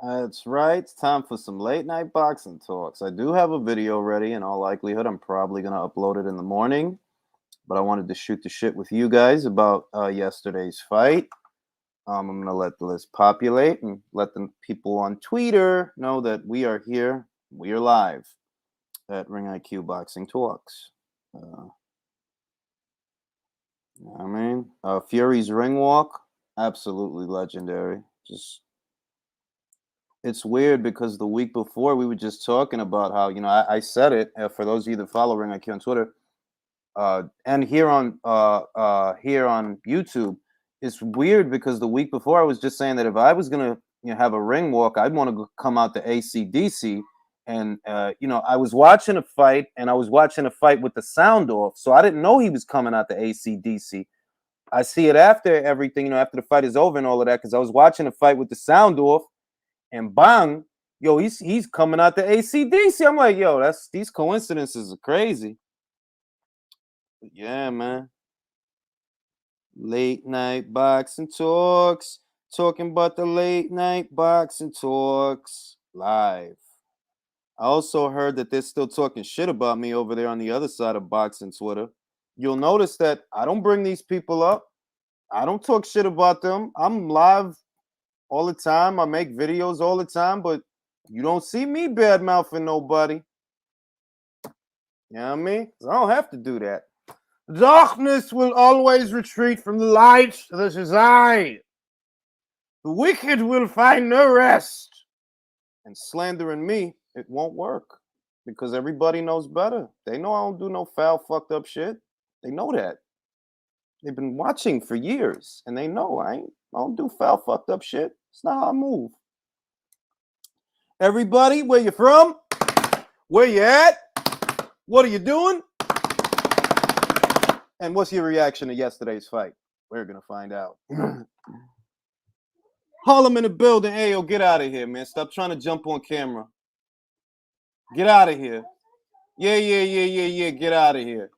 That's right. It's time for some late night boxing talks. I do have a video ready. In all likelihood, I'm probably going to upload it in the morning. But I wanted to shoot the shit with you guys about yesterday's fight. I'm going to let the list populate and let the people on Twitter know that we are here. We are live at Ring IQ Boxing Talks. Fury's ring walk, absolutely legendary. It's weird because the week before we were just talking about how, I said it, for those of you that follow Ring IQ on Twitter, and here on YouTube. It's weird because the week before I was just saying that if I was gonna have a ring walk, I'd want to come out to ACDC. And I was watching a fight, and I was watching a fight with the sound off, so I didn't know he was coming out to ACDC. I see it after everything, after the fight is over and all of that, because I was watching a fight with the sound off, and bang, yo, he's coming out to ACDC. I'm like, yo, these coincidences are crazy. Yeah, man. Late night boxing talks. Talking about the late night boxing talks live. I also heard that they're still talking shit about me over there on the other side of boxing Twitter. You'll notice that I don't bring these people up. I don't talk shit about them. I'm live all the time. I make videos all the time, but you don't see me bad mouthing nobody. You know what I mean? 'Cause I don't have to do that. Darkness will always retreat from the light. This is I. The wicked will find no rest. And slandering me, it won't work. Because everybody knows better. They know I don't do no foul, fucked up shit. They know that. They've been watching for years. And they know I don't do foul, fucked up shit. It's not how I move. Everybody, where you from? Where you at? What are you doing? And what's your reaction to yesterday's fight? We're going to find out. Harlem in the building. Hey, yo, get out of here, man. Stop trying to jump on camera. Get out of here. Yeah. Get out of here.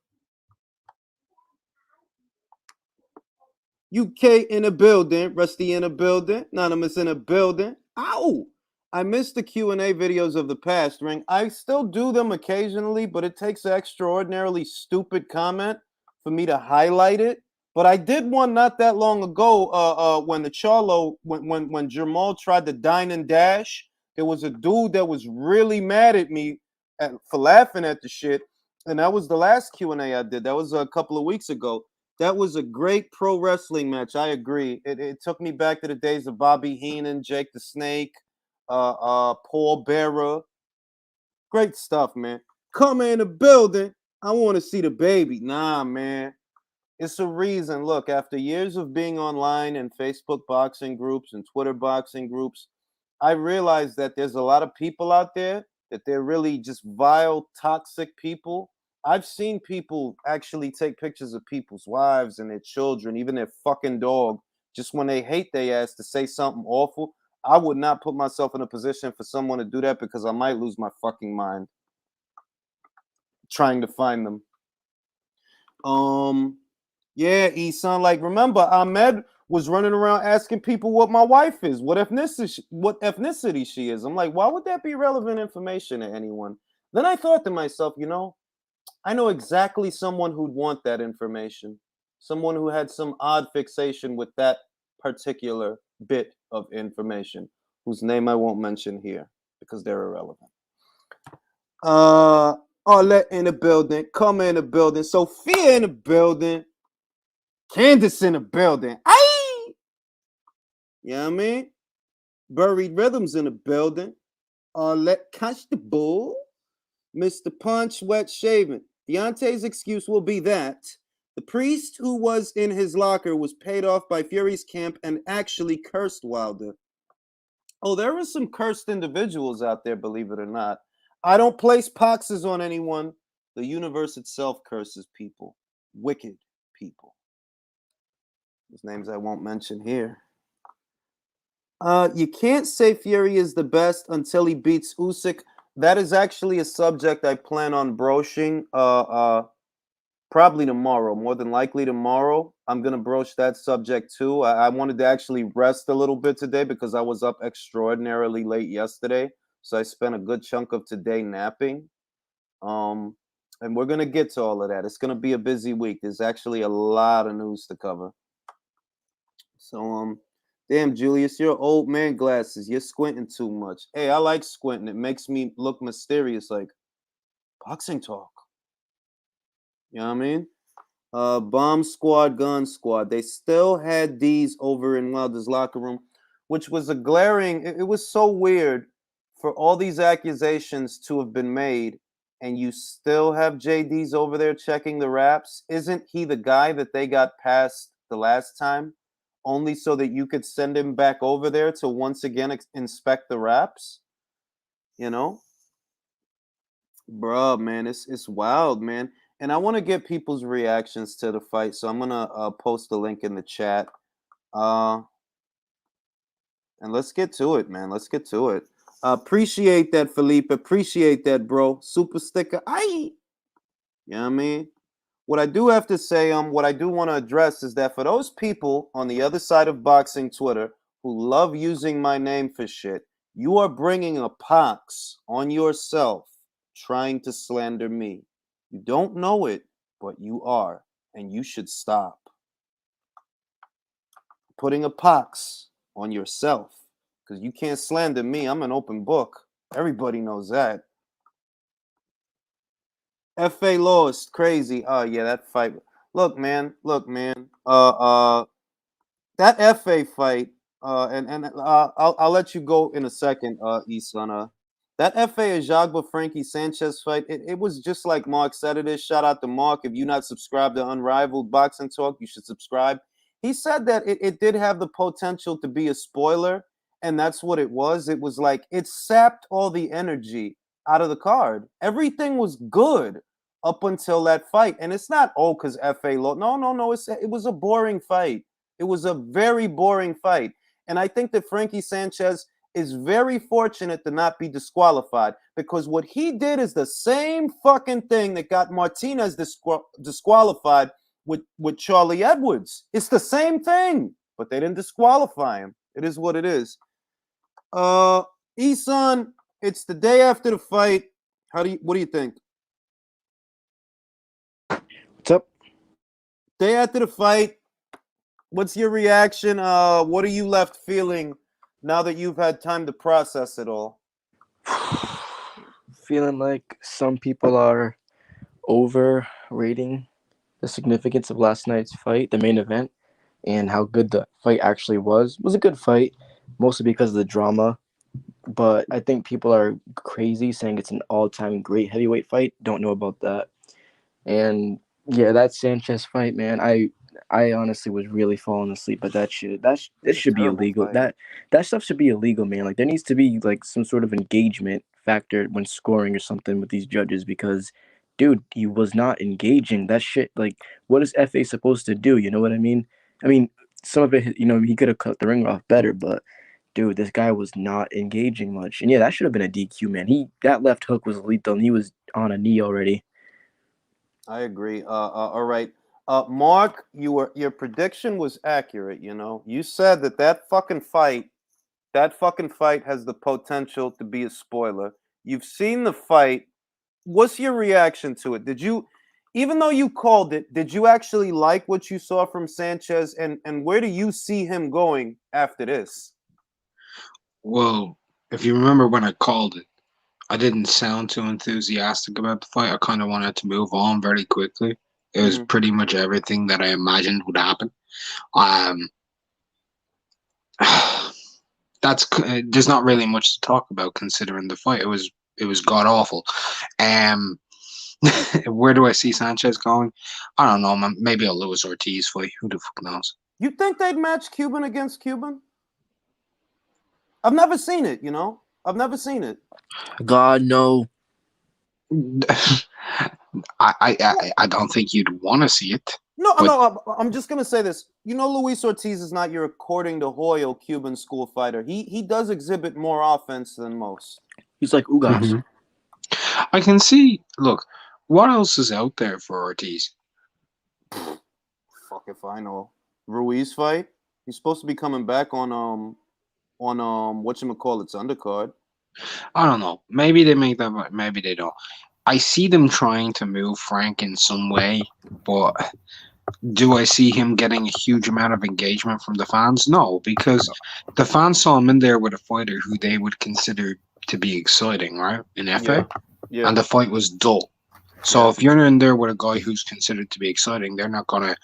UK in the building. Rusty in the building. Anonymous in the building. Ow! I missed the Q&A videos of the past, Ring. I still do them occasionally, but it takes an extraordinarily stupid comment for me to highlight it. But I did one not that long ago when the Charlo, when Jamal tried to dine and dash. There was a dude that was really mad at me for laughing at the shit. And that was the last Q&A I did. That was a couple of weeks ago. That was a great pro wrestling match. I agree. It took me back to the days of Bobby Heenan, Jake the Snake, Paul Bearer. Great stuff, man. Come in the building. I want to see the baby. Nah, man. It's a reason. Look, after years of being online and Facebook boxing groups and Twitter boxing groups, I realized that there's a lot of people out there that they're really just vile, toxic people. I've seen people actually take pictures of people's wives and their children, even their fucking dog, just when they hate their ass to say something awful. I would not put myself in a position for someone to do that because I might lose my fucking mind trying to find them. Yeah, Isan, like remember Ahmed was running around asking people what my wife is, what ethnicity she is. I'm like, why would that be relevant information to anyone? Then I thought to myself, I know exactly someone who'd want that information. Someone who had some odd fixation with that particular bit of information, whose name I won't mention here because they're irrelevant. Arlette in the building, Karma in the building, Sophia in the building, Candace in the building. Aye! You know what I mean? Buried Rhythms in the building. Arlette Constable, Mr. Punch Wet Shaven. Deontay's excuse will be that the priest who was in his locker was paid off by Fury's camp and actually cursed Wilder. Oh, there are some cursed individuals out there, believe it or not. I don't place poxes on anyone. The universe itself curses people. Wicked people. Whose names I won't mention here. You can't say Fury is the best until he beats Usyk. That is actually a subject I plan on broaching probably tomorrow, more than likely tomorrow. I'm going to broach that subject too. I wanted to actually rest a little bit today because I was up extraordinarily late yesterday. So I spent a good chunk of today napping. Um, and we're going to get to all of that. It's going to be a busy week. There's actually a lot of news to cover. So, damn, Julius, your old man glasses. You're squinting too much. Hey, I like squinting. It makes me look mysterious, like boxing talk. You know what I mean? Bomb Squad, Gun Squad. They still had these over in Wilder's locker room, which was a glaring. It was so weird for all these accusations to have been made, and you still have JD's over there checking the raps. Isn't he the guy that they got past the last time, only so that you could send him back over there to once again inspect the raps? You know, bruh, man, it's wild, man. And I want to get people's reactions to the fight, so I'm gonna post the link in the chat. Uh, and let's get to it, man. Let's get to it. Appreciate that, Felipe. Appreciate that, bro. Super sticker. Aye. You know what I mean? What I do have to say, what I do want to address is that for those people on the other side of boxing Twitter who love using my name for shit, you are bringing a pox on yourself trying to slander me. You don't know it, but you are, and you should stop. Putting a pox on yourself, because you can't slander me. I'm an open book. Everybody knows that. FA lost, crazy. Oh yeah, that fight. Look, man. That FA fight. I'll let you go in a second, Isan. That FA Ajagba Frankie Sanchez fight, it was just like Mark said it is. Shout out to Mark. If you're not subscribed to Unrivaled Boxing Talk, you should subscribe. He said that it did have the potential to be a spoiler, and that's what it was. It was like it sapped all the energy out of the card. Everything was good up until that fight. And it's not, because FA lost. No. It was a boring fight. It was a very boring fight. And I think that Frankie Sanchez is very fortunate to not be disqualified, because what he did is the same fucking thing that got Martinez disqualified with Charlie Edwards. It's the same thing, but they didn't disqualify him. It is what it is. Isan, it's the day after the fight. What do you think? What's up? Day after the fight, what's your reaction? What are you left feeling now that you've had time to process it all? Feeling like some people are overrating the significance of last night's fight, the main event, and how good the fight actually was. It was a good fight, mostly because of the drama. But I think people are crazy saying it's an all-time great heavyweight fight. Don't know about that. And yeah, that Sanchez fight, man, I honestly was really falling asleep, but that should be illegal. Fight. That stuff should be illegal, man. Like there needs to be like some sort of engagement factor when scoring or something with these judges, because dude, he was not engaging. That shit, like, what is FA supposed to do? You know what I mean? I mean, some of it, he could have cut the ring off better, but dude, this guy was not engaging much. And yeah, that should have been a DQ, man. That left hook was lethal, and he was on a knee already. I agree. All right. Mark, your prediction was accurate. You said that fucking fight has the potential to be a spoiler. You've seen the fight. What's your reaction to it? Even though you called it, did you actually like what you saw from Sanchez? And where do you see him going after this? Well, if you remember when I called it, I didn't sound too enthusiastic about the fight. I kind of wanted to move on very quickly. It was pretty much everything that I imagined would happen. There's not really much to talk about considering the fight. It was god awful. Where do I see Sanchez going? I don't know. Maybe a Luis Ortiz fight. Who the fuck knows? You think they'd match Cuban against Cuban? I've never seen it. I've never seen it. God, no. I don't think you'd want to see it. No, I'm just gonna say this. Luis Ortiz is not your according to Hoyle Cuban school fighter. He does exhibit more offense than most. He's like Ugas. Mm-hmm. I can see. Look, what else is out there for Ortiz? Fuck if I know. Ruiz fight. He's supposed to be coming back on whatchamacallit's undercard. I don't know. Maybe they make that, but maybe they don't. I see them trying to move Frank in some way, but do I see him getting a huge amount of engagement from the fans? No, because the fans saw him in there with a fighter who they would consider to be exciting, right? In FA, Yeah. and the fight was dull. So if you're in there with a guy who's considered to be exciting, they're not gonna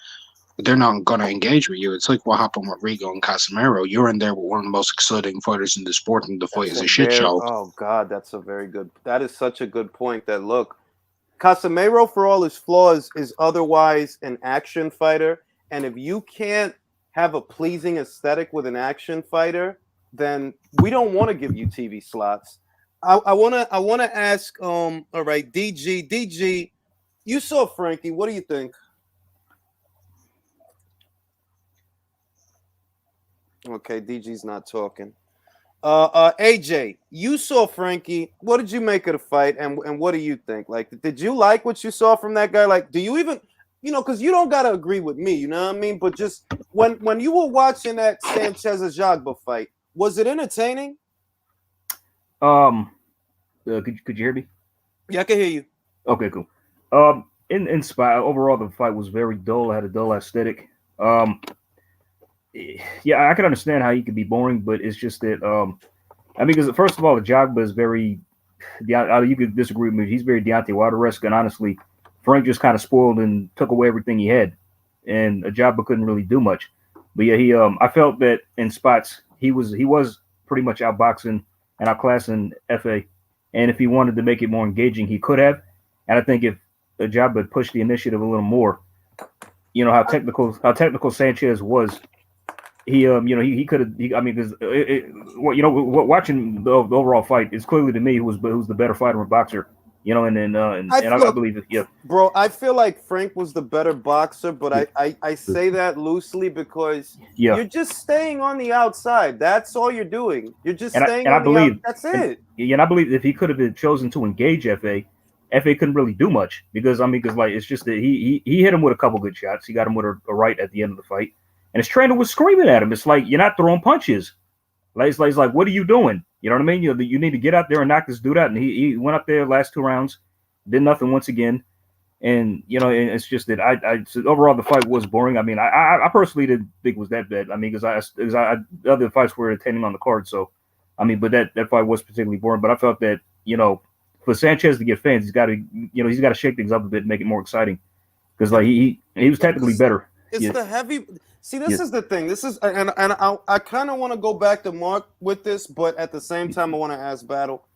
engage with you. It's like what happened with Rigo and Casemiro. You're in there with one of the most exciting fighters in the sport, and the fight is a shit show. Oh God, that is such a good point. That look, Casemiro, for all his flaws, is otherwise an action fighter, and if you can't have a pleasing aesthetic with an action fighter, then we don't want to give you TV slots. I wanna ask all right, DG, you saw Frankie. What do you think? Okay, DG's not talking. AJ, you saw Frankie. What did you make of the fight, and what do you think? Like, did you like what you saw from that guy? Like, do you even, because you don't gotta agree with me, you know what I mean? But just when you were watching that Sanchez Jagba fight, was it entertaining? Could you hear me? Yeah, I can hear you. Okay, cool. In spy overall, the fight was very dull. It had a dull aesthetic. Yeah, I can understand how he could be boring, but it's just that I mean, because first of all, the Jagba is very. You could disagree with me. He's very Deontay Wilder-esque, and honestly, Frank just kind of spoiled and took away everything he had, and Jagba couldn't really do much. But yeah, he I felt that in spots he was pretty much outboxing and outclassing FA, and if he wanted to make it more engaging, he could have. And I think if Jagba pushed the initiative a little more, how technical Sanchez was. He he could have. I mean, because watching the overall fight, it's clearly to me who's the better fighter and boxer. I believe it. Yeah, bro. I feel like Frank was the better boxer, but I say that loosely because you're just staying on the outside. That's all you're doing. You're just staying on the outside. That's it. And I believe if he could have been chosen to engage FA couldn't really do much because it's just that he hit him with a couple good shots. He got him with a right at the end of the fight. And his trainer was screaming at him. It's like, you're not throwing punches. It's like, what are you doing? You know what I mean? You need to get out there and knock this dude out. And he went up there last 2 rounds, did nothing once again. And, and it's just that so overall the fight was boring. I mean, I personally didn't think it was that bad. I mean, because other fights were entertaining on the card. So, I mean, but that fight was particularly boring. But I felt that, for Sanchez to get fans, he's got to shake things up a bit and make it more exciting. Because, like, he was technically better. It's the heavy. See, this is the thing. This is, and I kind of want to go back to Mark with this, but at the same time, I want to ask Battle.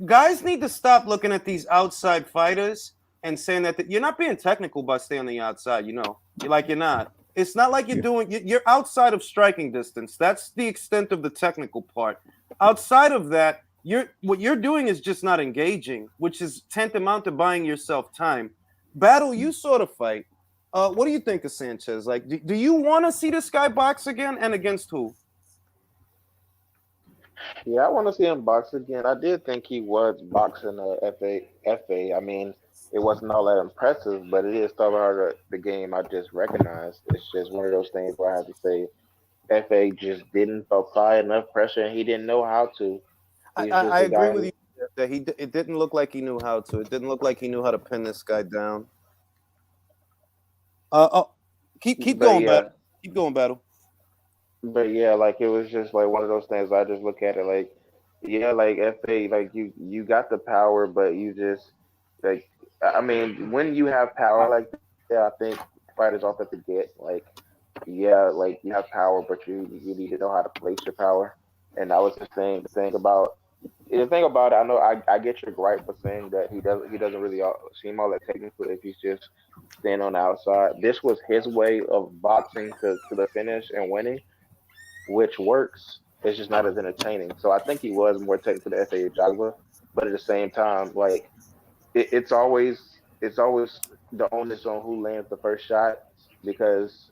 Guys need to stop looking at these outside fighters and saying that you're not being technical by staying on the outside. You're not. It's not like you're outside of striking distance. That's the extent of the technical part. Outside of that, what you're doing is just not engaging, which is tantamount to buying yourself time. Battle, you saw the fight. What do you think of Sanchez? Like, do you want to see this guy box again, and against who? Yeah, I want to see him box again. I did think he was boxing FA. I mean, it wasn't all that impressive, but it is still part of the game I just recognized. It's just one of those things where I have to say FA just didn't apply enough pressure, and he didn't know how to. I agree with you that it didn't look like he knew how to. It didn't look like he knew how to pin this guy down. Keep going, Battle. Keep going, Battle. But yeah, like it was just like one of those things. I just look at it like, yeah, like FA, like you got the power, but you just like, I mean, when you have power like that, I think fighters often forget like, yeah, like you have power, but you need to know how to place your power. And I was just saying the thing about it. I know I get your gripe for saying that he doesn't really seem all that technical if he's just staying on the outside. This was his way of boxing to the finish and winning, which works. It's just not as entertaining. So I think he was more technical than F.A. Jagba, but at the same time, like it's always the onus on who lands the first shot because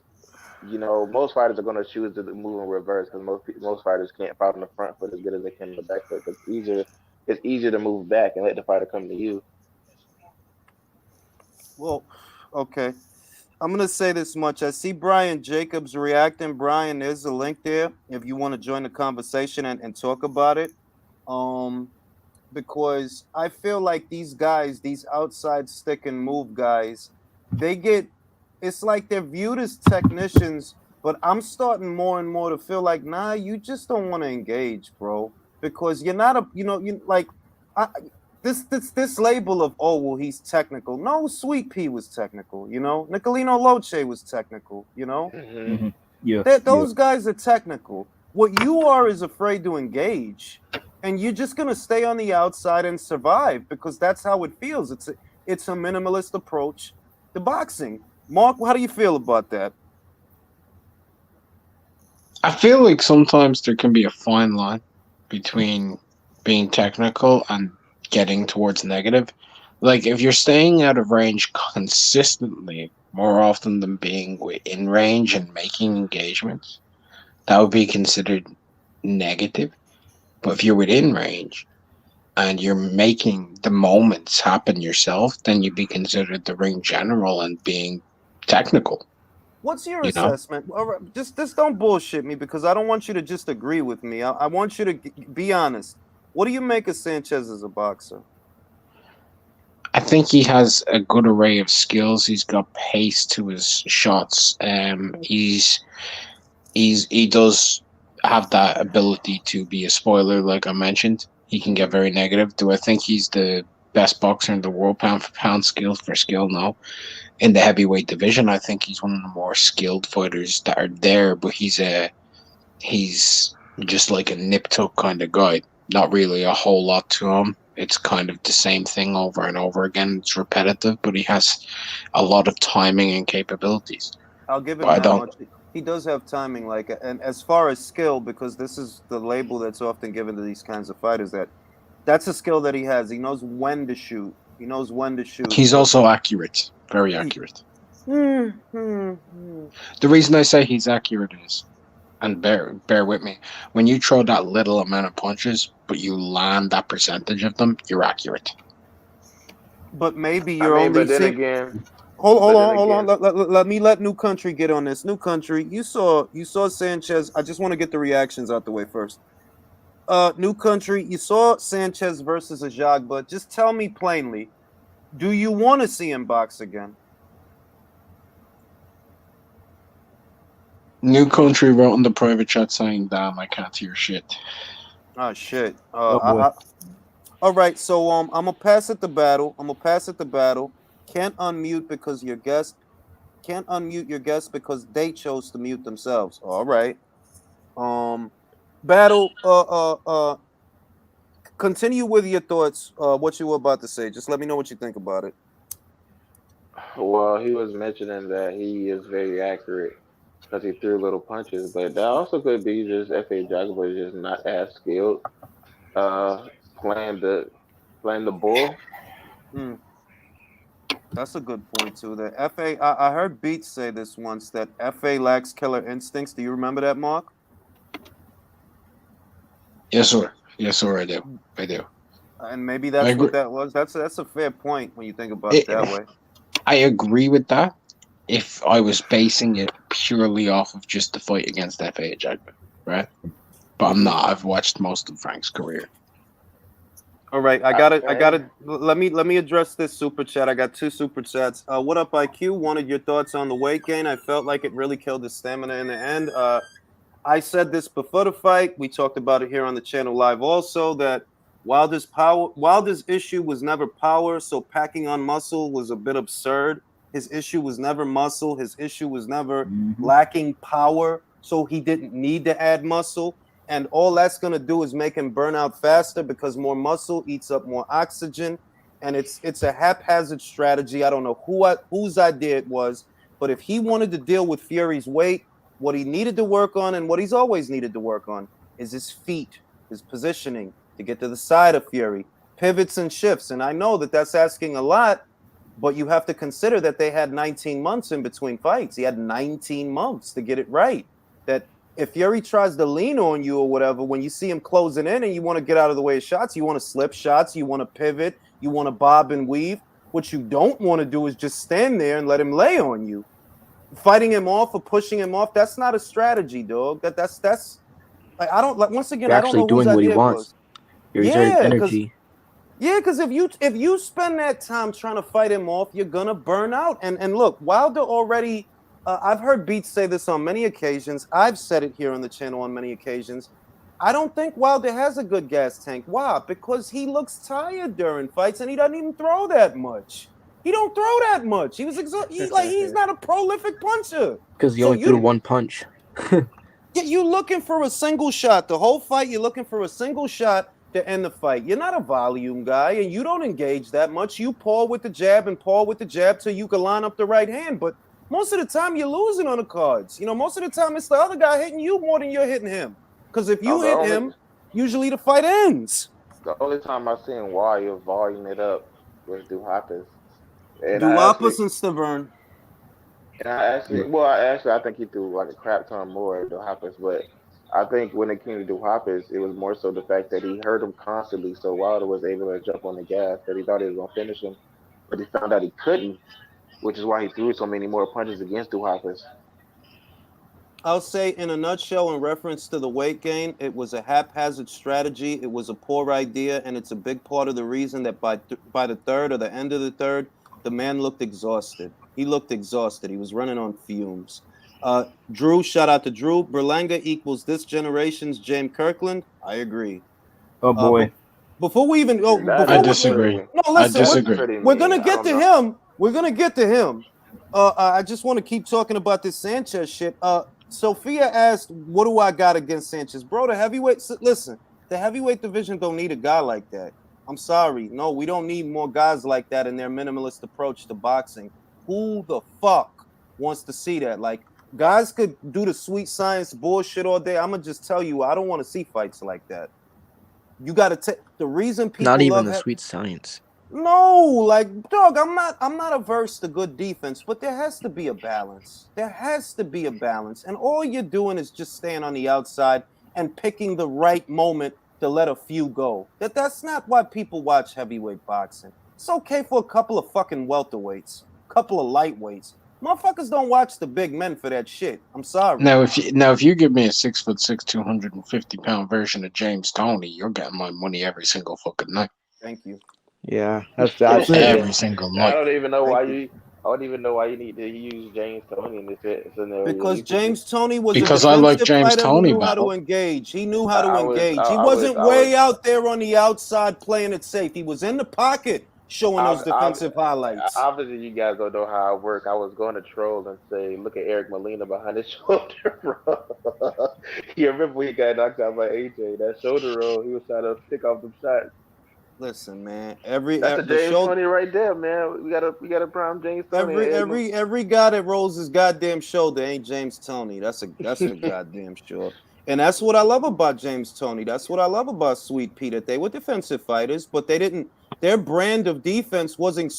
most fighters are going to choose to move in reverse because most fighters can't fight on the front foot as good as they can on the back foot. It's easier to move back and let the fighter come to you. Well, okay. I'm gonna say this much. I see Brian Jacobs reacting. Brian, there's a link there if you want to join the conversation and talk about it. Because I feel like these guys, these outside stick and move guys, they get, it's like they're viewed as technicians, but I'm starting more and more to feel like, nah, you just don't want to engage, bro, because you're not a, you like, I, this label of, oh, well, he's technical. No, Sweet Pea was technical, Nicolino Loche was technical, Mm-hmm. Yeah. Those guys are technical. What you are is afraid to engage, and you're just gonna stay on the outside and survive because that's how it feels. It's a minimalist approach to boxing. Mark, how do you feel about that? I feel like sometimes there can be a fine line between being technical and getting towards negative. Like if you're staying out of range consistently more often than being within range and making engagements, that would be considered negative. But if you're within range and you're making the moments happen yourself, then you'd be considered the ring general and being technical. What's your You know? assessment? All right, just don't bullshit me because I don't want you to just agree with me. I want you to be honest. What do you make of Sanchez as a boxer? I think he has a good array of skills. He's got pace to his shots. He does have that ability to be a spoiler, like I mentioned. He can get very negative. Do I think he's the best boxer in the world, pound for pound, skill for skill? No. In the heavyweight division, I think he's one of the more skilled fighters that are there. But he's just like a nip tuck kind of guy. Not really a whole lot to him. It's kind of the same thing over and over again. It's repetitive, but he has a lot of timing and capabilities. I'll give him But that much. He does have timing, and as far as skill, because this is the label that's often given to these kinds of fighters, that's a skill that he has. He knows when to shoot. He knows when to shoot. He's also accurate, very accurate. The reason I say he's accurate is, and bear with me, when you throw that little amount of punches, but you land that percentage of them, you're accurate. But maybe you're only. But then again, hold on. Let me let New Country get on this. New Country, you saw Sanchez. I just want to get the reactions out the way first. New Country, you saw Sanchez versus Ajagba. Just tell me plainly, do you want to see him box again? New Country wrote in the private chat saying, "Damn, I can't hear shit." Oh shit. Oh, boy. All right, so I'm gonna pass at the battle. Can't unmute because your guest can't unmute your guest because they chose to mute themselves. All right. Battle. Continue with your thoughts. What you were about to say. Just let me know what you think about it. well, he was mentioning that he is very accurate because he threw little punches, but that also could be just F.A. Jagba is just not as skilled playing the bull. That's a good point too. The FA, I heard Beats say this once that FA lacks killer instincts. Do you remember that, Mark? Yes, sir. I do. And maybe that's what that was. That's a fair point when you think about it that way. I agree with that. If I was basing it purely off of just the fight against F.A. Jagba, right? But I'm not. I've watched most of Frank's career. All right, I got it. Let me address this super chat. I got 2 super chats. What up, IQ? Wanted your thoughts on the weight gain. I felt like it really killed his stamina in the end. I said this before the fight. We talked about it here on the channel live also, that Wilder's issue was never power, so packing on muscle was a bit absurd. His issue was never muscle. His issue was never lacking power, so he didn't need to add muscle. And all that's going to do is make him burn out faster because more muscle eats up more oxygen. And it's a haphazard strategy. I don't know whose idea it was, but if he wanted to deal with Fury's weight, what he needed to work on and what he's always needed to work on is his feet, his positioning to get to the side of Fury, pivots and shifts. And I know that that's asking a lot, but you have to consider that they had 19 months in between fights. He had 19 months to get it right. That if Fury tries to lean on you or whatever, when you see him closing in and you want to get out of the way of shots, you want to slip shots, you want to pivot, you want to bob and weave. What you don't want to do is just stand there and let him lay on you. fighting him off or pushing him off. That's not a strategy, dog. That's like I don't like. Once again, You're I don't actually know whose doing what he idea it wants. was. You're exerting Yeah, energy. because if you spend that time trying to fight him off, you're gonna burn out. And look, Wilder already. I've heard Beats say this on many occasions. I've said it here on the channel on many occasions. I don't think Wilder has a good gas tank. Why? Because he looks tired during fights and he doesn't even throw that much. He don't throw that much. He was he's not a prolific puncher. Because he only threw one punch. Yeah, you're looking for a single shot. The whole fight, you're looking for a single shot to end the fight. You're not a volume guy, and you don't engage that much. You paw with the jab and paw with the jab till you can line up the right hand. But most of the time, you're losing on the cards. Most of the time, it's the other guy hitting you more than you're hitting him. Because if you hit him, usually the fight ends. The only time I've seen why you're volume it up was Duhaupas. Duhaupas and Stavern. And I think he threw like a crap ton more at Duhaupas, but I think when it came to Duhaupas, it was more so the fact that he hurt him constantly, so Wilder was able to jump on the gas, that he thought he was going to finish him, but he found out he couldn't, which is why he threw so many more punches against Duhaupas. I'll say in a nutshell, in reference to the weight gain, it was a haphazard strategy. It was a poor idea, and it's a big part of the reason that by the third or the end of the third, the man looked exhausted. He looked exhausted. He was running on fumes. Drew, shout out to Drew. Berlanga equals this generation's James Kirkland. I agree. Oh boy. Before we even go, I disagree. No, listen. I disagree. We're gonna get to him. We're gonna get to him. I just want to keep talking about this Sanchez shit. Sophia asked, "What do I got against Sanchez, bro?" The heavyweight. Listen, the heavyweight division don't need a guy like that. I'm sorry. No, we don't need more guys like that in their minimalist approach to boxing. Who the fuck wants to see that? Like, guys could do the sweet science bullshit all day. I'm gonna just tell you, I don't want to see fights like that. You got to take the reason people not even the sweet science. No, like, dog, I'm not averse to good defense, but there has to be a balance. There has to be a balance. And all you're doing is just staying on the outside and picking the right moment to let a few go. That's not why people watch heavyweight boxing. It's okay for a couple of fucking welterweights, a couple of lightweights. Motherfuckers don't watch the big men for that shit. I'm sorry. Now, if you give me a 6'6", 250-pound version of James Toney, you're getting my money every single fucking night. Thank you. Yeah, that's every single night. I don't even know why you need to use James Toney in this scenario. Because James Toney was because I like James Toney. He knew how to engage. He knew how to engage. He wasn't way out there on the outside playing it safe. He was in the pocket showing those defensive highlights. Obviously, you guys don't know how I work. I was going to troll and say, look at Eric Molina behind his shoulder roll. You remember when he got knocked out by AJ? That shoulder roll, he was trying to pick off them shots. Listen, man. That's a James Toney right there, man. We got a prime James Toney. Every guy that rolls his goddamn shoulder ain't James Toney. That's for goddamn sure. And that's what I love about James Toney. That's what I love about Sweet Pea. That they were defensive fighters, but they didn't. Their brand of defense wasn't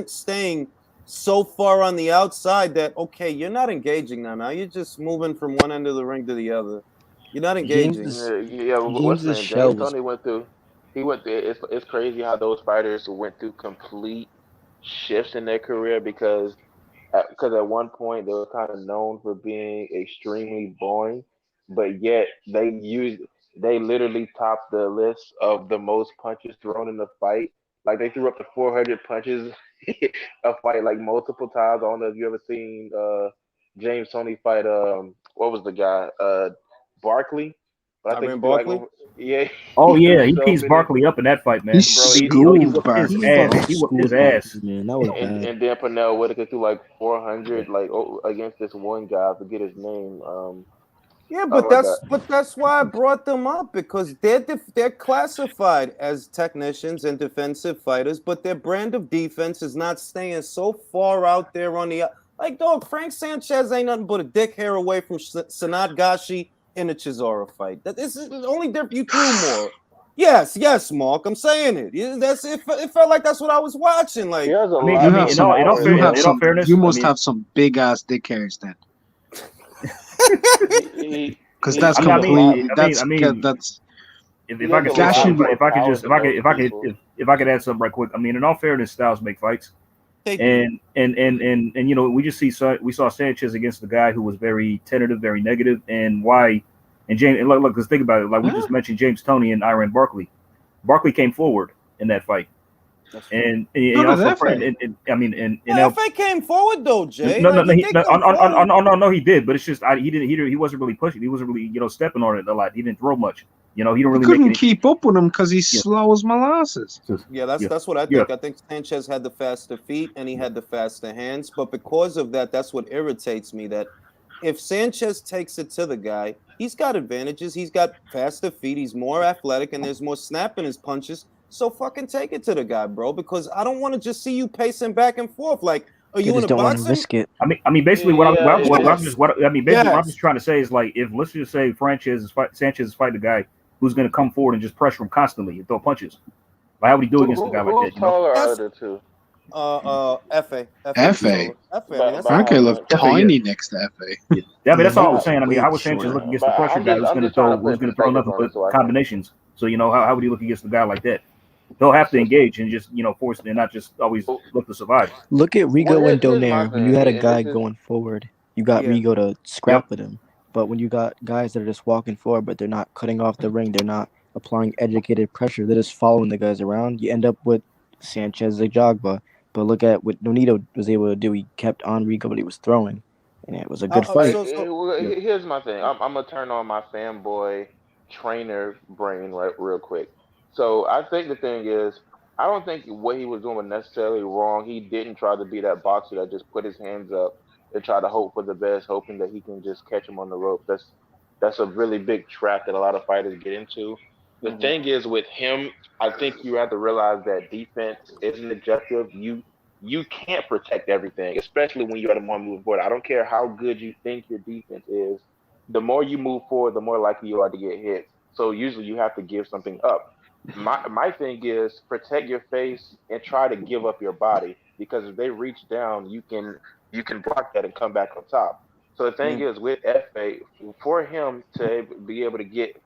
staying so far on the outside that you're not engaging now. You're just moving from one end of the ring to the other. You're not engaging. James Toney went through. It's crazy how those fighters went through complete shifts in their career because at one point they were kind of known for being extremely boring, but yet they literally topped the list of the most punches thrown in the fight. Like they threw up to 400 punches a fight like multiple times. I don't know if you ever seen James Toney fight. What was the guy? Barkley. I think Barkley. Yeah. Oh yeah, he pieced Barkley up in that fight, man. He whooped his ass. Man, that was bad. And then Pernell Whitaker threw like 400 against this one guy. I forget his name. But that's why I brought them up, because they're classified as technicians and defensive fighters, but their brand of defense is not staying so far out there on the dog. Frank Sanchez ain't nothing but a dick hair away from Sanat Gashi in the Chisora fight. This is only different. You threw more. Yes, Mark. I'm saying it. It felt like that's what I was watching. Like, you must have some big ass dick hairs then. Because that's complete. If I could add something right quick. I mean, in all fairness, styles make fights. Thank and you know, we saw Sanchez against the guy who was very tentative, very negative, and why. And James, and look, let's think about it. Like we just mentioned, James Toney and Iran Barkley. Barkley came forward in that fight, and also FA came forward though, Jay. No, he did, but it's just he wasn't really pushing. He wasn't really stepping on it a lot. He didn't throw much. He didn't really couldn't keep up with him because he's slow as molasses. Yeah, that's what I think. I think Sanchez had the faster feet and he had the faster hands, but because of that, that's what irritates me. That if Sanchez takes it to the guy, he's got advantages. He's got faster feet. He's more athletic, and there's more snap in his punches. So fucking take it to the guy, bro, because I don't want to just see you pacing back and forth. Like, are you in a boxing? Risk it. I mean, basically, what I'm just trying to say is, like, if let's just say Sanchez is fighting the guy who's going to come forward and just pressure him constantly and throw punches. Like, how would he do against a guy like that? Who's taller out of the two? FA. Frankie looked tiny next to FA. Yeah, I mean, that's all I was saying. I mean, how would Sanchez look against the pressure guy who's going to throw nothing but combinations? So, how would he look against a guy like that? They'll have to engage and just, force it and not just always look to survive. Look at Rigo and Donaire. When you had a guy going forward, you got Rigo to scrap with him. But when you got guys that are just walking forward, but they're not cutting off the ring, they're not applying educated pressure, they're just following the guys around, you end up with Sanchez Zajagba. But look at what Nonito was able to do. He kept on Rigo, but he was throwing. And it was a good fight. Here's my thing. I'm going to turn on my fanboy trainer brain real quick. So I think the thing is, I don't think what he was doing was necessarily wrong. He didn't try to be that boxer that just put his hands up and try to hope for the best, hoping that he can just catch him on the rope. That's a really big trap that a lot of fighters get into. The thing is with him, I think you have to realize that defense is an objective. You can't protect everything, especially when you're at a more moving forward. I don't care how good you think your defense is. The more you move forward, the more likely you are to get hit. So usually you have to give something up. My thing is protect your face and try to give up your body, because if they reach down, you can block that and come back on top. So the thing is with FA, for him to be able to get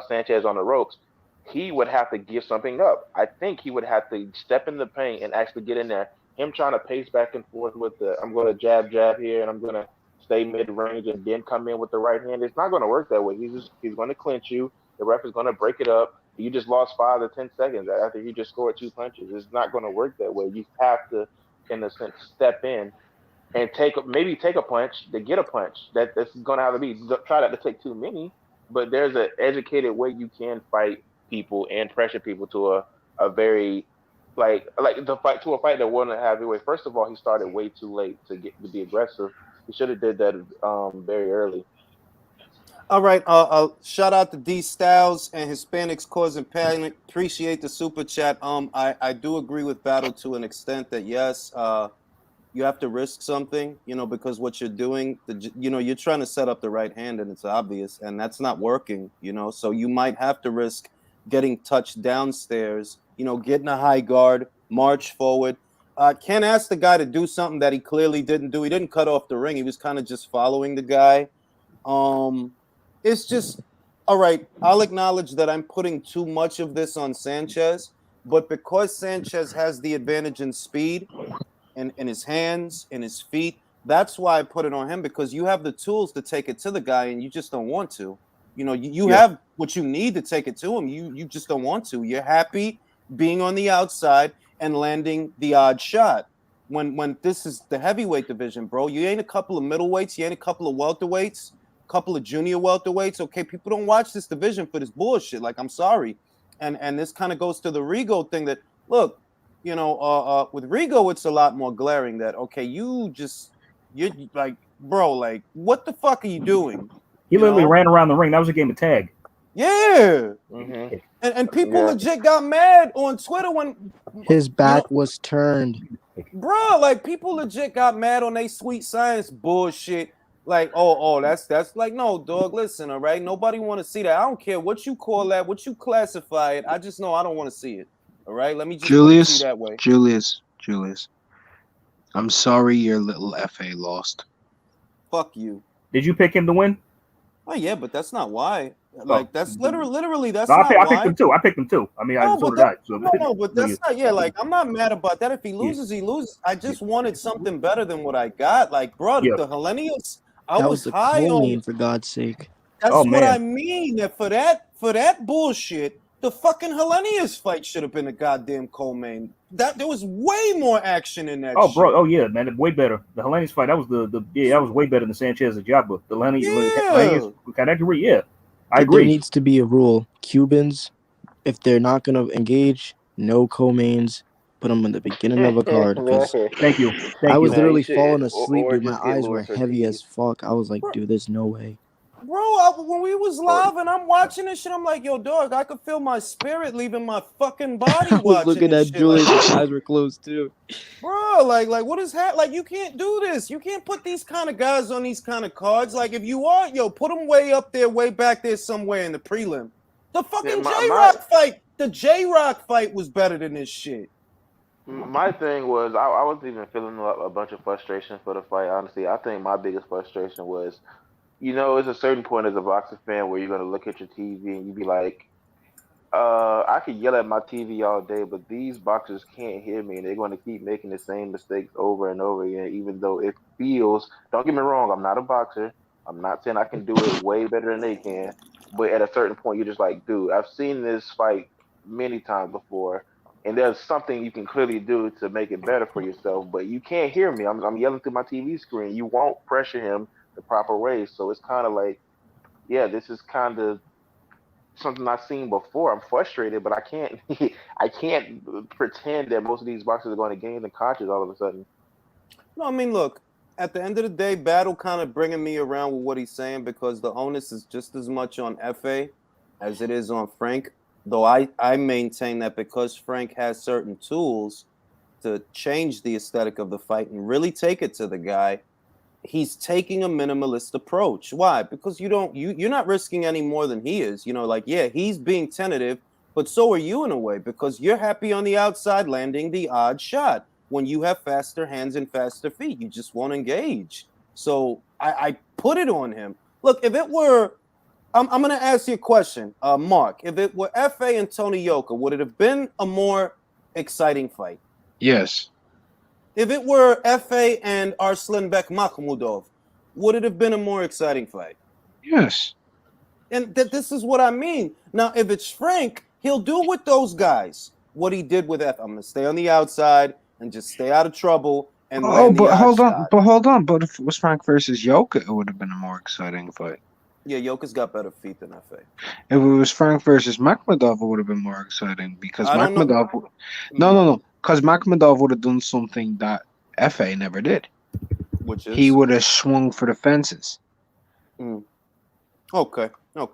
Sanchez on the ropes, he would have to give something up. I think he would have to step in the paint and actually get in there. Him trying to pace back and forth with I'm going to jab here and I'm going to stay mid-range and then come in with the right hand. It's not going to work that way. He's going to clinch you. The ref is going to break it up. You just lost 5 to 10 seconds after he just scored 2 punches. It's not going to work that way. You have to, in a sense, step in and take a punch to get a punch. That's going to have to be. Try not to take too many, but there's an educated way you can fight people and pressure people to a very like the fight to a fight that wasn't a heavyweight. First of all, he started way too late to be aggressive. He should have did that very early. All right. Shout out to D Styles and Hispanics Causing Panic. Appreciate the super chat. I do agree with Battle to an extent that yes, you have to risk something, because what you're doing, you're trying to set up the right hand and it's obvious, and that's not working, So you might have to risk getting touched downstairs, getting a high guard, march forward. Can't ask the guy to do something that he clearly didn't do. He didn't cut off the ring. He was kind of just following the guy. It's just, all right, I'll acknowledge that I'm putting too much of this on Sanchez, but because Sanchez has the advantage in speed and in his hands, in his feet, that's why I put it on him, because you have the tools to take it to the guy and you just don't want to. You have what you need to take it to him. You just don't want to. You're happy being on the outside and landing the odd shot. When this is the heavyweight division, bro, you ain't a couple of middleweights, you ain't a couple of welterweights, couple of junior welterweights. Okay, people don't watch this division for this bullshit. Like, I'm sorry. And this kind of goes to the Rigo thing that, look, with Rigo, it's a lot more glaring that, okay, you're like, bro, like, what the fuck are you doing? He literally ran around the ring. That was a game of tag. Yeah. Mm-hmm. And people legit got mad on Twitter when his back was turned. Bro, like, people legit got mad on they sweet science bullshit. Like, that's like, no, dog, listen, all right? Nobody want to see that. I don't care what you call that, what you classify it. I just know I don't want to see it. All right? Let me just Julius, that way. Julius. I'm sorry your little FA lost. Fuck you. Did you pick him to win? Oh yeah, but that's not why. Like that's literally that's No, not I why. picked him too. I picked him too. I mean, I No, so but did I. So, no, but that's not. Yeah, like I'm not mad about that. If he loses, he loses. I just wanted something better than what I got. Like, bro, Yeah. the Hellenius, I That was was the high on. co-main, for God's sake. That's Oh what I man. mean. That for that bullshit, the fucking Hellenius fight should have been a goddamn co-main. That there was way more action in that Oh, shit. bro. Oh, yeah, man. Way better. The Hellenius fight, that was that was way better than Sanchez and Jabba. The Hellenius category, yeah. I But there agree. needs to be a rule. Cubans, if they're not going to engage, no co-mains. Put them in the beginning of a card. Because Thank you. I Thank was you. No, you literally should, falling asleep, or dude. My just get eyes were Luis heavy Ortiz. as fuck. I was like, dude, there's no way. Bro, when we was live and I'm watching this shit, I'm like, yo, dog, I could feel my spirit leaving my fucking body I was watching looking this at shit. Julius, Like, his eyes were closed too. bro, like what is like you can't do this. You can't put these kind of guys on these kind of cards. Like if you are, yo, put them way up there, way back there somewhere in the prelim. The fucking J-Rock fight, the J-Rock fight was better than this shit. My thing was I wasn't even feeling a bunch of frustration for the fight. Honestly, I think my biggest frustration was, it's a certain point as a boxing fan where you're gonna look at your TV and you be like, I could yell at my TV all day, but these boxers can't hear me, and they're going to keep making the same mistakes over and over again, even though it feels. Don't get me wrong, I'm not a boxer. I'm not saying I can do it way better than they can, but at a certain point, you're just like, dude, I've seen this fight many times before, and there's something you can clearly do to make it better for yourself, but you can't hear me. I'm yelling through my TV screen. You won't pressure him the proper way, so it's kind of like, yeah, this is kind of something I've seen before. I'm frustrated, but I can't I can't pretend that most of these boxers are going to gain the conscious all of a sudden. No, I mean, look, at the end of the day, Battle kind of bringing me around with what he's saying because the onus is just as much on FA as it is on Frank. Though I maintain that because Frank has certain tools to change the aesthetic of the fight and really take it to the guy, he's taking a minimalist approach. Why? Because you're not risking any more than he is. Like, yeah, he's being tentative, but so are you in a way because you're happy on the outside landing the odd shot when you have faster hands and faster feet. You just won't engage. So I put it on him. Look, if it were, I'm going to ask you a question, Mark. If it were FA and Tony Yoka, would it have been a more exciting fight? Yes. If it were FA and Arslanbek Makhmudov, would it have been a more exciting fight? Yes. And this is what I mean. Now, if it's Frank, he'll do with those guys what he did with F. I'm going to stay on the outside and just stay out of trouble and land the odd shot. Hold on. But if it was Frank versus Yoka, it would have been a more exciting fight. Yeah, Yoka's got better feet than FA. If it was Frank versus Makhmudov, it would have been more exciting because Makhmudov. No. Because Makhmudov would have done something that FA never did. Which is? He would have swung for the fences. Okay. No,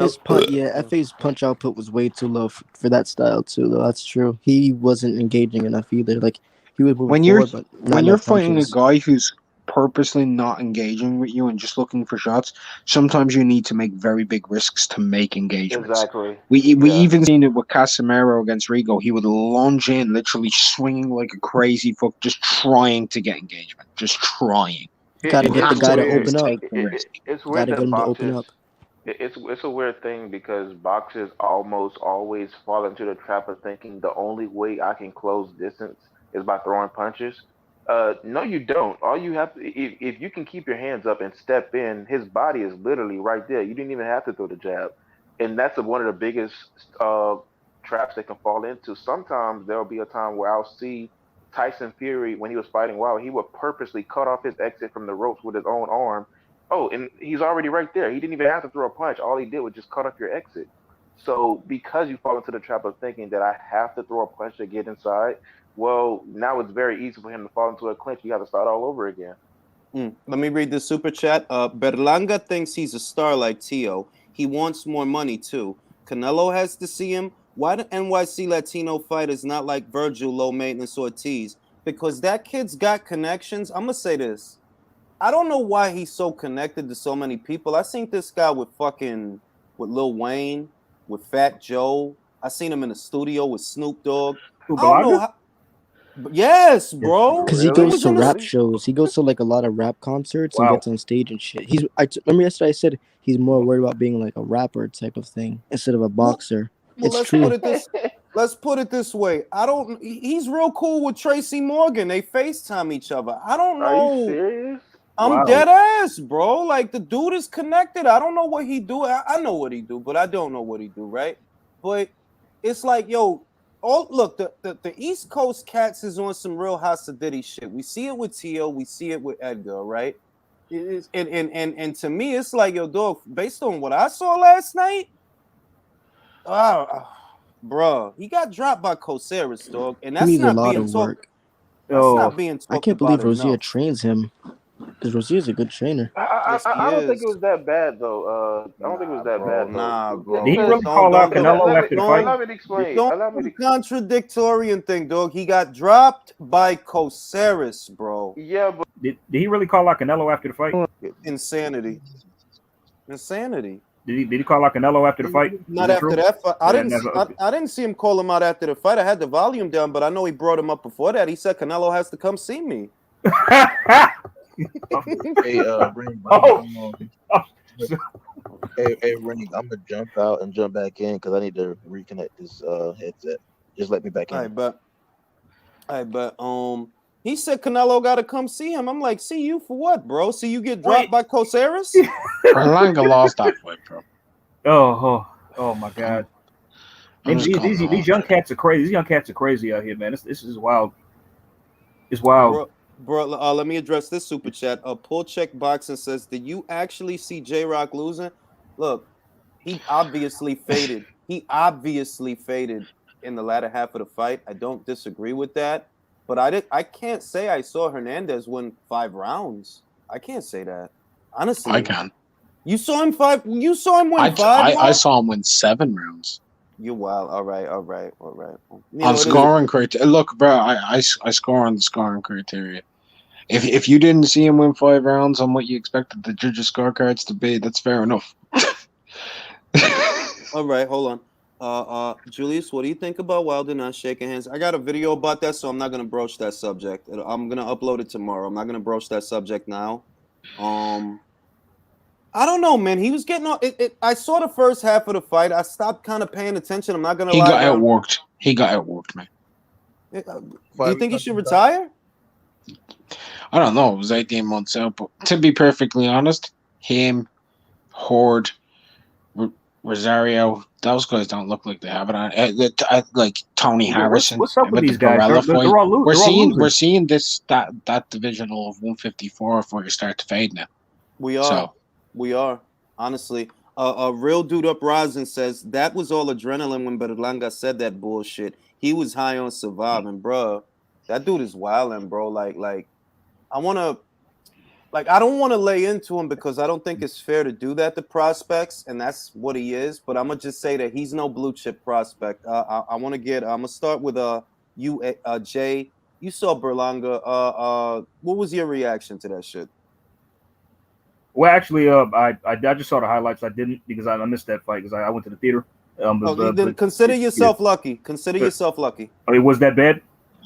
FA's punch output was way too low for that style too, though. That's true. He wasn't engaging enough either. Like he would move forward, but when you're fighting a guy who's purposely not engaging with you and just looking for shots, sometimes you need to make very big risks to make engagements. Exactly. We even seen it with Casemiro against Rigo. He would lunge in, literally swinging like a crazy fuck, just trying to get engagement, just trying. Gotta get the guy to open up. It's weird Gotta get him to open up. It's a weird thing because boxers almost always fall into the trap of thinking the only way I can close distance is by throwing punches. No, you don't. All you have to, if you can keep your hands up and step in, his body is literally right there. You didn't even have to throw the jab, and that's one of the biggest traps they can fall into. Sometimes there'll be a time where I'll see Tyson Fury when he was fighting Wilder, he would purposely cut off his exit from the ropes with his own arm. Oh, and he's already right there. He didn't even have to throw a punch. All he did was just cut off your exit. So because you fall into the trap of thinking that I have to throw a punch to get inside, well, now it's very easy for him to fall into a clinch. You have to start all over again. Let me read this super chat. Berlanga thinks he's a star like Tio. He wants more money too. Canelo has to see him. Why do NYC Latino fighters not like Virgil low maintenance Ortiz? Because that kid's got connections. I'm gonna say this. I don't know why he's so connected to so many people. I seen this guy with Lil Wayne, with Fat Joe. I seen him in the studio with Snoop Dogg. I don't know how. Yes, bro. Because he Really? goes to in the- rap shows. He goes to like a lot of rap concerts and Wow. gets on stage and shit. Remember yesterday I said he's more worried about being like a rapper type of thing instead of a boxer. Well, It's let's true. let's put it this way. He's real cool with Tracy Morgan. They FaceTime each other. I don't Are you know. serious? I'm Wow. dead ass, bro. Like the dude is connected. I don't know what he do. I know what he do, but I don't know what he do, right? But it's like, yo, look, the East Coast cats is on some real Hasadiddy shit. We see it with Tio, we see it with Edgar, right? It is, and to me, it's like, yo, dog, based on what I saw last night, bro, he got dropped by Coceres, dog, and He that's needs a not lot being of talked. work. That's Oh, not being talked I can't about believe Rosier enough. trains him. Because Rozier's a good trainer. Yes, I don't think is. it was that bad though. I don't think it was that bad though. Nah, bro. Did he really Don't- call out don't- Canelo let after me, the fight? Allow me to explain. Don't Allow me to. contradictory and thing, dog. He got dropped by Coceres, bro. Yeah, but Did he really call out Canelo after the fight? Insanity. Did he call out Canelo after the fight? Not Is it after true? that fight. Yeah, never, okay. I didn't see him call him out after the fight. I had the volume down, but I know he brought him up before that. He said Canelo has to come see me. Hey, Ring. Oh. Hey, Ring. I'm gonna jump out and jump back in because I need to reconnect this headset. Just let me back in. I bet. He said Canelo got to come see him. I'm like, see you for what, bro? See you get dropped by Coceres? Berlanga lost that fight, bro. Oh my God. These young cats are crazy. These young cats are crazy out here, man. This is wild. It's wild. Bro, let me address this super chat. Pull check boxing says, did you actually see J-Rock losing? Look, he obviously faded. He obviously faded in the latter half of the fight. I don't disagree with that. But I can't say I saw Hernandez win 5 rounds. I can't say that. Honestly. I can. You saw him win 5 I saw him win 7 rounds. You're wild. All right. On scoring criteria. Look, bro, I score on the scoring criteria. If you didn't see him win 5 rounds on what you expected the judges' scorecards to be, that's fair enough. All right, hold on. Julius, what do you think about Wilder not shaking hands? I got a video about that, so I'm not gonna broach that subject. I'm gonna upload it tomorrow. I'm not gonna broach that subject now. I don't know, man. He was getting on. I saw the first half of the fight. I stopped kind of paying attention. I'm not gonna lie. He got outworked, man. Do you think he should retire? I don't know. It was 18 months out, but to be perfectly honest, him, Horde, Rosario, those guys don't look like they have it on. Like Tony Harrison. What's up with these guys? They're all losing. We're seeing that divisional of 154 before you start to fade now. We are. Honestly. A real dude uprising says that was all adrenaline when Berlanga said that bullshit. He was high on surviving, bro. That dude is wilding, bro. Like I don't want to lay into him because I don't think it's fair to do that to prospects, and that's what he is. But I'm gonna just say that he's no blue chip prospect. I'm gonna start with Jay. You saw Berlanga. What was your reaction to that shit? Well, actually, I just saw the highlights. I didn't because I missed that fight because I went to the theater. Consider yourself lucky. Consider yourself lucky. I mean, was that bad?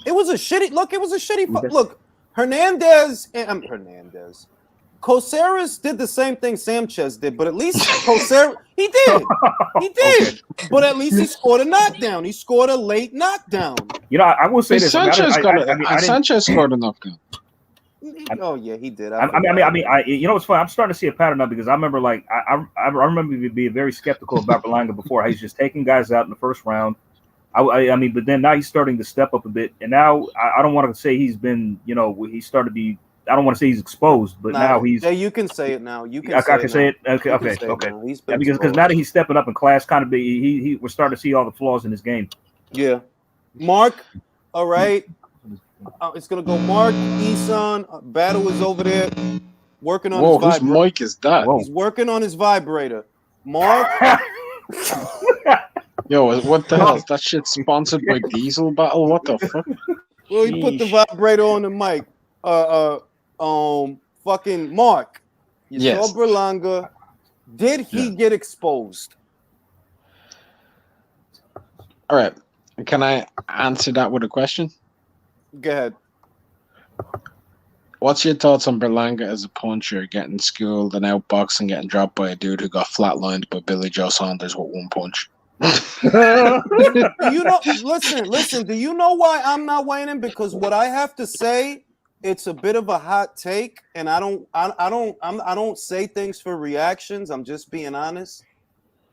It was a shitty look. It was a shitty look. Hernandez. Coceres did the same thing Sanchez did, but at least Coceres he did. Okay. But at least he scored a knockdown. He scored a late knockdown. You know, I will say this. Sanchez scored a knockdown. Oh yeah, he did. You know, it's funny. I'm starting to see a pattern now because I remember, like, I remember being very skeptical about Berlanga before. How he's just taking guys out in the first round. But then now he's starting to step up a bit, and now I don't want to say he's been, he's started to be. I don't want to say he's exposed, but now he's. Yeah, you can say it now. You can. I can say it. Okay. Because now that he's stepping up in class, kind of we're starting to see all the flaws in his game. Yeah, Mark. All right. It's gonna go Mark, Isan. Battle is over there working on his vibrator. Whose mic is that? He's working on his vibrator. Mark. Yo, what the hell? Is that shit sponsored by Diesel Battle? What the fuck? Well, he put the vibrator on the mic. Fucking Mark. You saw Berlanga. Did he get exposed? All right. Can I answer that with a question? Go ahead. What's your thoughts on Berlanga as a puncher, getting schooled and outboxing, getting dropped by a dude who got flatlined by Billy Joe Saunders with one punch? Do you know? Listen. Do you know why I'm not weighing in? Because what I have to say, it's a bit of a hot take, and I don't say things for reactions. I'm just being honest.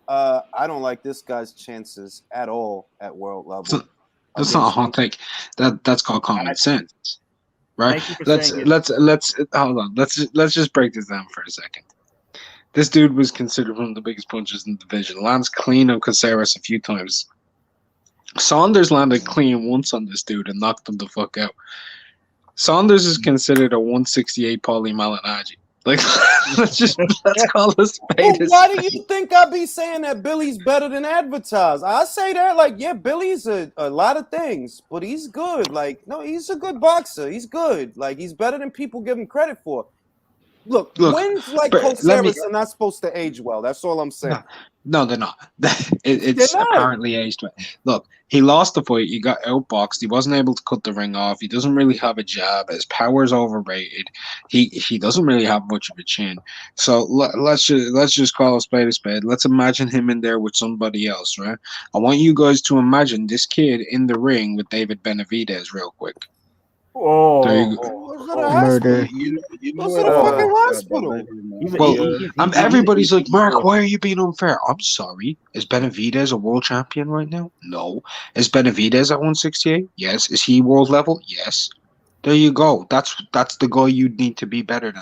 I don't like this guy's chances at all at world level. That's not a hot take. That's called common sense, right? Thank you for Let's saying it. let's hold on. Let's just break this down for a second. This dude was considered one of the biggest punchers in the division. Lands clean on Caceres a few times. Saunders landed clean once on this dude and knocked him the fuck out. Saunders is considered a 168 Paulie Malignaggi. Like, let's call this spade. Well, why do you think I be saying that Billy's better than advertised? I say that, like, yeah, Billy's a lot of things, but he's good. Like, no, he's a good boxer. He's good. Like, he's better than people give him credit for. Look, wins like Coceres are not supposed to age well. That's all I'm saying. No, they're not. It's apparently aged well. Look, he lost the fight. He got outboxed. He wasn't able to cut the ring off. He doesn't really have a jab. His power's overrated. He doesn't really have much of a chin. So let's just call a spade a spade. Let's imagine him in there with somebody else, right? I want you guys to imagine this kid in the ring with David Benavidez real quick. Oh, there you go. Murder. Go to the fucking hospital. Well, everybody's like, Mark, why are you being unfair? I'm sorry. Is Benavidez a world champion right now? No. Is Benavidez at 168? Yes. Is he world level? Yes. There you go. That's the guy you need to be better than.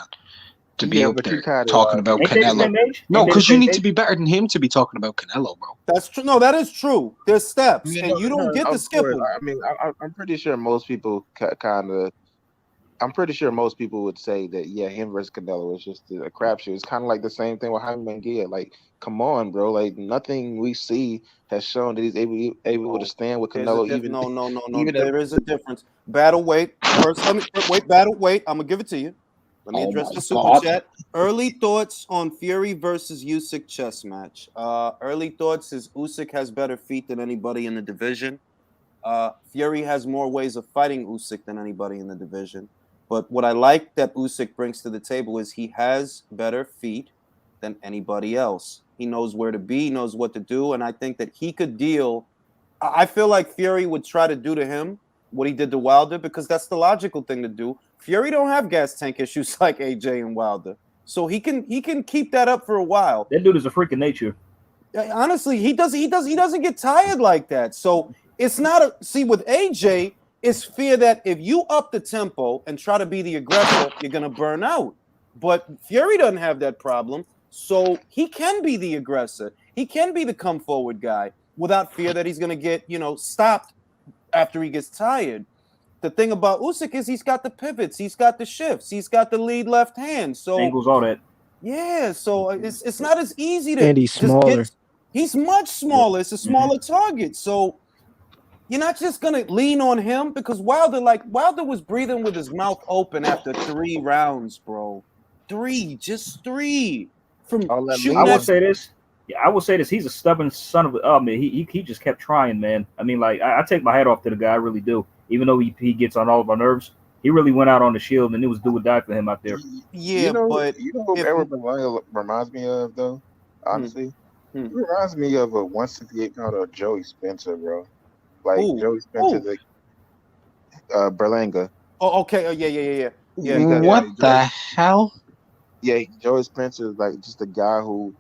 To be up there talking about Canelo. No, because you need to be better than him to be talking about Canelo, bro. That's true. No, that is true. There's steps, and you don't get to skip them. I mean, I'm pretty sure most people I'm pretty sure most people would say that, yeah, him versus Canelo is just a crapshoot. It's kind of like the same thing with Jaime Munguia. Like, come on, bro. Like, nothing we see has shown that he's able to stand with Canelo. No. There is a difference. Battle weight. First, battle weight. I'm going to give it to you. Let me address the super chat. Early thoughts on Fury versus Usyk chess match. Early thoughts is Usyk has better feet than anybody in the division. Fury has more ways of fighting Usyk than anybody in the division. But what I like that Usyk brings to the table is he has better feet than anybody else. He knows where to be, he knows what to do, and I think that he could deal. I feel like Fury would try to do to him what he did to Wilder because that's the logical thing to do. Fury don't have gas tank issues like AJ and Wilder, so he can keep that up for a while. That dude is a freak of nature. Honestly, he doesn't get tired like that. So it's not with AJ, it's fear that if you up the tempo and try to be the aggressor, you're gonna burn out. But Fury doesn't have that problem, so he can be the aggressor. He can be the come forward guy without fear that he's gonna get stopped after he gets tired. The thing about Usyk is he's got the pivots, he's got the shifts, he's got the lead left hand. So angles, all that. Yeah, so it's not as easy to. And he's smaller. He's much smaller. It's a smaller target. So you're not just gonna lean on him because Wilder was breathing with his mouth open after 3 rounds, bro. 3, just 3. From I will say this. Yeah, I will say this. He's a stubborn son of a. Oh man, he just kept trying, man. I mean, like I take my hat off to the guy. I really do. Even though he gets on all of our nerves, he really went out on the shield, and it was do or die for him out there. Yeah, but whoever Berlanga reminds me of, though, honestly, he reminds me of a 168-pounder Joey Spencer, bro. Like Joey Spencer, Berlanga. Oh, okay. Yeah. What the hell? Yeah, Joey Spencer is like just a guy who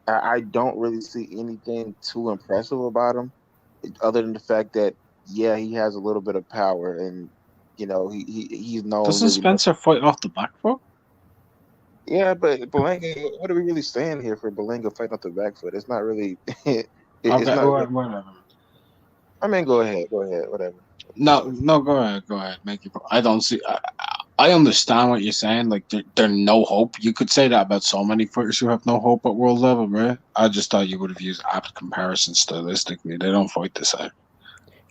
I don't really see anything too impressive about him, other than the fact that he has a little bit of power, and he's known. Doesn't Spencer fight off the back foot? Yeah, but Berlanga, what are we really saying here for Berlanga fighting off the back foot? It's not really. It's not. Whatever. I mean, go ahead, whatever. No, go ahead. Make your. I don't see. I understand what you're saying. Like, there's no hope. You could say that about so many fighters who have no hope at world level, right? I just thought you would have used apt comparison stylistically. They don't fight the same.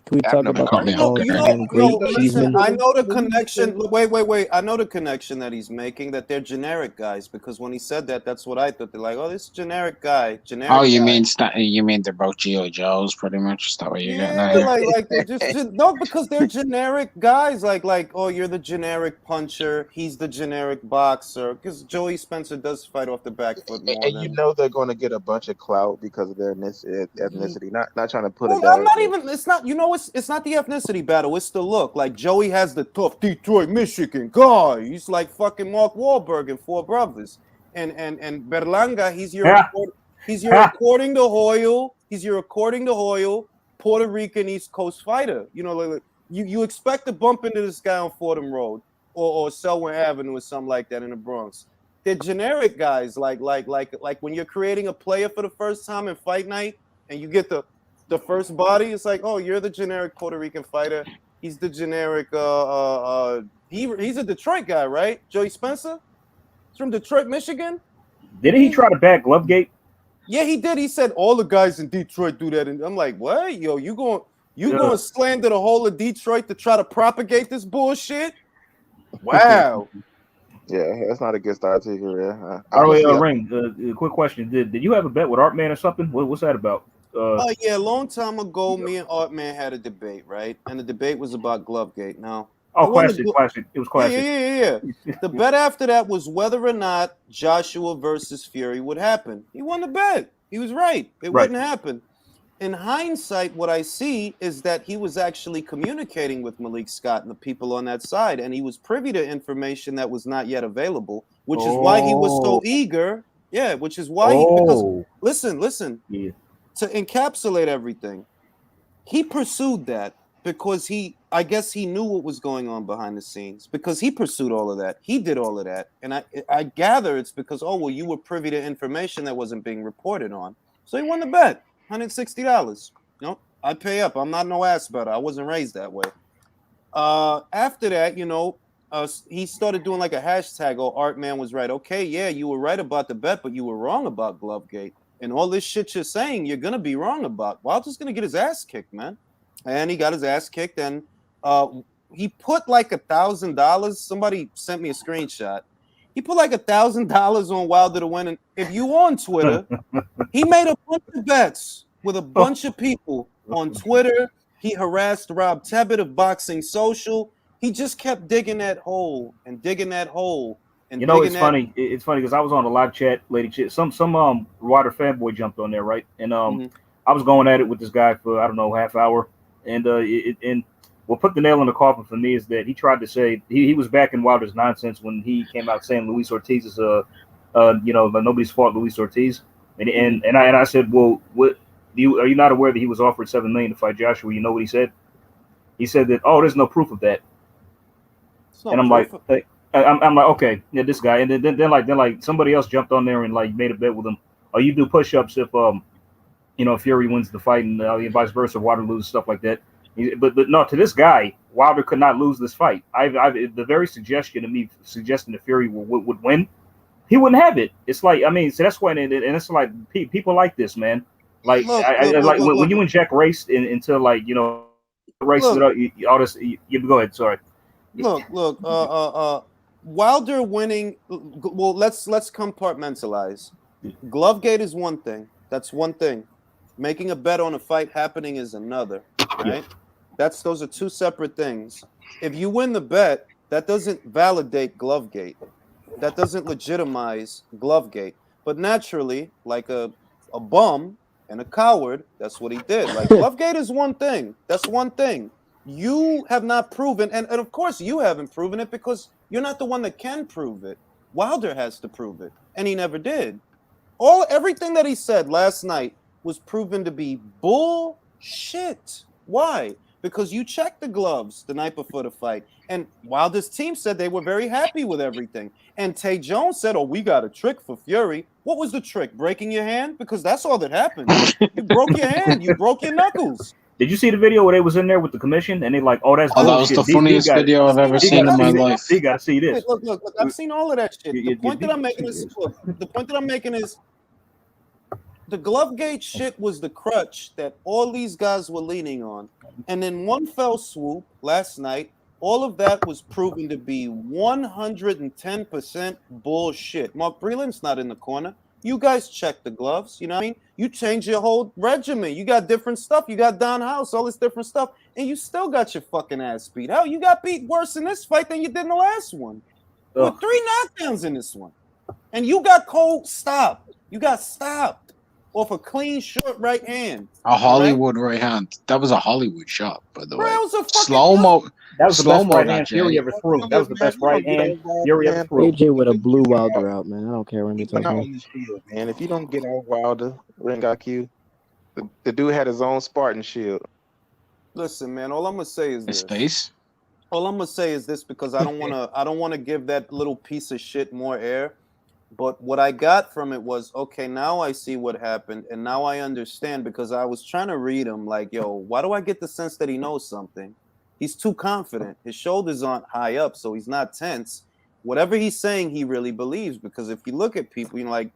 Can we talk about Cut me the off. all-time great Listen, Cheeseman? I know the connection. Wait. I know the connection that he's making. That they're generic guys. Because when he said that, that's what I thought. They're like, oh, this generic guy. Oh, you Guy. mean they're both G.I. Joes, pretty much? Is that what you're getting Yeah, at? like they're just no, because they're generic guys. Like oh, you're the generic puncher. He's the generic boxer. Because Joey Spencer does fight off the back foot more And than. you know they're going to get a bunch of clout because of their ethnicity. Not trying to put it Well, down. I'm not even. It's not. You know, it's not the ethnicity battle. It's the look. Like Joey has the tough Detroit, Michigan guy. He's like fucking Mark Wahlberg in Four Brothers. And Berlanga, he's your according to Hoyle. He's your according to Hoyle Puerto Rican East Coast fighter. You know, like you expect to bump into this guy on Fordham Road or Selwyn Avenue or something like that in the Bronx. They're generic guys. Like when you're creating a player for the first time in Fight Night and you get the first body, it's like, oh, you're the generic Puerto Rican fighter. He's the generic. He's a Detroit guy, right? Joey Spencer. He's from Detroit, Michigan. Didn't he try to back Glovegate? Yeah, he did. He said all the guys in Detroit do that, and I'm like, what? Yo, you going to slander the whole of Detroit to try to propagate this bullshit? Wow. Yeah, that's not a good start to your career. Ring. Quick question: Did you have a bet with Artman or something? What's that about? Yeah, a long time ago, me and Artman had a debate, right? And the debate was about Glovegate. Now, classic. It was classic. Yeah. The bet after that was whether or not Joshua versus Fury would happen. He won the bet. He was right. It wouldn't happen. In hindsight, what I see is that he was actually communicating with Malik Scott and the people on that side, and he was privy to information that was not yet available, which is why he was so eager. Yeah, which is why because listen. Yeah. To encapsulate everything, he pursued that because I guess he knew what was going on behind the scenes because he pursued all of that. He did all of that. And I gather it's because, you were privy to information that wasn't being reported on. So he won the bet, $160. No, I pay up. I'm not no ass better. I wasn't raised that way. After that, he started doing like a hashtag, Artman was right. Okay, yeah, you were right about the bet, but you were wrong about Glovegate. And all this shit you're saying, you're going to be wrong about. Wilder's going to get his ass kicked, man. And he got his ass kicked. And he put like $1,000. Somebody sent me a screenshot. He put like $1,000 on Wilder to win. And if you on Twitter, he made a bunch of bets with a bunch of people on Twitter. He harassed Rob Tebbett of Boxing Social. He just kept digging that hole and digging that hole. And it's funny. It's funny because I was on a live chat, lady chat. Some Wilder fanboy jumped on there, right? And I was going at it with this guy for half hour, and what put the nail in the coffin for me is that he tried to say he was backing Wilder's nonsense when he came out saying Luis Ortiz is nobody's fault, Luis Ortiz, and I said, well, are you not aware that he was offered $7 million to fight Joshua? You know what he said? He said that there's no proof of that, and I'm like. I'm like, okay, yeah, this guy, and then like somebody else jumped on there and like made a bet with him. Oh, you do push-ups if Fury wins the fight and vice versa, Wilder loses, stuff like that. But no, to this guy, Wilder could not lose this fight. The very suggestion of me suggesting that Fury would win, he wouldn't have it. It's like so that's why, and it's like people like this, man. Like when you and Jack raced until race without all this. You go ahead. Sorry. Look. Wilder winning. Well, let's compartmentalize. Glovegate is one thing. That's one thing. Making a bet on a fight happening is another. Right? Yeah. Those are two separate things. If you win the bet, that doesn't validate Glovegate. That doesn't legitimize Glovegate. But naturally, like a bum and a coward, that's what he did. Like Glovegate is one thing. That's one thing. You have not proven, and of course you haven't proven it because you're not the one that can prove it. Wilder has to prove it, and he never did. Everything that he said last night was proven to be bullshit. Why? Because you checked the gloves the night before the fight, and Wilder's team said they were very happy with everything. And Tay Jones said, we got a trick for Fury. What was the trick? Breaking your hand? Because that's all that happened. You broke your hand. You broke your knuckles. Did you see the video where they was in there with the commission and they like, that's bullshit. That was the funniest video I've ever seen in my life. You got to see this. Look, I've seen all of that shit. The point that I'm making is the Glovegate shit was the crutch that all these guys were leaning on. And in one fell swoop last night, all of that was proven to be 110% bullshit. Mark Breland's not in the corner. You guys check the gloves. You know what I mean? You change your whole regimen. You got different stuff. You got Don House, all this different stuff. And you still got your fucking ass beat. Hell, you got beat worse in this fight than you did in the last one. With 3 knockdowns in this one. And you got cold stopped. You got stopped off a clean, short right hand. A Hollywood right hand. That was a Hollywood shot, by the way. Bro, it was a fucking Slow-mo. That was the best Slow-mo right that hand Jay. Fury ever threw. That was the best right hand Fury ever threw. AJ with a blue Wilder out, man. I don't care when he He's not talks. on this field, man. If you don't get on Wilder, ring IQ, the dude had his own Spartan shield. Listen, man, all I'm gonna say is His this. face? All I'm gonna say is this because I don't wanna give that little piece of shit more air. But what I got from it was, okay, now I see what happened, and now I understand because I was trying to read him like, yo, why do I get the sense that he knows something? He's too confident. His shoulders aren't high up, so he's not tense. Whatever he's saying, he really believes. Because if you look at people, you know, like,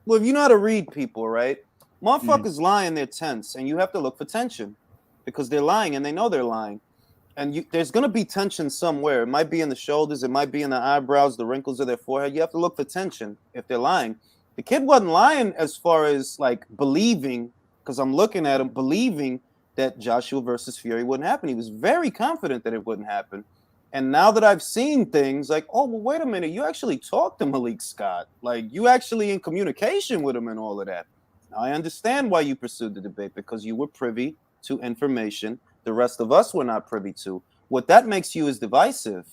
well, if you know how to read people, right? Motherfuckers lying, they're tense, and you have to look for tension because they're lying and they know they're lying. And there's going to be tension somewhere. It might be in the shoulders. It might be in the eyebrows, the wrinkles of their forehead. You have to look for tension if they're lying. The kid wasn't lying as far as like believing, because I'm looking at him, believing that Joshua versus Fury wouldn't happen. He was very confident that it wouldn't happen. And now that I've seen things like, oh, well, wait a minute. You actually talked to Malik Scott. Like, you actually in communication with him and all of that. Now, I understand why you pursued the debate, because you were privy to information the rest of us were not privy to. What that makes you is divisive.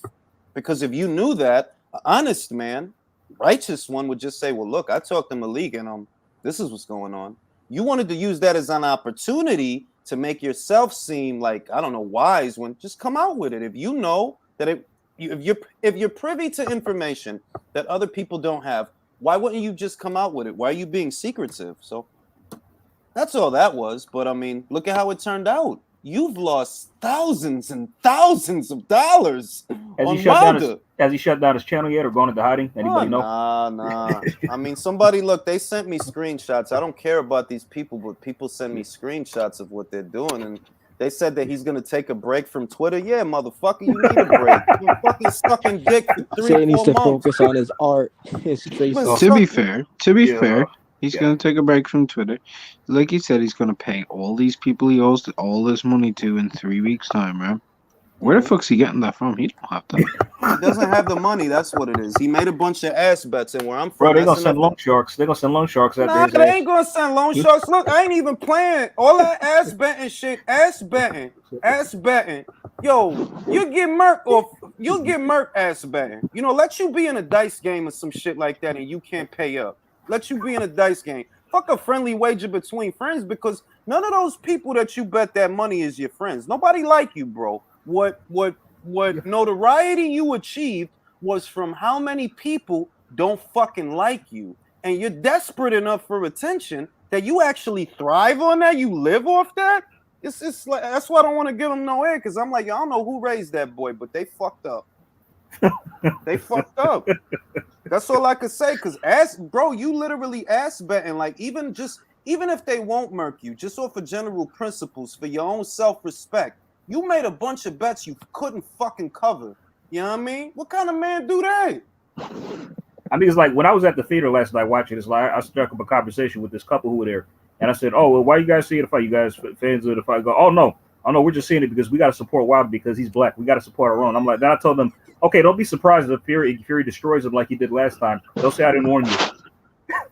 Because if you knew that, an honest man, righteous one would just say, well, look, I talked to Malik and this is what's going on. You wanted to use that as an opportunity to make yourself seem like, I don't know, wise, when just come out with it. If you know that if you're privy to information that other people don't have, why wouldn't you just come out with it? Why are you being secretive? So that's all that was. But I mean, look at how it turned out. You've lost thousands and thousands of dollars on Wilder. Has he shut down his channel yet or gone into hiding? Anybody know? Nah. I mean, they sent me screenshots. I don't care about these people, but people send me screenshots of what they're doing. And they said that he's going to take a break from Twitter. Yeah, motherfucker, you need a break. You're fucking sucking dick for 3-4 months. Say he needs to focus on his art, his face. To be fair, he's going to take a break from Twitter. Like he said, he's going to pay all these people he owes all this money to in 3 weeks' time, man. Where the fuck's he getting that from? He don't have that. He doesn't have the money. That's what it is. He made a bunch of ass bets, and where I'm from, bro, they're going to send loan sharks. They're going to send loan sharks out there. They ain't going to send loan sharks. Look, I ain't even playing. All that ass betting shit, ass betting. Yo, you'll get murked ass betting. You know, let you be in a dice game or some shit like that, and you can't pay up. Let you be in a dice game. Fuck a friendly wager between friends, because none of those people that you bet that money is your friends. Nobody like you, bro. What notoriety you achieved was from how many people don't fucking like you. And you're desperate enough for attention that you actually thrive on that. You live off that. It's like, that's why I don't want to give them no air, because I'm like, I don't know who raised that boy, but they fucked up. They fucked up. That's all I could say. Because you literally ass betting. Like, even if they won't murk you, just off of general principles for your own self-respect, you made a bunch of bets you couldn't fucking cover. You know what I mean? What kind of man do that? I mean, it's like when I was at the theater last night watching, it's like I struck up a conversation with this couple who were there, and I said, "Oh, well, why you guys seeing the fight? You guys fans of the fight?" Go, "Oh no, we're just seeing it because we got to support Wilder because he's black. We got to support our own." I'm like, then I told them, "Okay, don't be surprised if Fury destroys him like he did last time. They'll say I didn't warn you."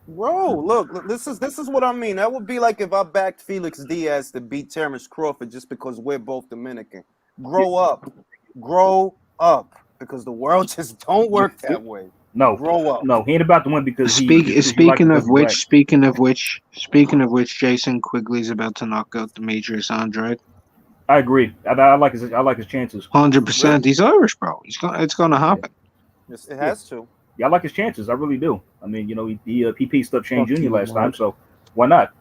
Bro, look, this is what I mean. That would be like if I backed Felix Diaz to beat Terrence Crawford just because we're both Dominican. Grow up, because the world just don't work that way. No, grow up. No, he ain't about to win because Speaking of which, Jason Quigley's about to knock out Demetrius Andrade. I agree. I like his chances. 100%. He's Irish, bro. It's gonna happen. Yes, it has to. Yeah, I like his chances. I really do. I mean, you know, he pieced up Shane Jr. last time, so why not?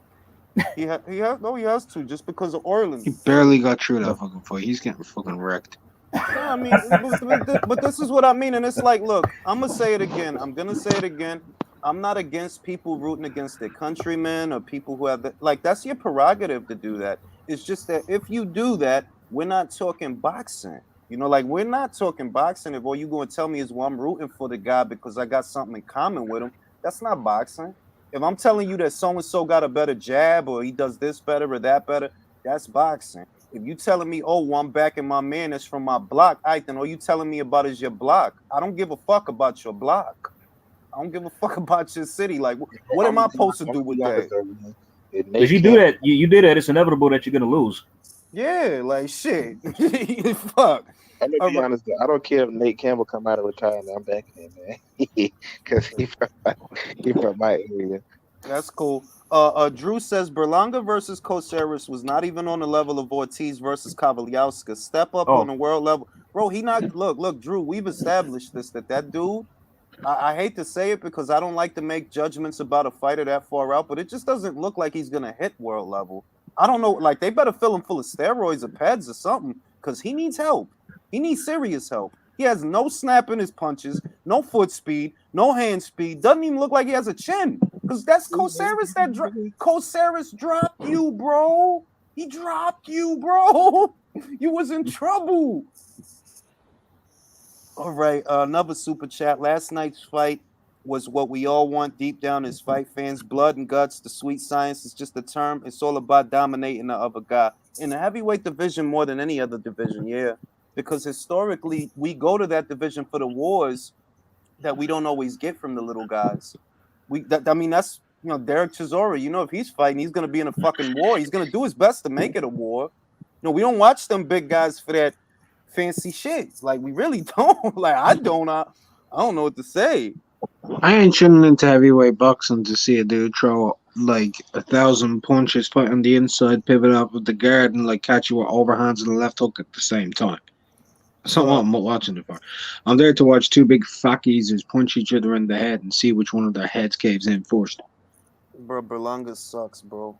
He has to, just because of Orleans. He barely got through that fucking fight. He's getting fucking wrecked. Yeah, I mean, but this is what I mean, and it's like, look, I'm gonna say it again. I'm not against people rooting against their countrymen or people who have like that's your prerogative to do that. It's just that if you do that, we're not talking boxing. You know, like we're not talking boxing. If all you going to tell me is, well, I'm rooting for the guy because I got something in common with him, that's not boxing. If I'm telling you that so and so got a better jab or he does this better or that better, that's boxing. If you telling me, oh, well, I'm backing my man that's from my block, then all you telling me about is your block. I don't give a fuck about your block. I don't give a fuck about your city. Like, what am I supposed to do with that? If you do that, you did that. It's inevitable that you're gonna lose. Yeah, like shit. Fuck. I'm gonna be honest though. I don't care if Nate Campbell come out of retirement. I'm backing him, man, because he from my area. That's cool. Drew says Berlanga versus Kosaris was not even on the level of Ortiz versus Kavaliauskas. Step up on the world level, bro. He not look, Drew. We've established this that dude. I hate to say it because I don't like to make judgments about a fighter that far out, but it just doesn't look like he's gonna hit world level. I don't know. Like they better fill him full of steroids or pads or something because he needs help. He needs serious help. He has no snap in his punches, no foot speed, no hand speed. Doesn't even look like he has a chin. Because that's Kosaris that Kosaris dropped you, bro. He dropped you, bro. You was in trouble. All right, another super chat. Last night's fight was what we all want deep down as fight fans. Blood and guts, the sweet science is just a term. It's all about dominating the other guy. In the heavyweight division more than any other division, yeah. Because historically, we go to that division for the wars that we don't always get from the little guys. That's Derek Chisora. If he's fighting, he's gonna be in a fucking war. He's gonna do his best to make it a war. We don't watch them big guys for that fancy shit. Like we really don't. Like I don't know what to say. I ain't tuning into heavyweight boxing to see a dude throw like 1,000 punches, fight on the inside, pivot up with the guard, and like catch you with overhands and the left hook at the same time. That's not what I'm watching it for. I'm there to watch two big fackies who punch each other in the head and see which one of their heads caves in first. Bro, Berlanga sucks, bro.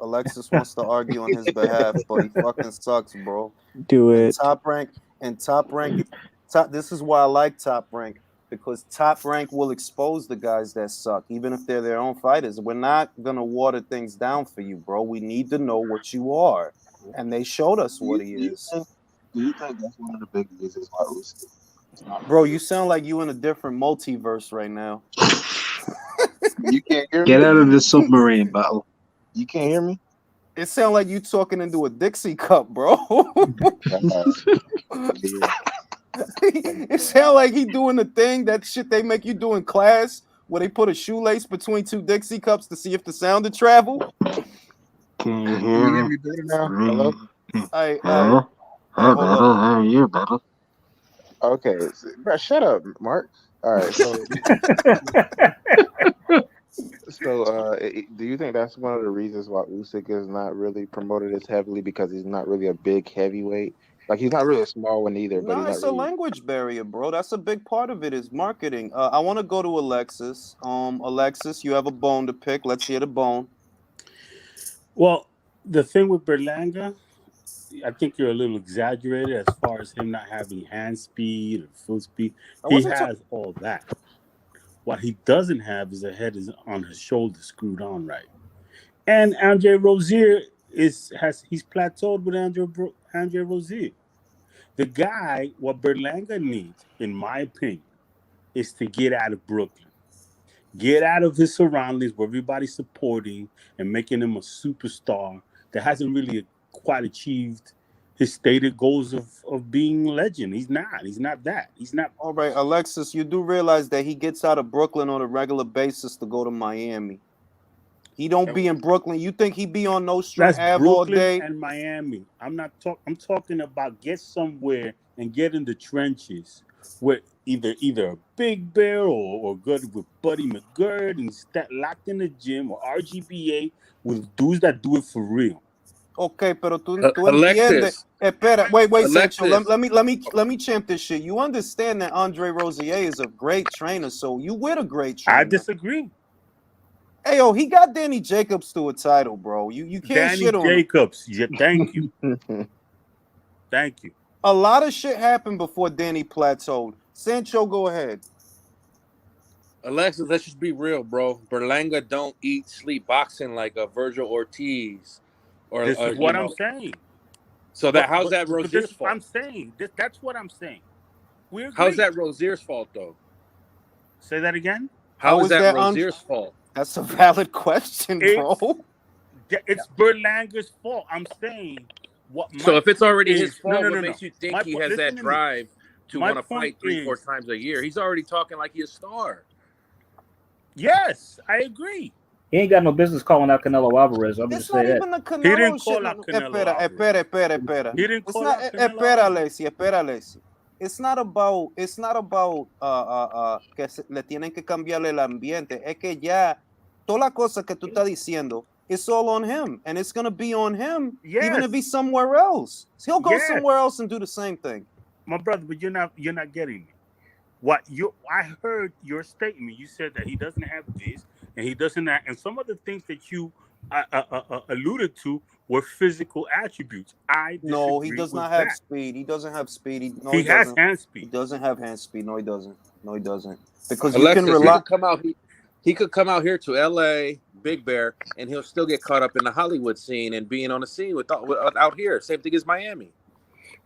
Alexis wants to argue on his behalf, but he fucking sucks, bro. Do it. Top rank. This is why I like Top Rank, because Top Rank will expose the guys that suck, even if they're their own fighters. We're not gonna water things down for you, bro. We need to know what you are, and they showed us what he is. Do you think that's one of the big reasons why Usyk? Bro, you sound like you in a different multiverse right now. You can't hear me? Get out of the submarine battle. You can't hear me? It sounds like you talking into a Dixie cup, bro. It sounds like he doing the thing, that shit they make you do in class, where they put a shoelace between two Dixie cups to see if the sound would travel. Can you hear me better now? Hello? You better. Okay, bro, shut up, Mark. All right, so do you think that's one of the reasons why Usyk is not really promoted as heavily, because he's not really a big heavyweight? Like he's not really a small one either. But it's a language barrier, bro. That's a big part of it, is marketing. I want to go to Alexis. Alexis, you have a bone to pick. Let's hear the bone. Well, the thing with Berlanga, I think you're a little exaggerated as far as him not having hand speed or foot speed. He has all that. What he doesn't have is a head on his shoulders screwed on right. And Andre Rozier he's plateaued with Andre Rozier. The guy, what Berlanga needs, in my opinion, is to get out of Brooklyn. Get out of his surroundings where everybody's supporting and making him a superstar that hasn't really quite achieved his stated goals of being legend. He's not that. He's not. All right, Alexis, you do realize that he gets out of Brooklyn on a regular basis to go to Miami. He don't be in Brooklyn. You think he be on Nostrand Ave all day? And Miami. I'm talking about get somewhere and get in the trenches where either a Big Bear or good with Buddy McGirt and locked in the gym, or RGBA with dudes that do it for real. Okay, pero tú entiendes. Espera, wait, Sancho. Let me champ this shit. You understand that Andre Rozier is a great trainer, so you with a great trainer. I disagree. Hey, he got Danny Jacobs to a title, bro. You can't shit on Jacobs. Yeah, thank you. Thank you. A lot of shit happened before Danny plateaued. Sancho, go ahead. Alexis, let's just be real, bro. Berlanga don't eat, sleep boxing like a Virgil Ortiz, or This is what I'm saying. So how's that Rozier's fault? I'm saying that's what I'm saying. We agree. How's that Rozier's fault, though? Say that again. How is that Rozier's fault? That's a valid question, bro. It's Berlanga's fault. I'm saying So if it's already his fault, what no. makes you think he has that drive to want to fight 3-4 times a year? He's already talking like he's a star. Yes, I agree. He ain't got no business calling out Canelo Alvarez. I'm just saying that. Even the Canelo He didn't shit. call out Canelo Espera. He didn't call out Canelo Espera. It's not about que le tienen que cambiarle el ambiente. Es que ya toda la cosa que tú estás diciendo, it's all on him, and it's gonna be on him, even if he's somewhere else. He'll go somewhere else and do the same thing. My brother, but you're not getting it. I heard your statement. You said that he doesn't have this, and he doesn't have, and some of the things that you alluded to were physical attributes. No, he does not have speed. He doesn't have speed. He has hand speed. He doesn't have hand speed. No, he doesn't. Because Alexis, you can rely. He could come out here to L.A., Big Bear, and he'll still get caught up in the Hollywood scene and being on the scene out here. Same thing as Miami.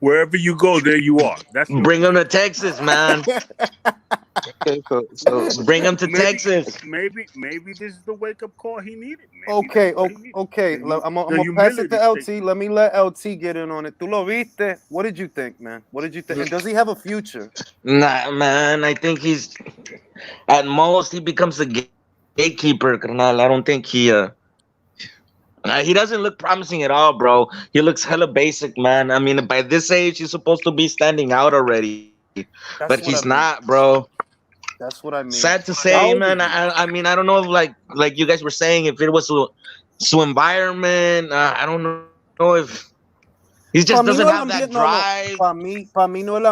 Wherever you go, there you are. Bring him to Texas, man. so bring him to Texas. Maybe this is the wake up call he needed. Okay. I'm gonna pass it to LT. Let me let LT get in on it. ¿Tú lo viste? What did you think, man? What did you think? And does he have a future? Nah, man. I think he's at most he becomes a gatekeeper. Carnal. I don't think he doesn't look promising at all, bro. He looks hella basic, man. I mean, by this age, he's supposed to be standing out already, but he's not, bro. That's what I mean. Sad to say, man. I mean, I don't know if like you guys were saying, if it was su environment. I don't know if he just doesn't have that drive. Para mí no el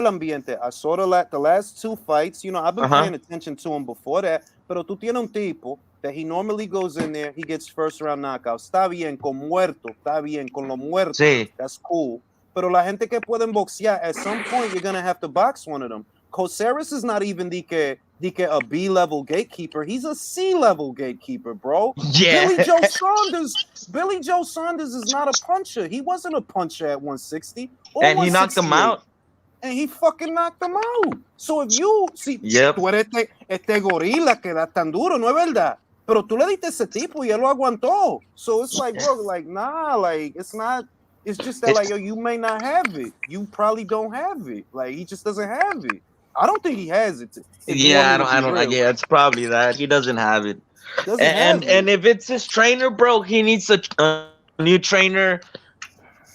ambiente. I saw the last two fights. You know, I've been paying attention to him before that. Pero tú tienes un tipo that he normally goes in there, he gets first round knockouts. Está bien con muerto, está bien con los muertos. Sí. That's cool. Pero la gente que pueden boxear, at some point you're gonna have to box one of them. Coceres is not even a B-level gatekeeper. He's a C-level gatekeeper, bro. Yeah. Billy Joe Saunders is not a puncher. He wasn't a puncher at 160. And he knocked him out. And he fucking knocked him out. So if you see, tú eres este gorila que da tan duro, ¿no es verdad? Pero tú le diste ese tipo y él lo aguantó. So it's like, bro, like, nah, like, it's not, it's just that, like, yo, you may not have it. You probably don't have it. Like, he just doesn't have it. I don't think he has it. Yeah, I don't. Yeah, it's probably that. He doesn't have it. And if it's his trainer, bro, he needs a new trainer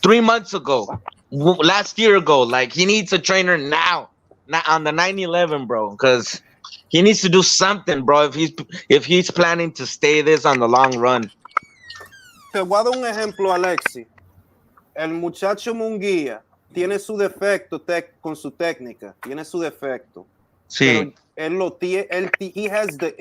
3 months ago. Last year ago, like he needs a trainer now, not on the 9/11, bro, because he needs to do something, bro. If he's planning to stay this on the long run. Te voy a dar un ejemplo, Alexi. El muchacho Munguía tiene su defecto con su técnica, tiene su defecto. Sí. He has the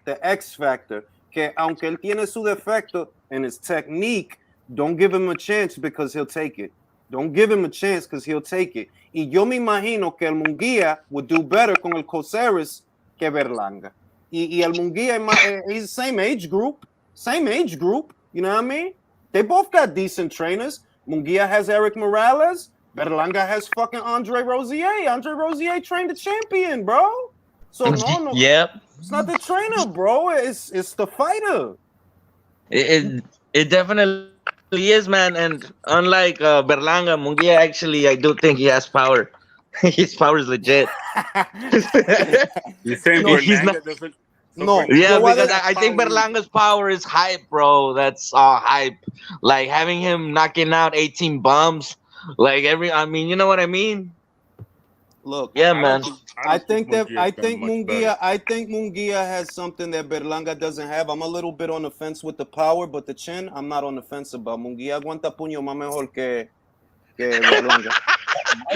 X factor, que aunque él tiene su defecto in his technique, don't give him a chance because he'll take it. Don't give him a chance because he'll take it. Y yo me imagino que el Munguía would do better con el Coceres que Berlanga. Y el Munguía, he's the same age group. You know what I mean? They both got decent trainers. Munguía has Eric Morales. Berlanga has fucking Andre Rozier. Andre Rozier trained the champion, bro. So no. Yep. It's not the trainer, bro. It's the fighter. It definitely is, man. And unlike Berlanga, Munguia, actually, I do think he has power. His power is legit. You're saying he's not. No. Yeah, because I think Berlanga's power is hype, bro. That's all hype. Like having him knocking out 18 bums. Like I mean, you know what I mean? Look, yeah, man. I think Munguia has something that Berlanga doesn't have. I'm a little bit on the fence with the power, but the chin, I'm not on the fence about. Munguia aguanta puño más mejor que Berlanga.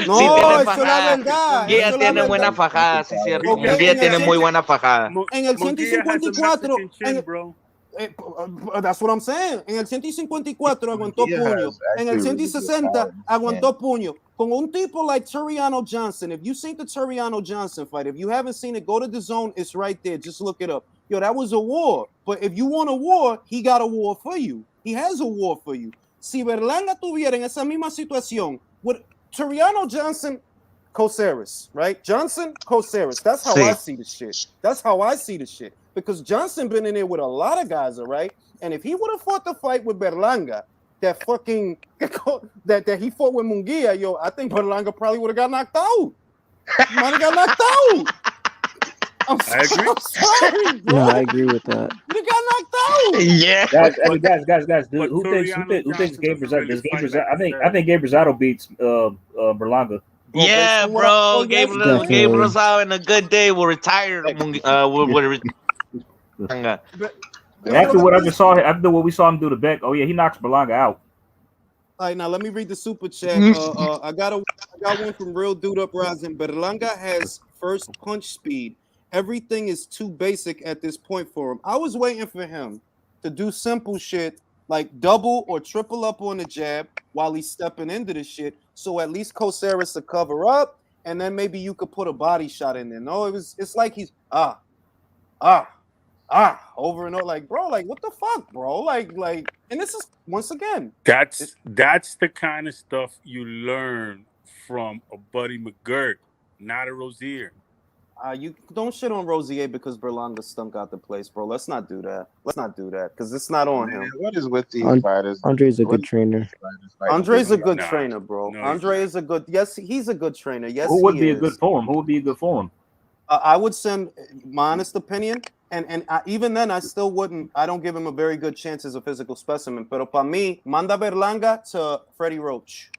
No, sí, eso es la verdad. Munguia tiene buena fajada, sí, cierto. Munguia tiene muy buena fajada. En el 154, that's what I'm saying. En el 154 aguantó puño. En el 160 aguantó puño. Con un tipo like Turiano Johnson. If you seen the Turiano Johnson fight, if you haven't seen it, go to the zone. It's right there. Just look it up. Yo, that was a war. But if you want a war, he got a war for you. He has a war for you. Si Berlanga tuviera en esa misma situación with Turiano Johnson, Coceres, right? Johnson, Coceres. That's how I see the shit. That's how I see the shit. Because Johnson been in there with a lot of guys, all right? And if he would have fought the fight with Berlanga, that fucking that he fought with Munguia, yo, I think Berlanga probably would have got knocked out. He might have got knocked out. I'm sorry, bro. No, I agree with that. You got knocked out. Yeah. Guys. Dude, who thinks Gabe Rosado? I think Gabe Rosado beats Berlanga. Yeah, bro. Gabe Rosado in a good day will retire. After what I just saw, after what we saw him do to Beck, oh yeah, he knocks Berlanga out. All right, now let me read the super chat. I got one from Real Dude Uprising. Berlanga has first punch speed. Everything is too basic at this point for him. I was waiting for him to do simple shit like double or triple up on the jab while he's stepping into the shit. So at least Coceres to cover up, and then maybe you could put a body shot in there. No, it's like he's over and over, like, bro, like, what the fuck, bro? Like, and this is once again. That's the kind of stuff you learn from a Buddy McGirt, not a Rosier. You don't shit on Rosier because Berlanga stunk out the place, bro. Let's not do that. Because it's not on him. What is with these fighters? Andre's a good trainer. Andre's a good trainer, bro. Andre is a good. Yes, he's a good trainer. Yes, who would be a good for him? I would send my honest opinion, and even then, I still wouldn't. I don't give him a very good chance as a physical specimen. Pero para mí, manda Berlanga to Freddie Roach.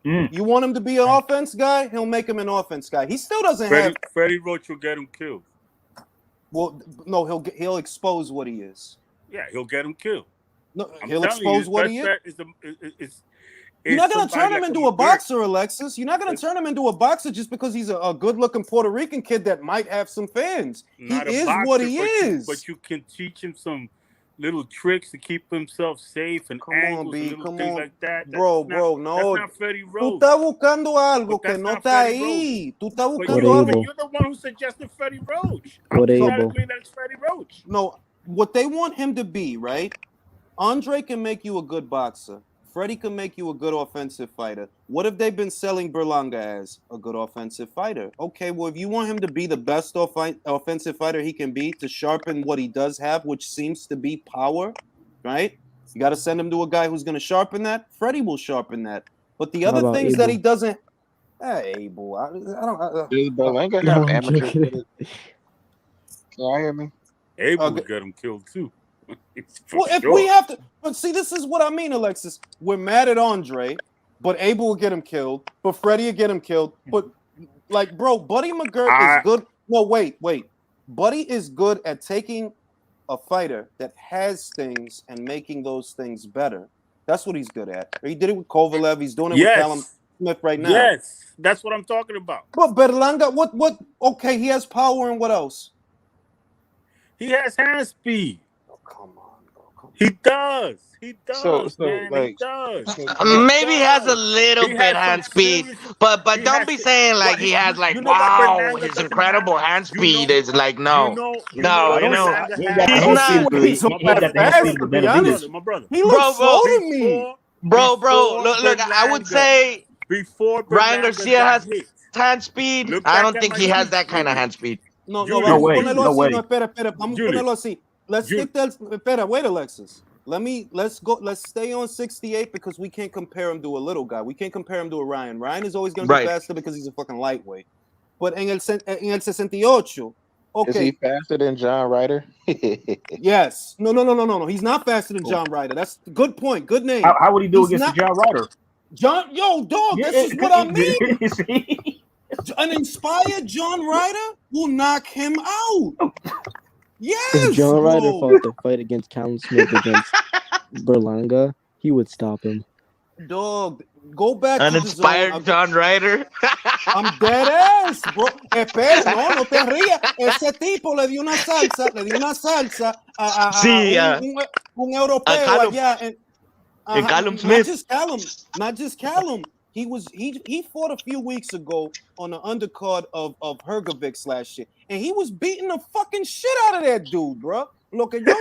You want him to be an offense guy? He'll make him an offense guy. He still doesn't have. Freddie Roach will get him killed. Well, no, he'll expose what he is. Yeah, he'll get him killed. No, he'll expose what he is. You're not going to turn him into a boxer, Alexis. You're not going to turn him into a boxer just because he's a good-looking Puerto Rican kid that might have some fans. He is what he is. But you can teach him some little tricks to keep himself safe and angles and little things like that. Bro, no. That's not Freddie Roach. Tú estás buscando algo que no está ahí. Tú estás buscando algo. You're the one who suggested Freddie Roach. That's Freddie Roach. No, what they want him to be, right? Andre can make you a good boxer. Freddie can make you a good offensive fighter. What have they been selling Berlanga as? A good offensive fighter. Okay, well, if you want him to be the best offensive fighter he can be, to sharpen what he does have, which seems to be power, right? You got to send him to a guy who's going to sharpen that. Freddie will sharpen that. But the other things that he doesn't... Hey, Abel, I don't... Does Berlanga have amateur... Can y'all hear me? Abel will get him killed, too. Well, if we have to, but see, this is what I mean, Alexis. We're mad at Andre, but Abel will get him killed. But Freddie will get him killed. But like, bro, Buddy McGirt is good. No, wait. Buddy is good at taking a fighter that has things and making those things better. That's what he's good at. He did it with Kovalev. He's doing it with Callum Smith right now. Yes, that's what I'm talking about. But Berlanga, what? Okay, he has power, and what else? He has hand speed. Come on, bro. He does. So man. like, he does. Maybe he has a little bit hand speed, but don't be saying like he has like wow, his incredible hand speed is like no. He's not. My brother. He looks slow to me. Bro, look, I would say before Ryan Garcia has hand speed. I don't think he has that kind of hand speed. No way. Espera. Vamos a ponerlo así. Let's stick that. Espera, wait, Alexis. Let's go. Let's stay on 68 because we can't compare him to a little guy. We can't compare him to a Ryan. Ryan is always going to be faster because he's a fucking lightweight. But en el 68, okay. Is he faster than John Ryder? Yes. No. He's not faster than John Ryder. That's a good point. Good name. How would he do against John Ryder? This is what I mean. An inspired John Ryder will knock him out. Yes, if John Ryder fought the fight against Callum Smith against Berlanga, he would stop him. Dog, go back to the zone. John Ryder. I'm dead ass, bro. Espera, no te rías. Ese tipo le dio una salsa a un europeo allá. Callum Smith. Not just Callum. He fought a few weeks ago on the undercard of Hergovic / shit, and he was beating the fucking shit out of that dude, bro. Lo que yo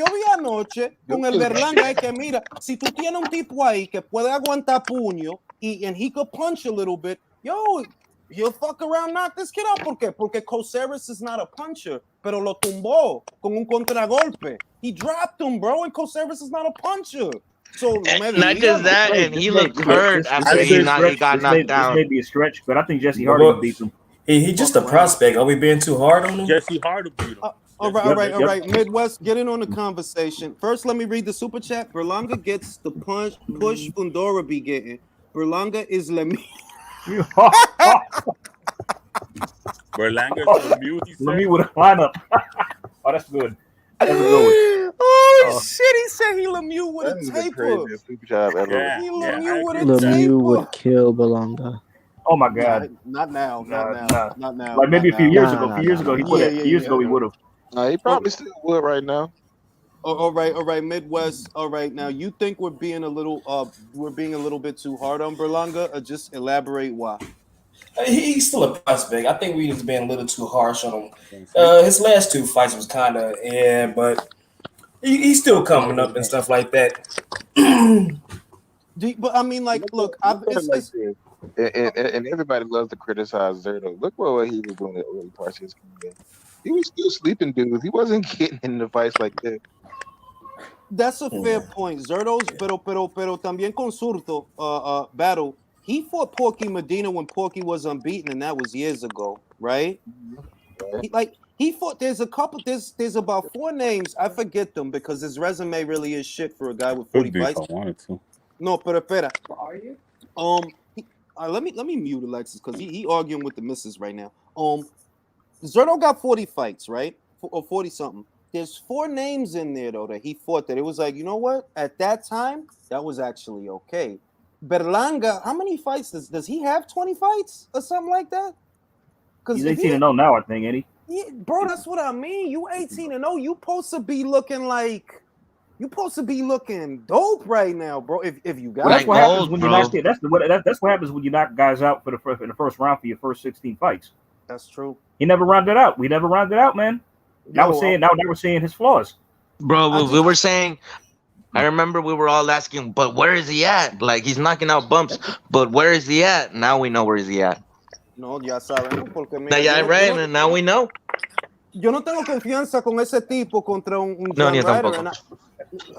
vi anoche con el Berlanga es que mira, si tú tienes un tipo ahí que puede aguantar puño and he could punch a little bit, yo, he'll fuck around, knock this kid out. ¿Por qué? Porque Coceres is not a puncher, pero lo tumbó con un contragolpe. He dropped him, bro, and Coceres is not a puncher. So not just that, and he looked hurt after he got knocked down. This may be a stretch, but I think Jesse Hardy beats him. He just a prospect. Are we being too hard on him? Jesse Hardy beat him. All right. Midwest, get in on the conversation. First, let me read the super chat. Berlanga gets the push Fundora be getting. Berlanga is Lemieux. Berlanga is Lemieux, he said. Lemieux with a lineup. Oh, that's good. That's a good one. Oh, shit, he said he Lemieux with a taper. Lemieux would kill Berlanga. Oh my God! Not now. Like maybe a few years ago. A few years ago, he would have. He would have. He probably still would right now. All right, Midwest. All right, now you think we're being a little bit too hard on Berlanga, or just elaborate why? He's still a prospect. I think we was being a little too harsh on him. His last 2 fights was kind of but he's still coming up and stuff like that. But I mean, like, look, and everybody loves to criticize Zerto. Look what he was doing in the early parts of his career. He was still sleeping dudes. He wasn't getting in the fights like that. That's a fair point. Zerto's, pero también con Surto battle. He fought Porky Medina when Porky was unbeaten, and that was years ago, right? He fought. There's about 4 names. I forget them because his resume really is shit for a guy with 40 fights. If I wanted to. No, pero espera. Let me mute Alexis because he arguing with the missus right now. Zerto got 40 fights, right? Or 40 something. There's 4 names in there though that he fought that it was like, you know what? At that time, that was actually okay. Berlanga, how many fights does he have? 20 fights or something like that? He's 18-0 now, I think, ain't he? Yeah, bro, that's what I mean. You 18-0. You supposed to be looking like. You supposed to be looking dope right now, bro. If you got, well, that's what happens when you knock it. That's what happens when you knock guys out in the first round for your first 16 fights. That's true. He never rounded out. We never rounded out, man. Now we're seeing his flaws. Bro, we were saying. I remember we were all asking, but where is he at? Like he's knocking out bumps, but where is he at? Now we know where is he at. No, ya sabemos porque and now we know. Yo no tengo confianza con ese tipo contra un John Ryder.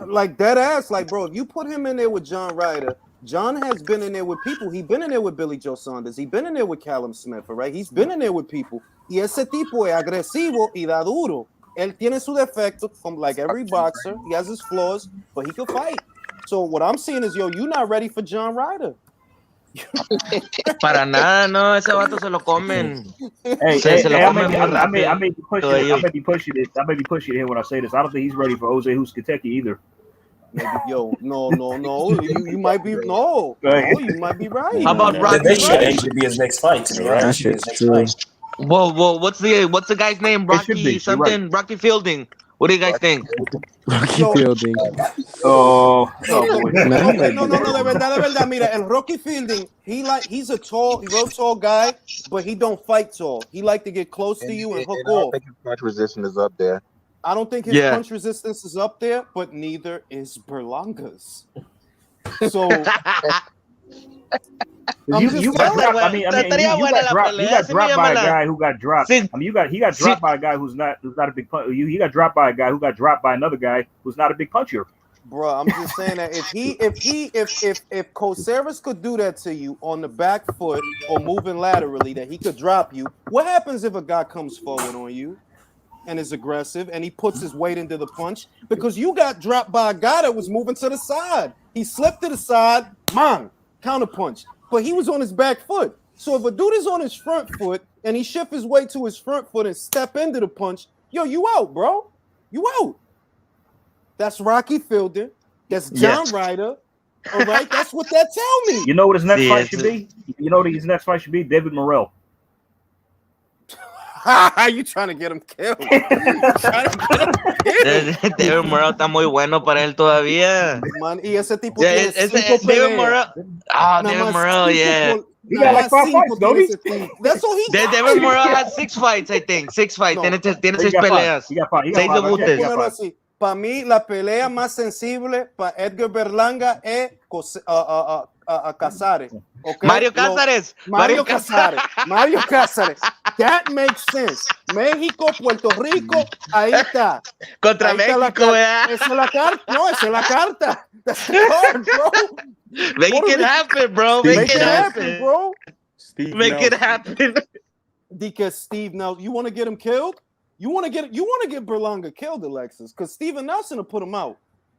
Like dead ass, like bro, if you put him in there with John Ryder, John has been in there with people. He's been in there with Billy Joe Saunders. He's been in there with Callum Smith, all right? He's been in there with people. Y ese tipo es agresivo y da duro. Él tiene su defecto, like every boxer. He has his flaws, but he can fight. So what I'm seeing is, yo, you not ready for John Ryder. Para nada, no, ese vato se lo comen. I may be pushing it. I may be pushing it here when I say this. I don't think he's ready for Jose Huscateki either. Yo, no. You might be you might be right. How about Rocky? This should actually be his next fight. Right? That shit's true. Whoa, what's the guy's name? Rocky something. Right. Rocky Fielding. What do you guys think? Rocky Fielding. Oh boy. No, de verdad. Mira, el Rocky Fielding, he's a real tall guy, but he don't fight tall. He like to get close to you and hook off. I don't think his punch resistance is up there. I don't think his punch resistance is up there, but neither is Berlanga's. So you got dropped by a guy who got dropped. He got dropped by a guy who's not a big puncher. He got dropped by a guy who got dropped by another guy who's not a big puncher. Bro, I'm just saying that if Coceres could do that to you on the back foot or moving laterally, that he could drop you. What happens if a guy comes forward on you and is aggressive and he puts his weight into the punch? Because you got dropped by a guy that was moving to the side. He slipped to the side, counter punch. But he was on his back foot. So if a dude is on his front foot and he shift his weight to his front foot and step into the punch, yo, you out, bro. You out. That's Rocky Fielding. That's John Ryder. All right, that's what that tell me. You know what his next fight should be? You know what his next fight should be? David Morrell. You trying to get him killed? David Morrell está muy bueno para él todavía. Man, y ese tipo tiene 5 David peleas. Morrell. Oh, David Morrell, yeah. He got like 5 fights, don't he? That's all he got. David Morrell has 6 fights, I think. 6 fights. Tiene 6 peleas. 6 debutes. Para mí, la pelea más sensible para Edgar Berlanga es a Casares. Okay? Mario Cázares. Mario Cázares. That makes sense. México, Puerto Rico, ahí está. Contra ahí México, ¿verdad? Esa es la carta. No, esa es la carta. That's the card, bro. Make it happen, bro. Make it happen, bro. Make it happen. Because Steve, now you want to get him killed? You want to get Berlanga killed, Alexis? Because Steven Nelson will put him out.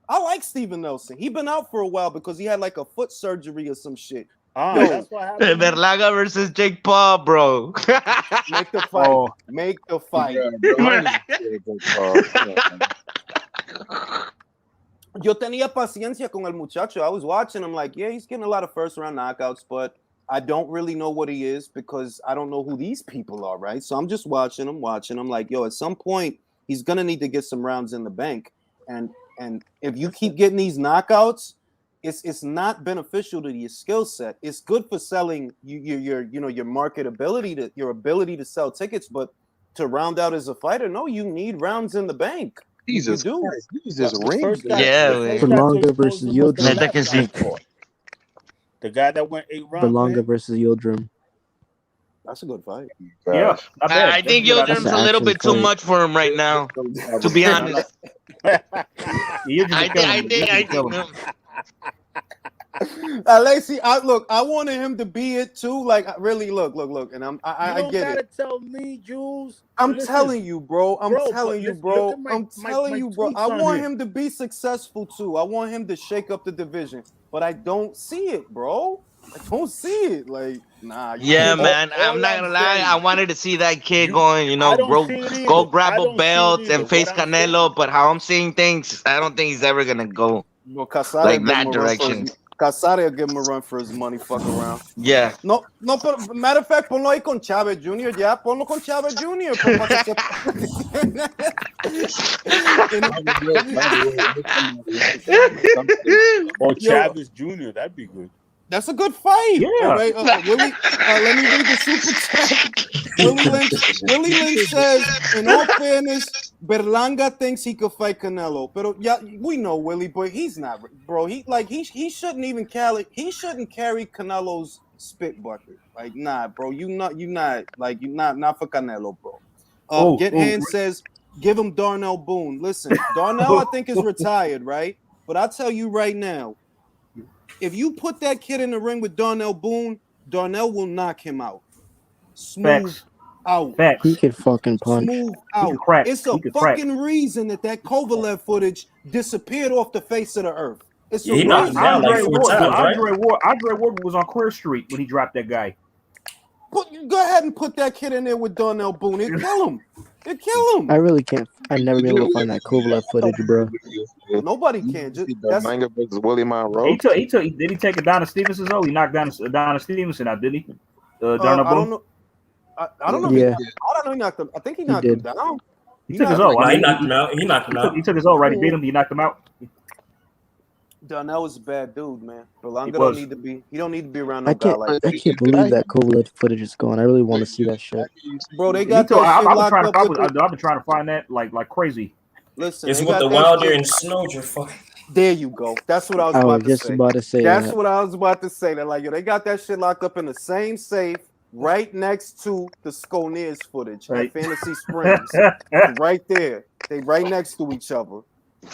I like Steven Nelson. He been out for a while because he had like a foot surgery or some shit. That's what happened. Berlanga versus Jake Paul, bro. Make the fight. Make the fight. Yo tenía paciencia con el muchacho. I was watching him like, yeah, he's getting a lot of first round knockouts, but I don't really know what he is because I don't know who these people are, right? So I'm just watching him like, yo, at some point he's gonna need to get some rounds in the bank, and if you keep getting these knockouts, it's not beneficial to your skill set. It's good for selling your marketability, your ability to sell tickets, but to round out as a fighter, no, you need rounds in the bank. Jesus, you do. Jesus, ring. Yeah, Berlanga versus Yildirim. The guy that went 8 rounds. Berlanga versus Yildirim. That's a good fight. Yeah, I think Yildirim's a little bit too much for him right now, to be honest. I think. Alexi, I wanted him to be it too. Like, really, look, and I get it. You gotta tell me, Jules. I'm telling you, bro. I want him to be successful too. I want him to shake up the division, but I don't see it, bro. I don't see it. Like, nah. Yeah, man. I'm not gonna lie. I wanted to see that kid going, go grab a belt and face Canelo. But how I'm seeing things, I don't think he's ever gonna go like that direction. Casare will give him a run for his money. Fuck around. Yeah. No. But matter of fact, ponlo ahí con Chávez Jr. Ya, ponlo con Chávez Jr. Or Chávez Jr. That'd be good. That's a good fight. Yeah. Right, Willie, let me read the super chat. Willie Lynch says, in all fairness, Berlanga thinks he could fight Canelo. But yeah, we know Willie, but he's not, bro. He shouldn't even carry. He shouldn't carry Canelo's spit bucket. Like, nah, bro. You not for Canelo, bro. Hand says, give him Darnell Boone. Listen, Darnell, I think is retired, right? But I'll tell you right now. If you put that kid in the ring with Darnell Boone, Darnell will knock him out. Smooth out. Facts. He could fucking punch. Smooth out. It's a fucking reason that Kovalev footage disappeared off the face of the earth. It's he knocked him down like 4 times, right? Andre Ward was on Queer Street when he dropped that guy. Go ahead and put that kid in there with Darnell Boone. It'll kill him. I really can't. I've never been able to find that Kovalev footage, bro. Nobody can. Just Berlanga versus Willie Monroe. Did he take Adonis Stevenson? Oh, he knocked down Adonis Stevenson out, did he? Darnell Boone? I don't know. I don't know. Yeah. I don't know. He knocked him. I think he knocked him down. He took his own. He knocked him out. He took his own, right? He beat him. He knocked him out. Darnell was a bad dude, man. Berlanga don't need to be. He don't need to be around no guy like that. I can't believe that Kovalev footage is gone. I really want to see that shit. Bro, they got that shit locked up. I've been trying to find that like crazy. Listen, it's with the Wilder and Snowden fight. There you go. That's what I was about to say. That's what I was about to say. That they got that shit locked up in the same safe right next to the Sconeers footage at Fantasy Springs. Right there. They right next to each other.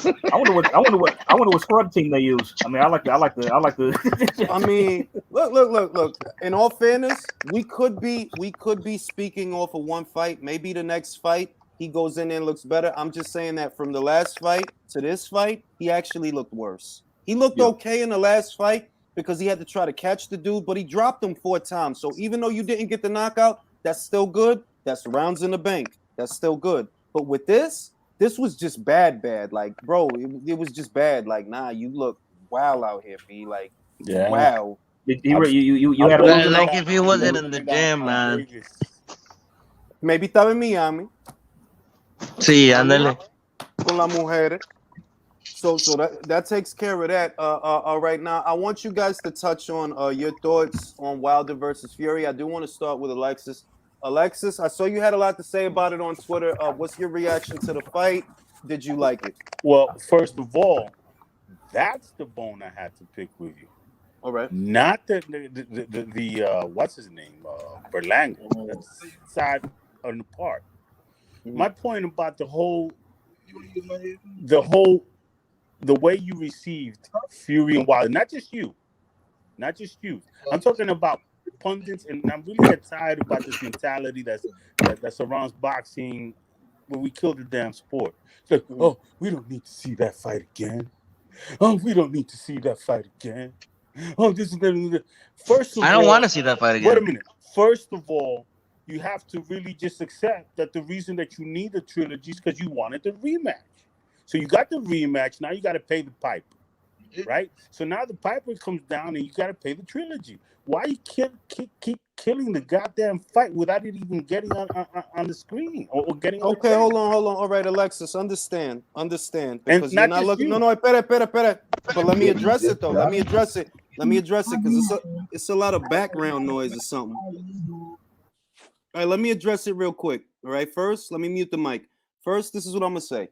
I wonder what scrub team they use. I mean, I like the. I mean, look. In all fairness, we could be speaking off of one fight. Maybe the next fight he goes in there and looks better. I'm just saying that from the last fight to this fight, he actually looked worse. He looked okay in the last fight because he had to try to catch the dude, but he dropped him 4 times. So even though you didn't get the knockout, that's still good. That's rounds in the bank. That's still good. But with this was just bad. Like, bro, it was just bad. Like, nah, you look wow out here, B. Like, wow. You had like if he wasn't in the gym, man. Maybe estaba en Miami. Sí, ándale. Con las mujeres. So that takes care of that. Right now, I want you guys to touch on your thoughts on Wilder versus Fury. I do want to start with Alexis. Alexis, I saw you had a lot to say about it on Twitter. What's your reaction to the fight? Did you like it? Well, first of all, that's the bone I had to pick with you. All right. Not the what's his name? Berlanga. That's side on the part. Mm-hmm. My point about the way you received Fury and Wilder, not just you. I'm talking about pundits, and I'm really get tired about this mentality that surrounds boxing when we kill the damn sport. It's like, oh, we don't need to see that fight again. Oh, we don't need to see that fight again. Oh, this is the first of all. I don't want to see that fight again. Wait a minute. First of all, you have to really just accept that the reason that you need a trilogy is because you wanted the rematch. So you got the rematch. Now you got to pay the piper, right? So now the piper comes down and you got to pay the trilogy. Why you keep killing the goddamn fight without it even getting on the screen or getting? Okay, hold on. All right, Alexis, understand. Because and you're not looking. No, espera. But let me address it though. Let me address it because it's a lot of background noise or something. All right, let me address it real quick. All right, first, let me mute the mic. First, this is what I'm gonna say.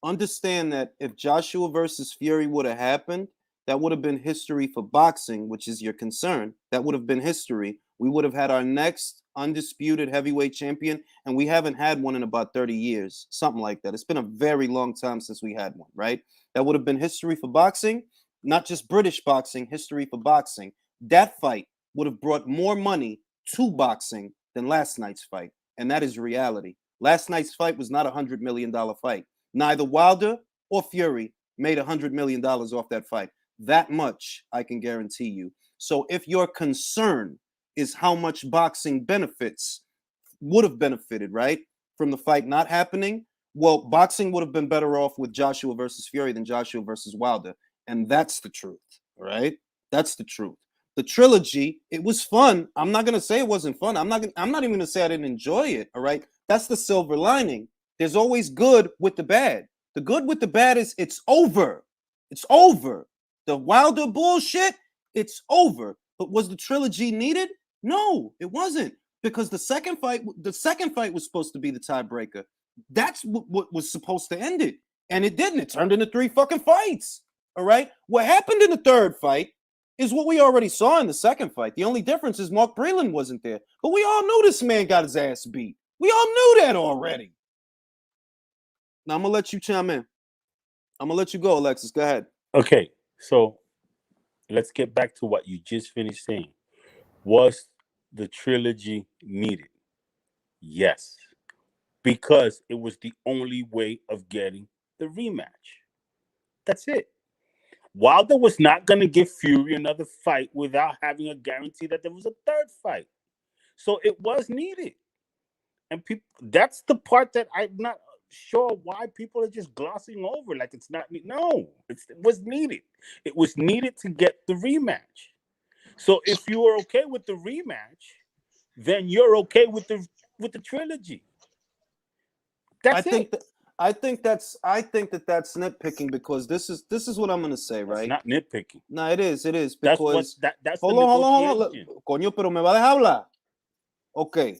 Understand that if Joshua versus Fury would have happened, that would have been history for boxing, which is your concern. That would have been history. We would have had our next undisputed heavyweight champion, and we haven't had one in about 30 years, something like that. It's been a very long time since we had one, right? That would have been history for boxing, not just British boxing, history for boxing. That fight would have brought more money to boxing than last night's fight, and that is reality. Last night's fight was not $100 million fight. Neither Wilder or Fury made $100 million off that fight. That much I can guarantee you. So if your concern is how much boxing would have benefited, right, from the fight not happening, well, boxing would have been better off with Joshua versus Fury than Joshua versus Wilder. And that's the truth, right? That's the truth. The trilogy, it was fun. I'm not going to say it wasn't fun. I'm not even going to say I didn't enjoy it, all right? That's the silver lining. There's always good with the bad. The good with the bad is it's over. It's over. The Wilder bullshit, it's over. But was the trilogy needed? No, it wasn't. Because the second fight was supposed to be the tiebreaker. That's what was supposed to end it. And it didn't. It turned into 3 fucking fights. All right? What happened in the third fight is what we already saw in the second fight. The only difference is Mark Breland wasn't there. But we all knew this man got his ass beat. We all knew that already. Now, I'm going to let you chime in. I'm going to let you go, Alexis. Go ahead. Okay, so let's get back to what you just finished saying. Was the trilogy needed? Yes, because it was the only way of getting the rematch. That's it. Wilder was not going to give Fury another fight without having a guarantee that there was a third fight. So it was needed. And people, that's the part that I'm not sure why people are just glossing over like it's not. No, it was needed. It was needed to get the rematch. So if you are okay with the rematch, then you're okay with the trilogy. That's I think that's nitpicking because this is what I'm going to say, right? It's not nitpicking. No, it is because that's hold on. Coño, pero me va a dejar hablar. Okay.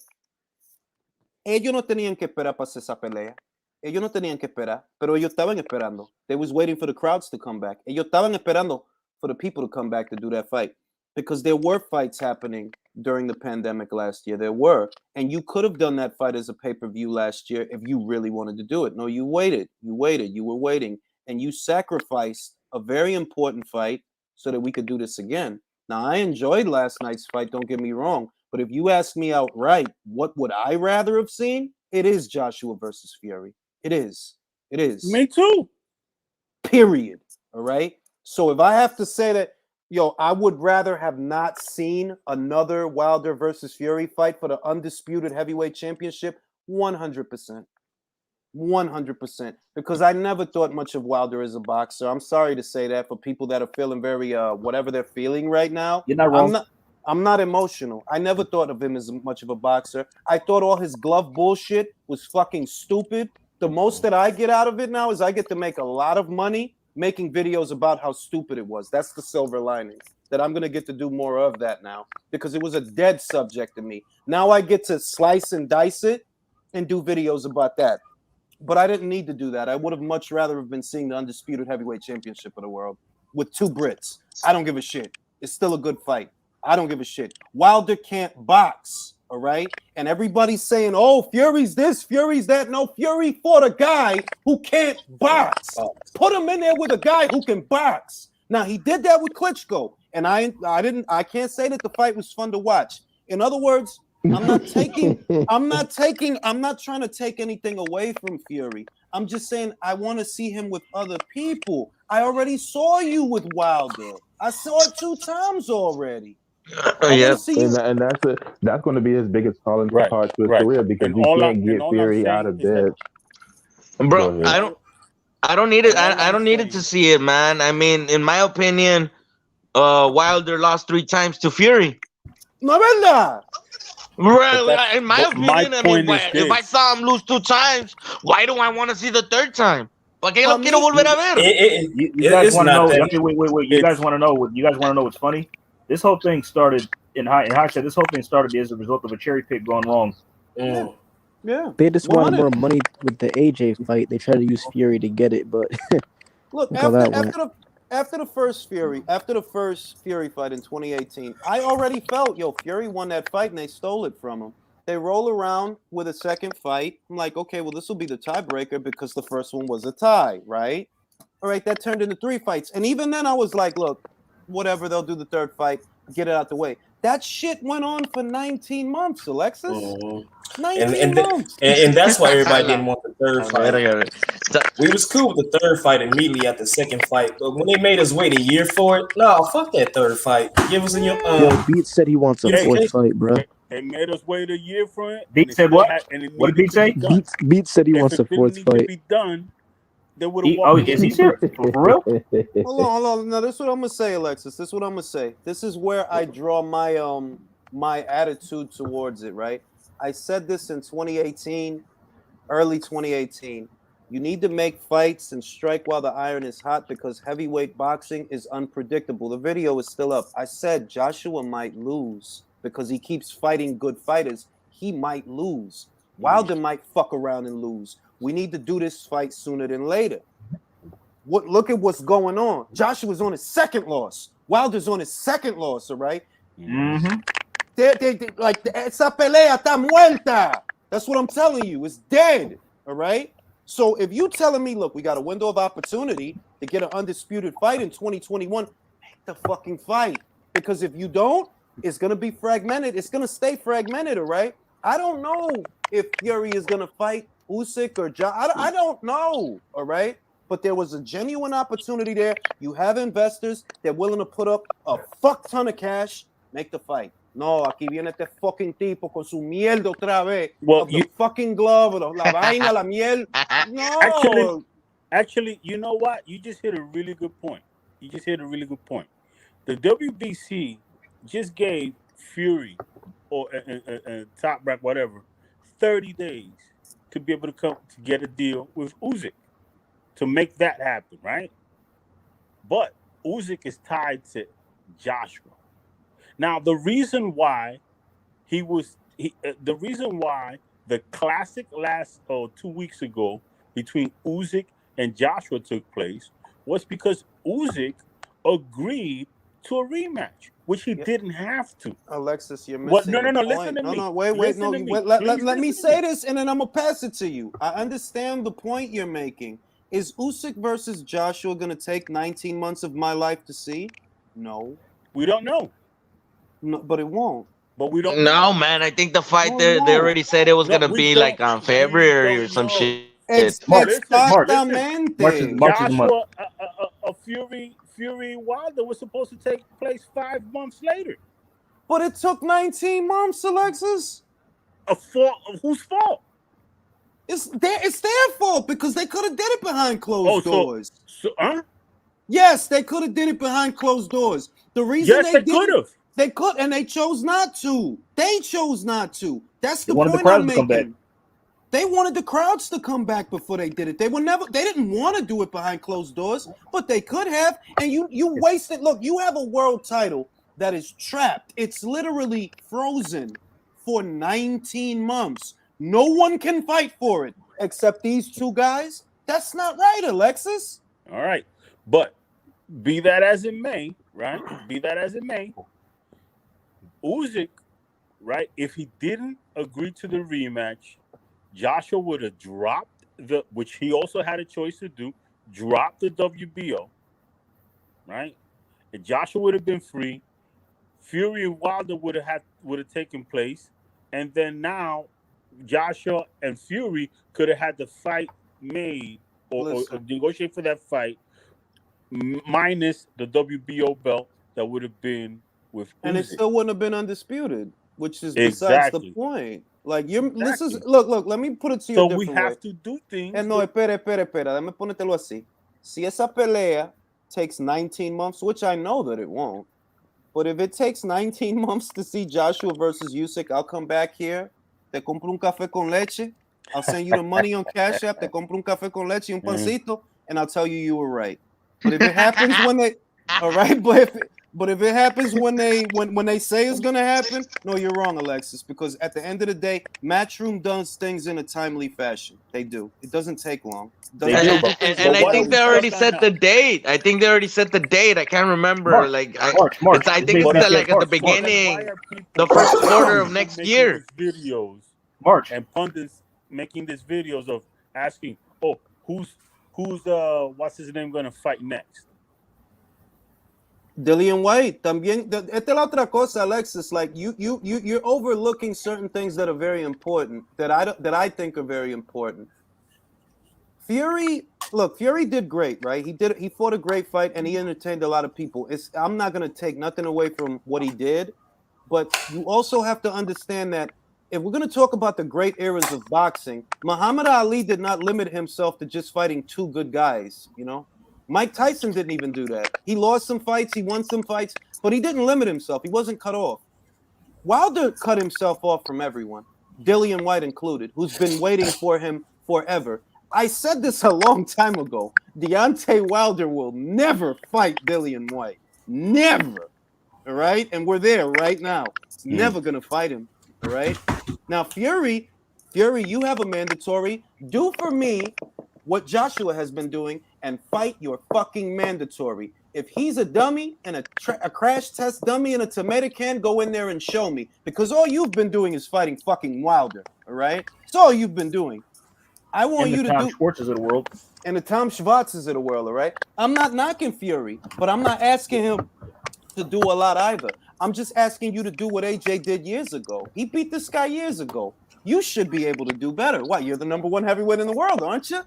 Ellos no tenían que esperar para hacer esa pelea. Ellos no tenían que esperar, pero ellos estaban esperando. They was waiting for the crowds to come back. Ellos estaban esperando for the people to come back to do that fight because there were fights happening during the pandemic last year. There were, and you could have done that fight as a pay-per-view last year if you really wanted to do it. No, you waited. You were waiting, and you sacrificed a very important fight so that we could do this again. Now, I enjoyed last night's fight, don't get me wrong, but if you ask me outright, what would I rather have seen? It is Joshua versus Fury. It is. Me too. Period. All right? So if I have to say that, I would rather have not seen another Wilder versus Fury fight for the undisputed heavyweight championship, 100%. 100%. Because I never thought much of Wilder as a boxer. I'm sorry to say that for people that are feeling very, whatever they're feeling right now. You're not wrong. I'm not emotional. I never thought of him as much of a boxer. I thought all his glove bullshit was fucking stupid. The most that I get out of it now is I get to make a lot of money making videos about how stupid it was. That's the silver lining, that I'm going to get to do more of that now because it was a dead subject to me. Now I get to slice and dice it and do videos about that. But I didn't need to do that. I would have much rather have been seeing the undisputed heavyweight championship of the world with two Brits. I don't give a shit. It's still a good fight. I don't give a shit. Wilder can't box, all right? And everybody's saying, oh, Fury's this, Fury's that. No, Fury fought a guy who can't box. Put him in there with a guy who can box. Now, he did that with Klitschko, and I can't say that the fight was fun to watch. In other words, I'm not trying to take anything away from Fury. I'm just saying I want to see him with other people. I already saw you with Wilder. I saw it 2 times already. And that's going to be his biggest calling card to his career because you can't get Fury out of bed. Bro, I don't need it. I don't need it to see it, man. I mean, in my opinion, Wilder lost 3 times to Fury. No verdad. Right, in my opinion, I mean, if I saw him lose 2 times, why do I want to see the 3rd time? ¿Para qué lo quiero volver a ver? You guys want to know? Wait. You guys want to know? You guys want to know what's funny? This whole thing started in hindsight. This whole thing started as a result of a cherry pick going wrong. Yeah. They just wanted more money with the AJ fight. They tried to use Fury to get it, but look, after the first Fury fight in 2018, I already felt, Fury won that fight and they stole it from him. They roll around with a second fight. I'm like, okay, well, this will be the tiebreaker because the first one was a tie, right? All right, that turned into 3 fights. And even then I was like, look, whatever, they'll do the 3rd fight, get it out the way. That shit went on for 19 months, Alexis. 19 months. And that's why everybody didn't want the 3rd fight. We was cool with the 3rd fight immediately after the 2nd fight, but when they made us wait a year for it, no, fuck that 3rd fight. Give us Yo, Beat said he wants a 4th fight, bro. They made us wait a year for it. Beat said what? What did Beat say? Beat said he wants a 4th fight. To be done, they would have. Is he serious? For real? Hold on. Now, this is what I'm gonna say, Alexis. This is what I'm gonna say. This is where I draw my my attitude towards it. Right? I said this in 2018, early 2018. You need to make fights and strike while the iron is hot because heavyweight boxing is unpredictable. The video is still up. I said Joshua might lose because he keeps fighting good fighters. He might lose. Wilder might fuck around and lose. We need to do this fight sooner than later. Look at what's going on. Joshua's on his 2nd loss. Wilder's on his 2nd loss, all right? Mm-hmm. Like, esa pelea está muerta. That's what I'm telling you. It's dead, all right? So if you telling me, look, we got a window of opportunity to get an undisputed fight in 2021, make the fucking fight. Because if you don't, it's going to be fragmented. It's going to stay fragmented, all right? I don't know if Fury is going to fight Usyk or John. I don't know, all right? But there was a genuine opportunity there. You have investors. They're willing to put up a fuck ton of cash. Make the fight. No, aquí viene este fucking tipo con su mierda otra vez. Well, the fucking glove, la vaina, la miel. No. Actually, you know what? You just hit a really good point. The WBC just gave Fury or Top Rank, whatever, 30 days to be able to come to get a deal with Usyk to make that happen, right? But Usyk is tied to Joshua. Now, the reason why the classic last 2 weeks ago between Usyk and Joshua took place was because Usyk agreed to a rematch, which he didn't have to. Alexis, you're missing. No, listen to me. No, wait. Let me say this, and then I'm gonna pass it to you. I understand the point you're making. Is Usyk versus Joshua gonna take 19 months of my life to see? No, we don't know. No, but it won't. But we don't. No, man. I think the fight they already said it was gonna be like on February or some shit. Exactamente. Joshua, a Fury Wilder was supposed to take place 5 months later. But it took 19 months, Alexis. Whose fault? It's their fault because they could have did it behind closed doors. Huh? Yes, they could have did it behind closed doors. The reason they could have. They could, and they chose not to. They chose not to. That's the wanted the point crowd I'm to come back. making. They wanted the crowds to come back before they did it. They didn't want to do it behind closed doors, but they could have. And you wasted. Look, you have a world title that is trapped. It's literally frozen for 19 months. No one can fight for it except these two guys. That's not right, Alexis. All right. But be that as it may, right? Be that as it may, Usyk, right? If he didn't agree to the rematch, Joshua would have dropped which he also had a choice to do, drop the WBO, right? And Joshua would have been free. Fury and Wilder would have taken place, and then now Joshua and Fury could have had the fight made or negotiate for that fight, minus the WBO belt that would have been with Usyk. And it still wouldn't have been undisputed, which is besides the point. Like this is look. Let me put it to you. So we have to do things. No, espera. Déjame ponértelo así. Si esa pelea takes 19 months, which I know that it won't, but if it takes 19 months to see Joshua versus Usyk, I'll come back here. Te compro un café con leche. I'll send you the money on Cash App. Te compro un café con leche y un pancito, and I'll tell you were right. But if it happens when they, all right, but if it happens when they say it's gonna happen, no, you're wrong, Alexis. Because at the end of the day, Matchroom does things in a timely fashion. They do. It doesn't take long. And I think they already set the date. I can't remember. March. I think it's like at the beginning, the first quarter of next year. Videos, March, and pundits making these videos of asking, "Oh, who's what's his name gonna fight next?" Dillian White. También. Esta es la otra cosa, Alexis. Like you're overlooking certain things that are very important. That I think are very important. Fury did great, right? He fought a great fight and he entertained a lot of people. I'm not gonna take nothing away from what he did, but you also have to understand that if we're gonna talk about the great eras of boxing, Muhammad Ali did not limit himself to just fighting two good guys, you know? Mike Tyson didn't even do that. He lost some fights, he won some fights, but he didn't limit himself. He wasn't cut off. Wilder cut himself off from everyone, Dillian White included, who's been waiting for him forever. I said this a long time ago. Deontay Wilder will never fight Dillian White. Never. All right? And we're there right now. Never going to fight him. All right? Now, Fury, you have a mandatory. Do for me what Joshua has been doing and fight your fucking mandatory. If he's a dummy and a crash test dummy and a tomato can, go in there and show me. Because all you've been doing is fighting fucking Wilder. All right? That's all you've been doing. I want you to do Schwartzes of the world. And the Tom Schwarzes of the world, all right? I'm not knocking Fury, but I'm not asking him to do a lot either. I'm just asking you to do what AJ did years ago. He beat this guy years ago. You should be able to do better. Why? You're the number one heavyweight in the world, aren't you?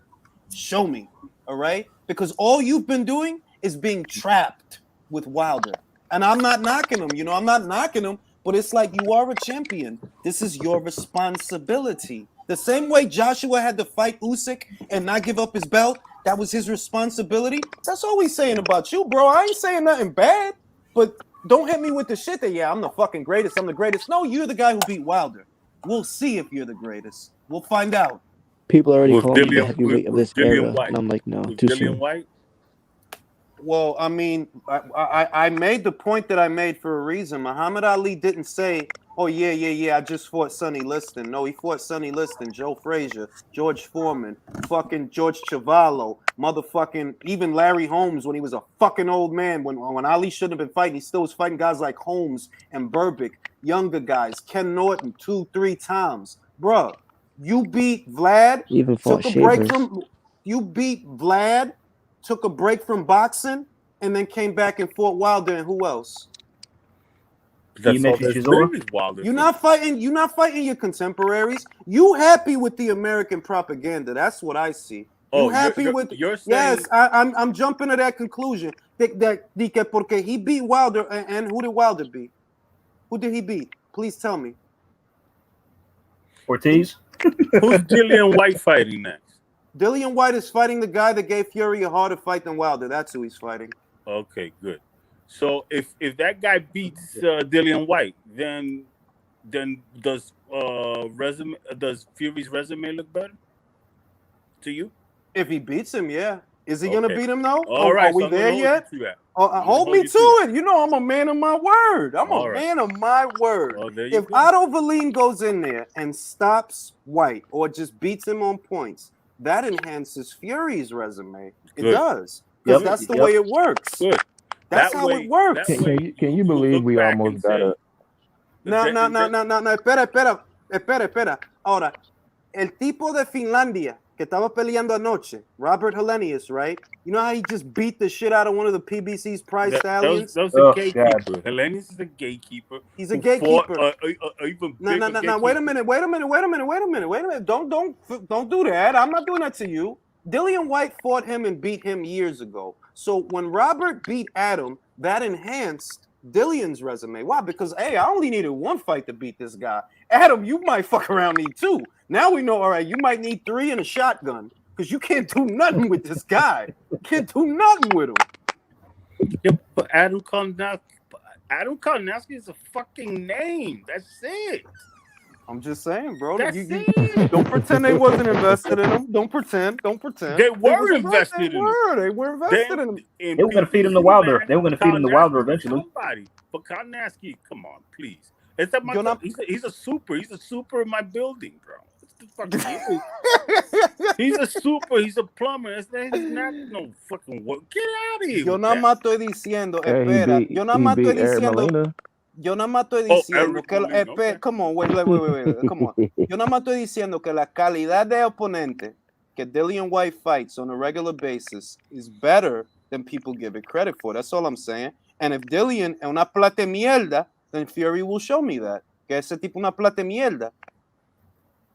Show me, all right? Because all you've been doing is being trapped with Wilder. And I'm not knocking him, you know, I'm not knocking him, but it's like you are a champion. This is your responsibility. The same way Joshua had to fight Usyk and not give up his belt, that was his responsibility. That's all we saying about you, bro. I ain't saying nothing bad, but don't hit me with the shit that, I'm the fucking greatest. I'm the greatest. No, you're the guy who beat Wilder. We'll see if you're the greatest. We'll find out. People already call me the heavyweight of this era, and I'm like, no, too soon. White? Well, I mean, I made the point that I made for a reason. Muhammad Ali didn't say, oh, yeah, I just fought Sonny Liston. No, he fought Sonny Liston, Joe Frazier, George Foreman, fucking George Chuvalo, motherfucking even Larry Holmes when he was a fucking old man. When Ali shouldn't have been fighting, he still was fighting guys like Holmes and Burbick, younger guys, Ken Norton 2-3 times. Bruh, you beat Vlad, even fought took a break Shavers. you beat Vlad, took a break from boxing, and then came back and fought Wilder and who else? You're not fighting your contemporaries. You happy with the American propaganda. That's what I see. You happy with you're saying, yes, I'm jumping to that conclusion. That porque he beat Wilder, and who did Wilder beat? Who did he beat? Please tell me. Ortiz? Who's Dillian White fighting next? Dillian White is fighting the guy that gave Fury a harder fight than Wilder. That's who he's fighting. Okay, good. So if that guy beats Dillian White, then does Fury's resume look better to you? If he beats him, yeah. Is he Okay. gonna beat him though? All right, Are we so I'm there gonna hold yet? you to that. Hold me to it. You know I'm a man of my word. I'm All a right. man of my word. Well, there you If go. Otto Verleen goes in there and stops White or just beats him on points, that enhances Fury's resume. It Good. does. Because Yep. that's the way it works. Good. That's That how way- it works. that way Can you you'll believe look we back almost and got say, No. Espera. Ahora, el tipo de Finlandia que estaba peleando anoche, Robert Hellenius, right? You know how he just beat the shit out of one of the PBC's prize stallions? That was a gatekeeper. Hellenius is a gatekeeper. He's a who gatekeeper. fought even bigger No. Wait a minute. Don't do that. I'm not doing that to you. Dillian White fought him and beat him years ago. So when Robert beat Adam, that enhanced Dillian's resume. Why? Because hey, I only needed one fight to beat this guy. Adam, you might fuck around need two. Now we know. All right, you might need three and a shotgun because you can't do nothing with this guy. You can't do nothing with him. Yeah, but Adam Karnowski is a fucking name. That's it. I'm just saying, bro. That's You it. don't pretend they wasn't invested in him. Don't pretend. They were invested in him. They were invested in him. They were going to feed him the Wilder. They were going to feed him the Wilder eventually. Somebody, but Karnowski, come on, please. It's that he's a super. He's a super in my building, bro. It's the fucking he's a super. He's a plumber. He's not no fucking work. Get out of here. Yo nada más estoy diciendo, espera. Yo nada más estoy diciendo que come on, wait, come on. Yo nada más estoy diciendo que la calidad de oponente que Dillian White fights on a regular basis is better than people give it credit for. That's all I'm saying. And if Dillian es una plata mierda, then Fury will show me that. Que ese tipo una plata mierda.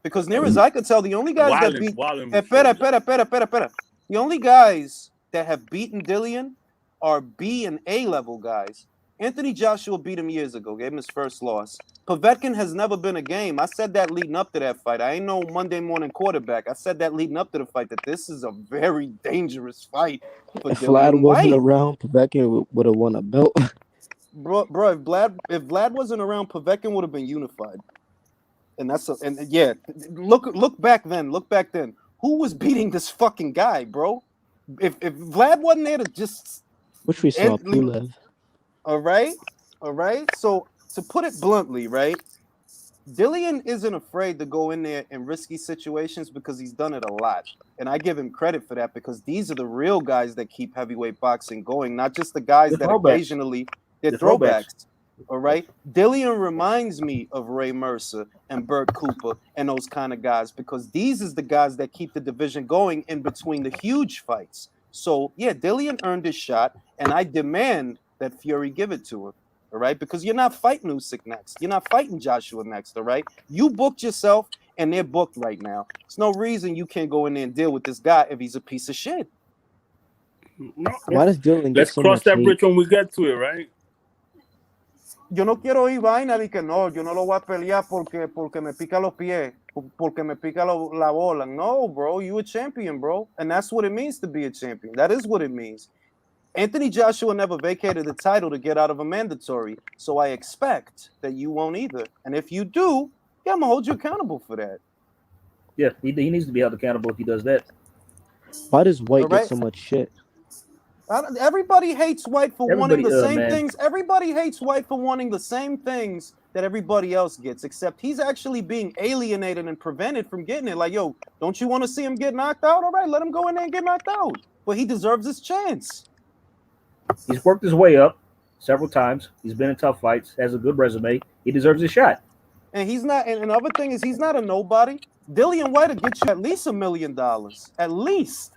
Because near as I could tell, the only guys that beat... Espera. The only guys that have beaten Dillian are B and A level guys. Anthony Joshua beat him years ago, gave him his first loss. Povetkin has never been a game. I said that leading up to that fight. I ain't no Monday morning quarterback. I said that leading up to the fight that this is a very dangerous fight for If Vlad Dillian wasn't White. around, Povetkin would have won a belt. Bro, if Vlad wasn't around, Povetkin would have been unified. And look back then. Who was beating this fucking guy, bro? If Vlad wasn't there to just which we saw Pulev. All right. So to put it bluntly, right? Dillian isn't afraid to go in there in risky situations because he's done it a lot. And I give him credit for that because these are the real guys that keep heavyweight boxing going, not just the guys that occasionally they're throwbacks. All right. Dillian reminds me of Ray Mercer and Burt Cooper and those kind of guys because these is the guys that keep the division going in between the huge fights. So yeah, Dillian earned his shot, and I demand that Fury give it to him. All right, because you're not fighting Usyk next. You're not fighting Joshua next. All right, you booked yourself, and they're booked right now. There's no reason you can't go in there and deal with this guy if he's a piece of shit. Why does Dillian Let's cross that bridge when we get to it, right? Yo no quiero ir vaina de que no, yo no lo voy a pelear porque me pica los pies, porque me pica la bola. No, bro, you a champion, bro. And that's what it means to be a champion. That is what it means. Anthony Joshua never vacated the title to get out of a mandatory, so I expect that you won't either. And if you do, yeah, I'm going to hold you accountable for that. Yeah, he needs to be held accountable if he does that. Why does White get so much shit? Everybody hates White for wanting the same things. Everybody hates White for wanting the same things that everybody else gets, except he's actually being alienated and prevented from getting it. Like, yo, don't you want to see him get knocked out? All right, let him go in there and get knocked out. But he deserves his chance. He's worked his way up several times. He's been in tough fights, has a good resume. He deserves his shot. And he's not, and another thing is he's not a nobody. Dillian White will get you at least $1 million. At least.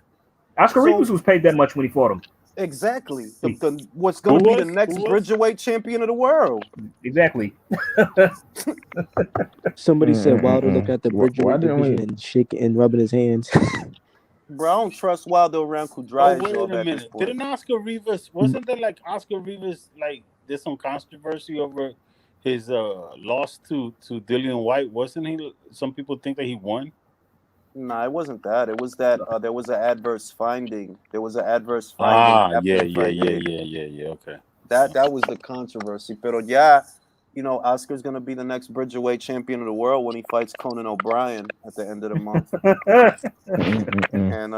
Oscar Rivas was paid that much when he fought him. Exactly. What's going to be the next Bridgerweight champion of the world. Exactly. Somebody said Wilder look at the Bridgerweight division and shaking and rubbing his hands. Bro, I don't trust Wilder around Kudrayev. Wait a minute. Didn't Oscar Rivas, wasn't there like Oscar Rivas, like there's some controversy over his loss to Dillian White? Wasn't he, some people think that he won? No, it wasn't that. It was that there was an adverse finding. There was an adverse finding. Yeah. Okay. That was the controversy. But yeah, you know, Oscar's gonna be the next Bridgerweight champion of the world when he fights Conan O'Brien at the end of the month. And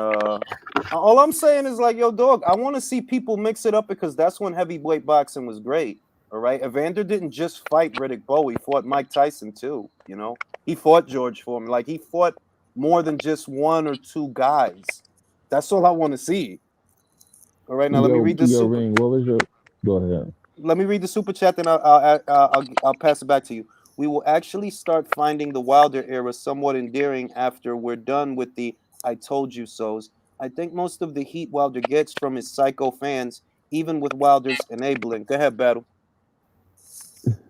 all I'm saying is like, yo, dog, I want to see people mix it up because that's when heavyweight boxing was great. All right, Evander didn't just fight Riddick Bowe; he fought Mike Tyson too. You know, he fought George Foreman. Like he fought more than just one or two guys. That's all I want to see. All right, now let me read this. Ring, what was your? Go ahead. Let me read the super chat, then I'll pass it back to you. We will actually start finding the Wilder era somewhat endearing after we're done with the "I told you so's." I think most of the heat Wilder gets from his psycho fans, even with Wilder's enabling. Go ahead, Battle.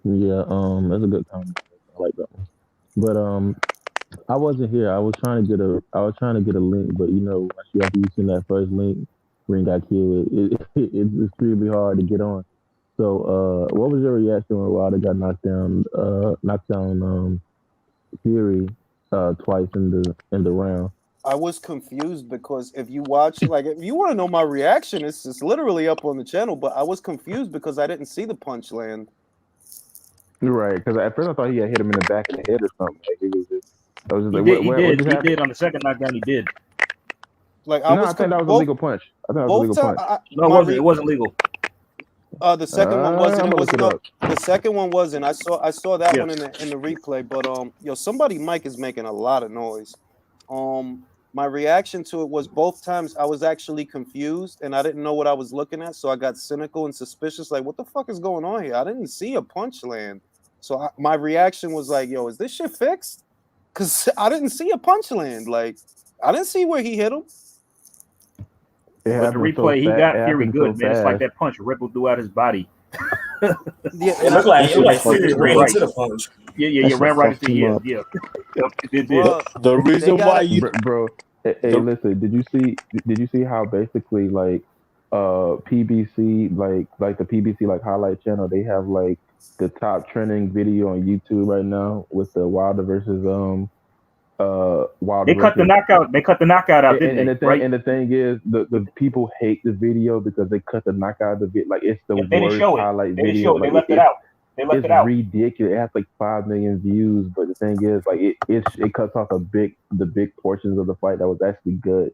Yeah, that's a good comment. I like that one. But I wasn't here. I was trying to get a link, but you know, after you seen that first link, Ring got killed. It's extremely hard to get on. So, what was your reaction when Wilder got knocked down Fury twice in the round? I was confused because if you watch, like, if you want to know my reaction, it's literally up on the channel. But I was confused because I didn't see the punch land. Right, because at first I thought he had hit him in the back of the head or something. Like he was just He did on the second knockdown. He did. Like I think that was a legal punch. I think that was a legal punch. No, it wasn't legal. The second one wasn't. It was the second one wasn't. I saw that one in the replay. But yo, somebody mic is making a lot of noise. My reaction to it was both times I was actually confused and I didn't know what I was looking at, so I got cynical and suspicious. Like, what the fuck is going on here? I didn't see a punch land, so my reaction was like, yo, is this shit fixed? Because I didn't see a punch land. Like, I didn't see where he hit him. But the replay, he got Fury good, man. It's like that punch rippled throughout his body. It looked like Fury ran into the punch. Yeah, ran right into the ear. Yeah, it did. The reason why you, bro. Hey, listen. Did you see how basically like PBC like the PBC like highlight channel, they have like the top trending video on YouTube right now with the Wilder versus Wilder. They cut the knockout out, didn't they? Right? And the thing is, the people hate the video because they cut the knockout of it. Like, it's the worst highlight video. They left it out. It's ridiculous. It has like 5 million views, but the thing is, like, it cuts off the big portions of the fight that was actually good.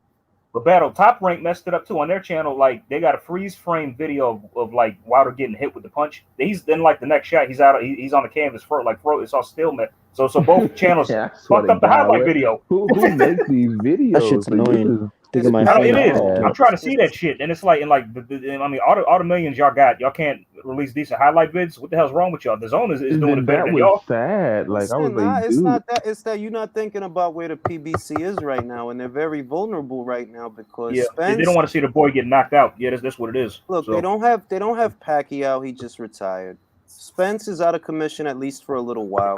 But Battle Top Rank messed it up too on their channel. Like, they got a freeze frame video of like Wilder getting hit with the punch. He's then like the next shot, he's on the canvas for it's all stalemate. So both channels fucked up the highlight video. Who makes these videos? That shit's annoying. It is. I'm trying to see that shit, and it's like, I mean, all the millions y'all got, y'all can't release decent highlight vids. What the hell's wrong with y'all? The Zone is doing it better than y'all. Sad. Like, I was like, it's not that. It's that you're not thinking about where the PBC is right now, and they're very vulnerable right now because Spence, they don't want to see the boy get knocked out. Yeah, that's what it is. Look, they don't have Pacquiao. He just retired. Spence is out of commission at least for a little while.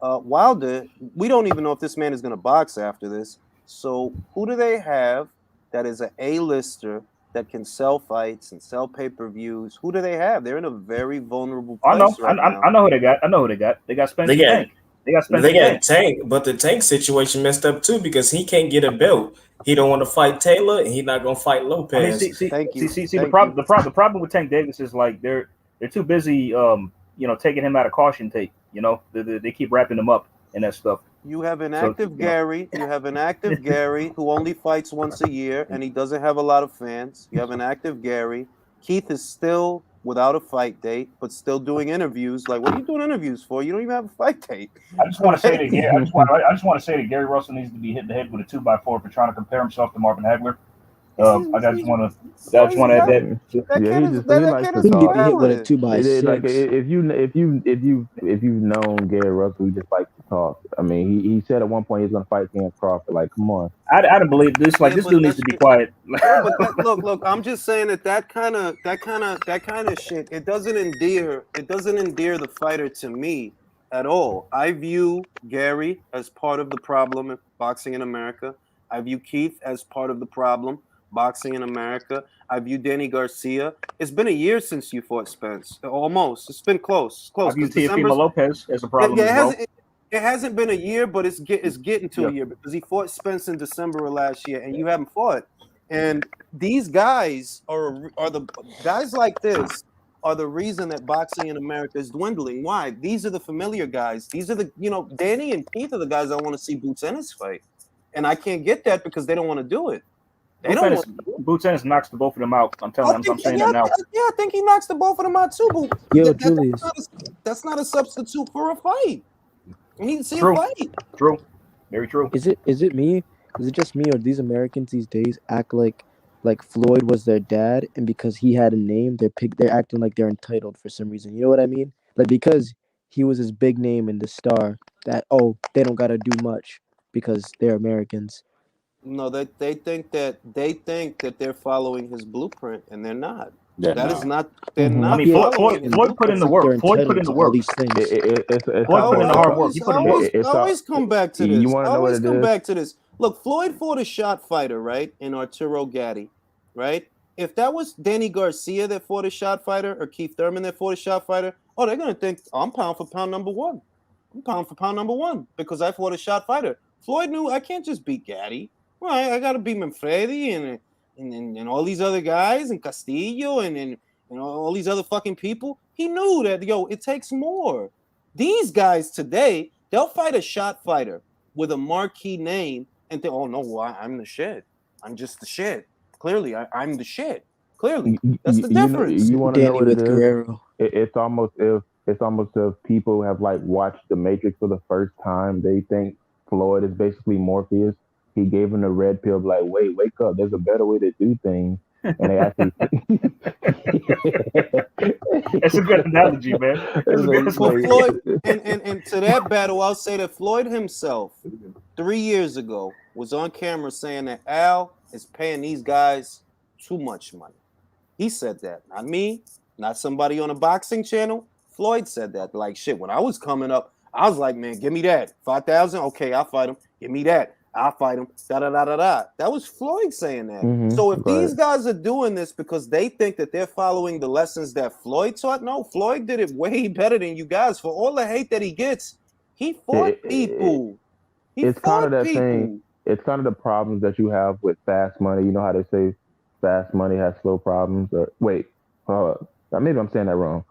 Wilder, we don't even know if this man is going to box after this. So who do they have that is an A-lister that can sell fights and sell pay-per-views? Who do they have? They're in a very vulnerable place now. I know who they got. They got Spencer Tank. They got Tank, but the Tank situation messed up too because he can't get a belt. He don't want to fight Taylor, and he's not going to fight Lopez. I mean, the problem with Tank Davis is like they're too busy, taking him out of caution tape. You know, they keep wrapping him up and that stuff. You have an active Gary. You have an active Gary who only fights once a year, and he doesn't have a lot of fans. You have an active Gary. Keith is still without a fight date, but still doing interviews. Like, what are you doing interviews for? You don't even have a fight date. I just want to say that Gary Russell needs to be hit in the head with a 2x4 for trying to compare himself to Marvin Hagler. I just want to add that. That kid is hit with a 2x6. Like, if you've known Gary Russell, he just likes to talk. I mean, he said at one point he's going to fight Cam Crawford. Like, come on. I don't believe this. Like, this dude needs to be quiet. Look. I'm just saying that kind of shit. It doesn't endear the fighter to me at all. I view Gary as part of the problem in boxing in America. I view Keith as part of the problem. Boxing in America. I view Danny Garcia. It's been a year since you fought Spence. Almost. It's been close. I view Teofimo Lopez as a problem as well. It hasn't been a year, but it's getting to a year because he fought Spence in December of last year, and you haven't fought. And these guys are the guys like this are the reason that boxing in America is dwindling. Why? These are the familiar guys. These are the, Danny and Keith are the guys I want to see Boots Ennis fight. And I can't get that because they don't want to do it. They don't want to do it. Boots Ennis knocks the both of them out. I'm telling you, I'm saying that now. Yeah, I think he knocks the both of them out too. But Yo, Julius. That's not a substitute for a fight. We need to see True. a fight. True. Very true. Is it me? Is it just me, or these Americans these days act like Floyd was their dad, and because he had a name, they're acting like they're entitled for some reason. You know what I mean? Like because he was his big name and the star, that they don't gotta do much because they're Americans. No, they think that they're following his blueprint, and they're not. They're That not. is not. They're I not. mean, Floyd put in the work. Floyd put in the work. These things. Floyd put in the hard work. He put in the work. Always come back to this. You want to know what it is? Back to this. Look, Floyd fought a shot fighter, right, in Arturo Gatti, right? If that was Danny Garcia that fought a shot fighter, or Keith Thurman that fought a shot fighter, they're gonna think I'm pound for pound number one. I'm pound for pound number one because I fought a shot fighter. Floyd knew I can't just beat Gatti. Right, I got to beat Manfredi and all these other guys and Castillo and all these other fucking people. He knew that, it takes more. These guys today, they'll fight a shot fighter with a marquee name and think, oh, no, I'm the shit. I'm just the shit. Clearly, I'm the shit. Clearly, that's the difference. You want to know what it is? Guerrero. It's almost if people have watched The Matrix for the first time, they think Floyd is basically Morpheus. He gave him the red pill, like, wake up. There's a better way to do things. And they actually. It's a good analogy, man. Floyd, and to that battle, I'll say that Floyd himself, 3 years ago, was on camera saying that Al is paying these guys too much money. He said that, not me, not somebody on a boxing channel. Floyd said that. Like, shit, when I was coming up, I was like, man, give me that. 5,000? Okay, I'll fight him. Give me that. I'll fight him. Da-da-da-da-da. That was Floyd saying that. Mm-hmm, so if these guys are doing this because they think that they're following the lessons that Floyd taught, no, Floyd did it way better than you guys. For all the hate that he gets, he fought people. It's kind of that thing. It's kind of the problems that you have with fast money. You know how they say fast money has slow problems? Or wait, maybe I'm saying that wrong.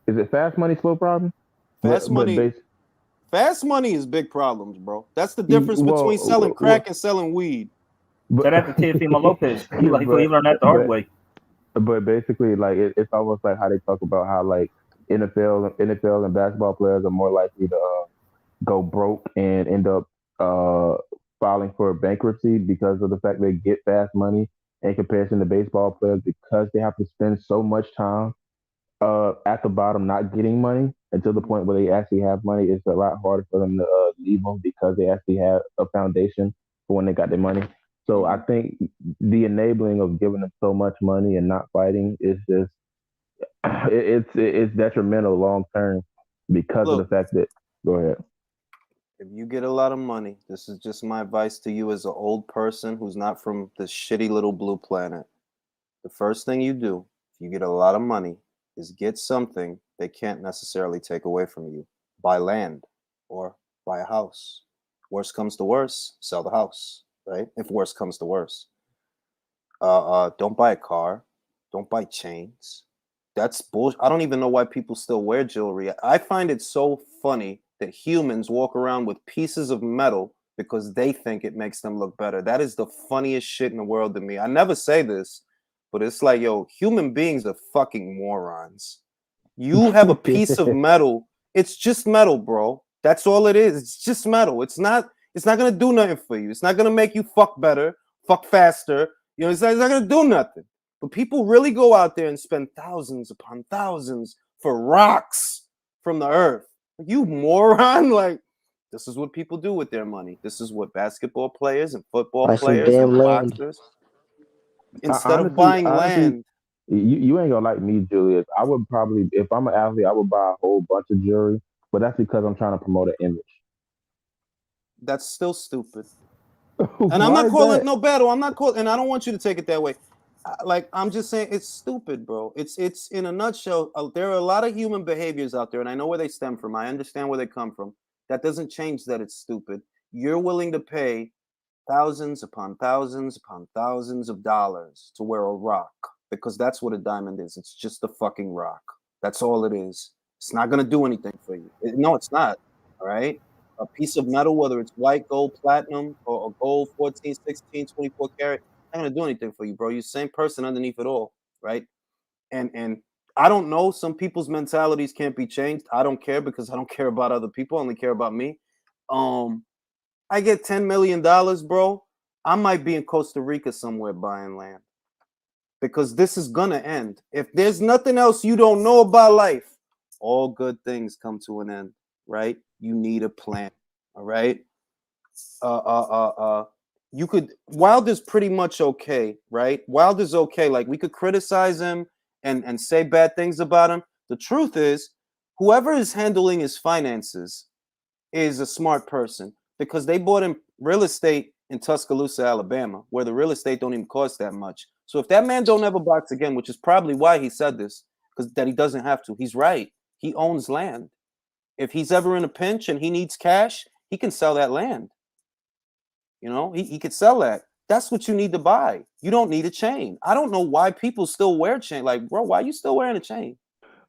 Is it fast money, slow problems? Fast money is big problems, bro. That's the difference between selling crack and selling weed. Shout out to Teofimo Lopez. He learned that the hard way. But basically, it's almost like how they talk about how NFL and basketball players are more likely to go broke and end up filing for bankruptcy because of the fact they get fast money in comparison to baseball players because they have to spend so much time at the bottom not getting money until the point where they actually have money. It's a lot harder for them to leave them because they actually have a foundation for when they got their money. So I think the enabling of giving them so much money and not fighting is just it's detrimental long term because of the fact that go ahead. If you get a lot of money, this is just my advice to you as an old person who's not from this shitty little blue planet. The first thing you do, if you get a lot of money, is get something they can't necessarily take away from you. Buy land or buy a house. Worst comes to worst, sell the house, right? If worst comes to worst. Don't buy a car. Don't buy chains. That's bullshit. I don't even know why people still wear jewelry. I find it so funny that humans walk around with pieces of metal because they think it makes them look better. That is the funniest shit in the world to me. I never say this, but it's like, human beings are fucking morons. You have a piece of metal. It's just metal, bro. That's all it is. It's just metal. It's not gonna do nothing for you. It's not gonna make you fuck better, fuck faster. It's not gonna do nothing. But people really go out there and spend thousands upon thousands for rocks from the earth. You moron! This is what people do with their money. This is what basketball players and football players and boxers. Instead of buying land. You ain't gonna like me, Julius. I would probably, if I'm an athlete, I would buy a whole bunch of jewelry, but that's because I'm trying to promote an image. That's still stupid. And I'm not calling it no battle. I'm not calling, and I don't want you to take it that way. I'm just saying it's stupid, bro. It's in a nutshell. There are a lot of human behaviors out there, and I know where they stem from. I understand where they come from. That doesn't change that it's stupid. You're willing to pay thousands upon thousands upon thousands of dollars to wear a rock, because that's what a diamond is. It's just a fucking rock. That's all it is. It's not going to do anything for you. No, it's not. All right. A piece of metal, whether it's white, gold, platinum, or gold 14, 16, 24 karat, not going to do anything for you, bro. You're the same person underneath it all. Right. And I don't know. Some people's mentalities can't be changed. I don't care, because I don't care about other people. I only care about me. I get $10 million, bro. I might be in Costa Rica somewhere buying land, because this is gonna end. If there's nothing else you don't know about life, all good things come to an end, right? You need a plan. All right. You could Wilder's pretty much okay, right? Wilder's okay. Like, we could criticize him and say bad things about him. The truth is, whoever is handling his finances is a smart person, because they bought him real estate in Tuscaloosa, Alabama, where the real estate don't even cost that much. So if that man don't ever box again, which is probably why he said this, because that he doesn't have to. He's right. He owns land. If he's ever in a pinch and he needs cash, he can sell that land. You know, he could sell that. That's what you need to buy. You don't need a chain. I don't know why people still wear chain. Like, bro, why are you still wearing a chain?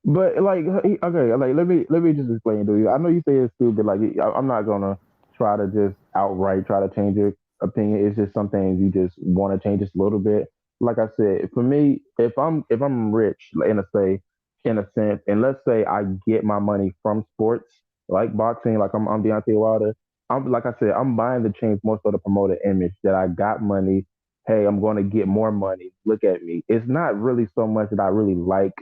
But like, okay, like let me just explain to you. I know you say it's stupid. Like, I'm not gonna try to just outright try to change your opinion. It's just some things you just want to change just a little bit. Like I said, for me, if I'm rich, in a sense, and let's say I get my money from sports like boxing, like I'm Deontay Wilder. I'm like I said, I'm buying the chains more so to promote an image that I got money. Hey, I'm going to get more money. Look at me. It's not really so much that I really like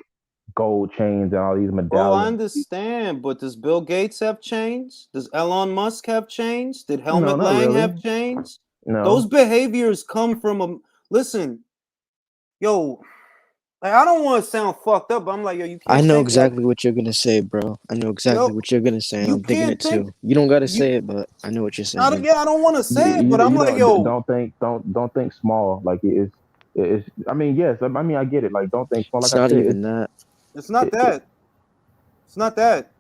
gold chains and all these medallions. Bro, I understand, but does Bill Gates have chains? Does Elon Musk have chains? Did Helmut Lang have chains? No. Those behaviors come from a listen, yo. Like, I don't want to sound fucked up, but I'm like, yo, you can't. I know exactly what you're gonna say, bro. I know exactly what you're gonna say. I'm thinking it too. You don't gotta say it, but I know what you're saying. I don't want to say it, but I'm like, yo, don't think small. Like, it's. I mean, yes. I mean, I get it. Like, don't think small. Like, it's not even that. It's not that. It's not that.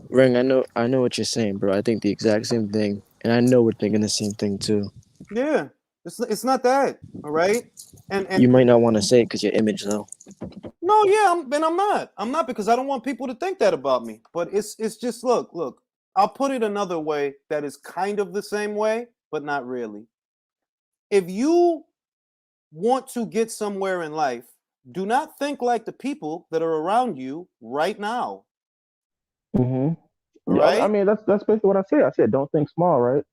Ring, I know what you're saying, bro. I think the exact same thing, and I know we're thinking the same thing too. Yeah, it's not that. All right, and you might not want to say it because your image, though. No, yeah, I'm not because I don't want people to think that about me. But it's just look. I'll put it another way that is kind of the same way, but not really. If you want to get somewhere in life, do not think like the people that are around you right now. Mm-hmm. Right? I mean, that's basically what I said. I said, don't think small, right?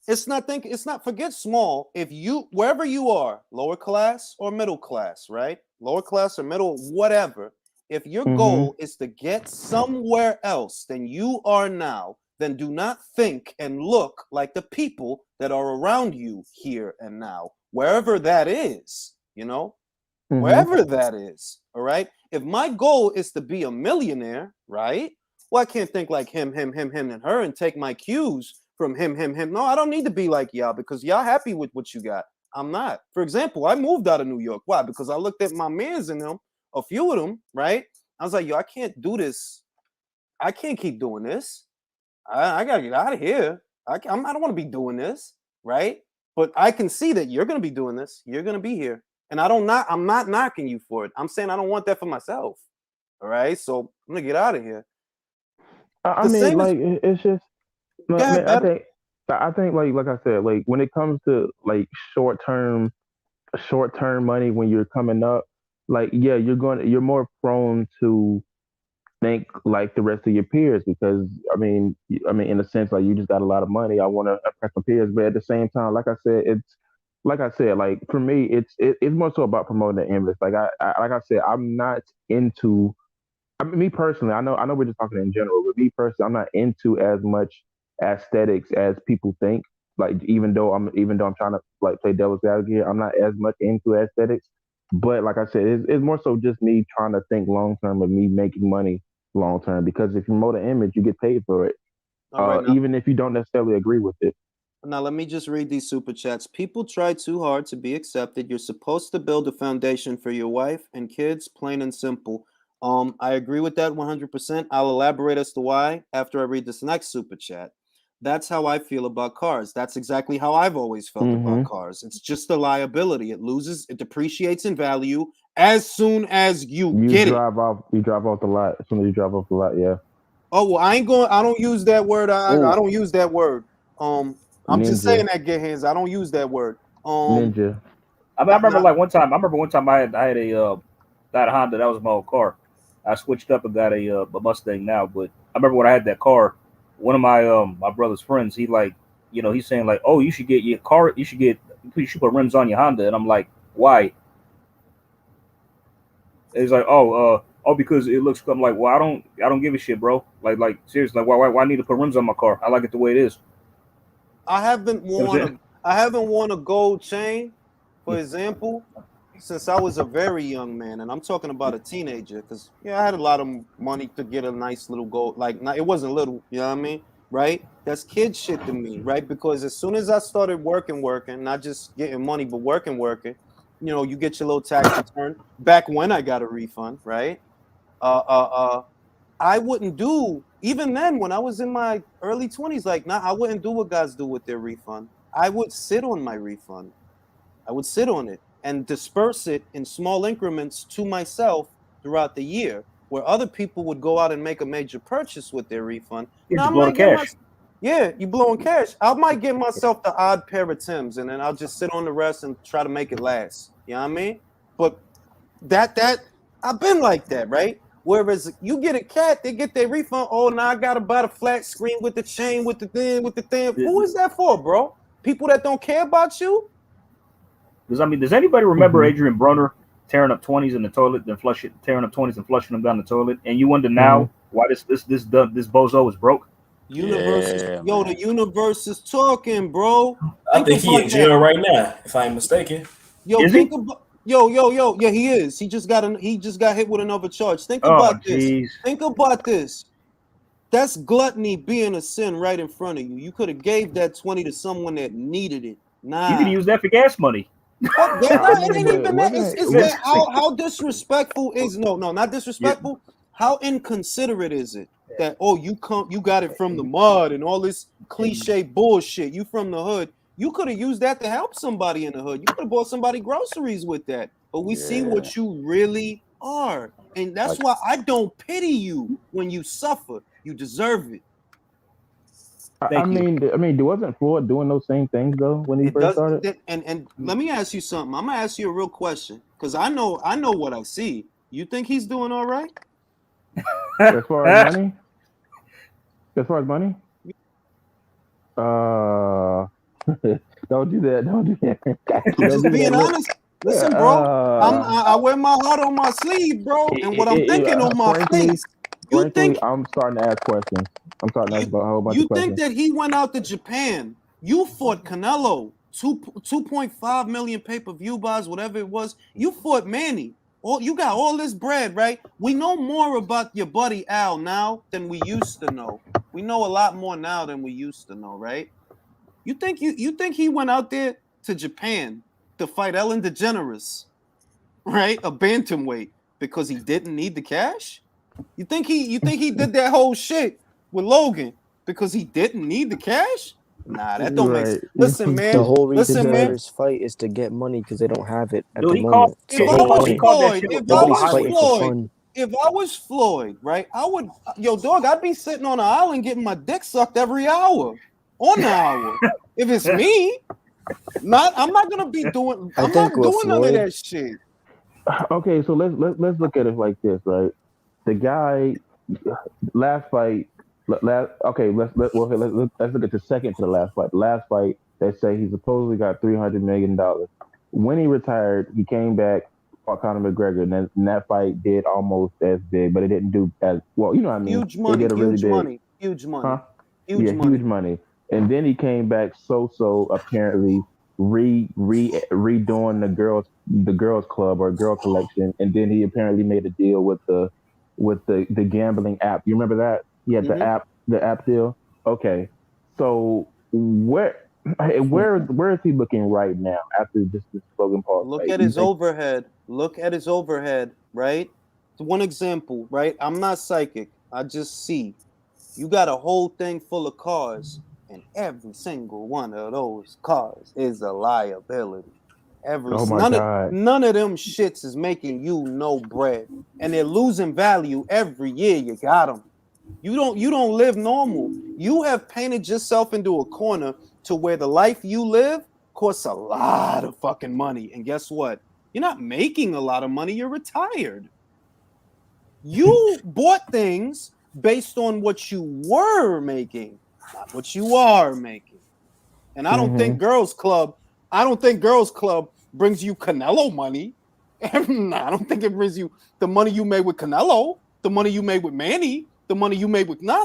It's not forget small. If you, wherever you are, lower class or middle class, right? Lower class or middle, whatever. If your goal is to get somewhere else than you are now, then do not think and look like the people that are around you here and now, wherever that is, you know, wherever that is. All right. If my goal is to be a millionaire, right? Well, I can't think like him, and her and take my cues from him. No, I don't need to be like y'all because y'all happy with what you got. I'm not. For example, I moved out of New York. Why? Because I looked at my mans in them, a few of them, right? I was like, yo, I can't do this. I can't keep doing this. I got to get out of here. I don't want to be doing this, right? But I can see that you're going to be doing this. You're going to be here. And I'm not knocking you for it. I'm saying I don't want that for myself. All right? So I'm going to get out of here. I mean, like, it's just, I think like I said, like when it comes to like short term money when you're coming up, like, yeah, you're more prone to think like the rest of your peers because I mean in a sense, like, you just got a lot of money. I want to impress my peers, but at the same time, like I said, like for me, it's more so about promoting the image. Like like I said, I'm not into. I mean, me personally, I know we're just talking in general, but me personally, I'm not into as much aesthetics as people think. Like, even though I'm trying to like play devil's advocate here, I'm not as much into aesthetics. But like I said, it's more so just me trying to think long term of me making money long term. Because if you promote an image, you get paid for it, even if you don't necessarily agree with it. Now, let me just read these super chats. People try too hard to be accepted. You're supposed to build a foundation for your wife and kids, plain and simple. I agree with that 100%. I'll elaborate as to why after I read this next super chat. That's how I feel about cars. That's exactly how I've always felt about cars. It's just a liability. It depreciates in value as soon as you get it. You drive off the lot as soon as you drive off the lot. Yeah. Oh well, I don't use that word. I don't use that word. I'm just saying that, get hands. I don't use that word. Ninja. I remember like one time. I had a Honda. That was my old car. I switched up and got a Mustang now. But I remember when I had that car, one of my brother's friends, he like, he's saying like, oh, you should get your car. You should put rims on your Honda. And I'm like, why? And he's like, oh, because it looks. I'm like, well, I don't give a shit, bro. Like seriously, like why I need to put rims on my car? I like it the way it is. I haven't worn a gold chain, for example, since I was a very young man, and I'm talking about a teenager. Because I had a lot of money to get a nice little gold. It wasn't little, you know what I mean? Right? That's kid shit to me, right? Because as soon as I started working, not just getting money, but working, you get your little tax return. Back when I got a refund, right? I wouldn't do, even then when I was in my early 20s, I wouldn't do what guys do with their refund. I would sit on my refund. I would sit on it and disperse it in small increments to myself throughout the year, where other people would go out and make a major purchase with their refund. You blowing cash. You blowing cash. I might get myself the odd pair of Timbs, and then I'll just sit on the rest and try to make it last. You know what I mean? But that I've been like that, right? Whereas you get a cat, they get their refund. Oh, now I gotta buy the flat screen with the chain, with the thing. Who is that for, bro? People that don't care about you? Does anybody remember Adrian Broner tearing up 20s in the toilet, then tearing up 20s and flushing them down the toilet? And you wonder now why this bozo is broke? The universe is talking, bro. I think he in jail right now, if I ain't mistaken. Yeah, he is. He just got hit with another charge. Think about this. That's gluttony being a sin right in front of you. You could have gave that 20 to someone that needed it. Nah. You could use that for gas money. It ain't even that. It's that how disrespectful is not disrespectful. How inconsiderate is it that you got it from the mud and all this cliche bullshit. You from the hood. You could have used that to help somebody in the hood. You could have bought somebody groceries with that. But we see what you really are. And that's why I don't pity you when you suffer. You deserve it. I mean, wasn't Floyd doing those same things though when he first started? And let me ask you something. I'm gonna ask you a real question because I know what I see. You think he's doing all right? As far as money? Don't do that. I'm just being honest. Listen, bro. I wear my heart on my sleeve, bro. And what I'm thinking on my face. I'm starting to ask questions. I'm starting to ask about a whole bunch of questions. You think that he went out to Japan? You fought Canelo, 2.5 million pay-per-view buys, whatever it was. You fought Manny. You got all this bread, right? We know more about your buddy Al now than we used to know. We know a lot more now than we used to know, right? You think he went out there to Japan to fight Ellen DeGeneres, right? A bantamweight because he didn't need the cash? You think he did that whole shit with Logan because he didn't need the cash? Nah, that don't make sense. Listen, man. The whole reason this fight is to get money because they don't have it at the moment. If I was Floyd, right, I would, I'd be sitting on an island getting my dick sucked every hour. On the hour. If it's me, I'm not gonna be doing. I'm not doing none of that shit. Okay, so let's look at it like this, right? The guy, last fight. Let's look at the second to the last fight. The last fight, they say he supposedly got $300 million. When he retired, he came back, fought Conor McGregor, and that fight did almost as big, but it didn't do as well. You know what I mean? Huge money. Huge money. And then he came back so apparently redoing the girls club or girl collection, and then he apparently made a deal with the gambling app. You remember that? He had the app deal. Okay, so where is he looking right now after this Logan Paul? Look at his overhead. Look at his overhead. Right. One example. Right. I'm not psychic. I just see. You got a whole thing full of cars. and every single one of those cars is a liability. Oh my God. None of them shits is making you no bread, and they're losing value every year. You got them. You don't live normal. You have painted yourself into a corner to where the life you live costs a lot of fucking money. And guess what? You're not making a lot of money. You're retired. You bought things based on what you were making, not what you are making. And I don't think Girls Club brings you Canelo money. I don't think it brings you the money you made with Canelo, the money you made with Manny, the money you made with no.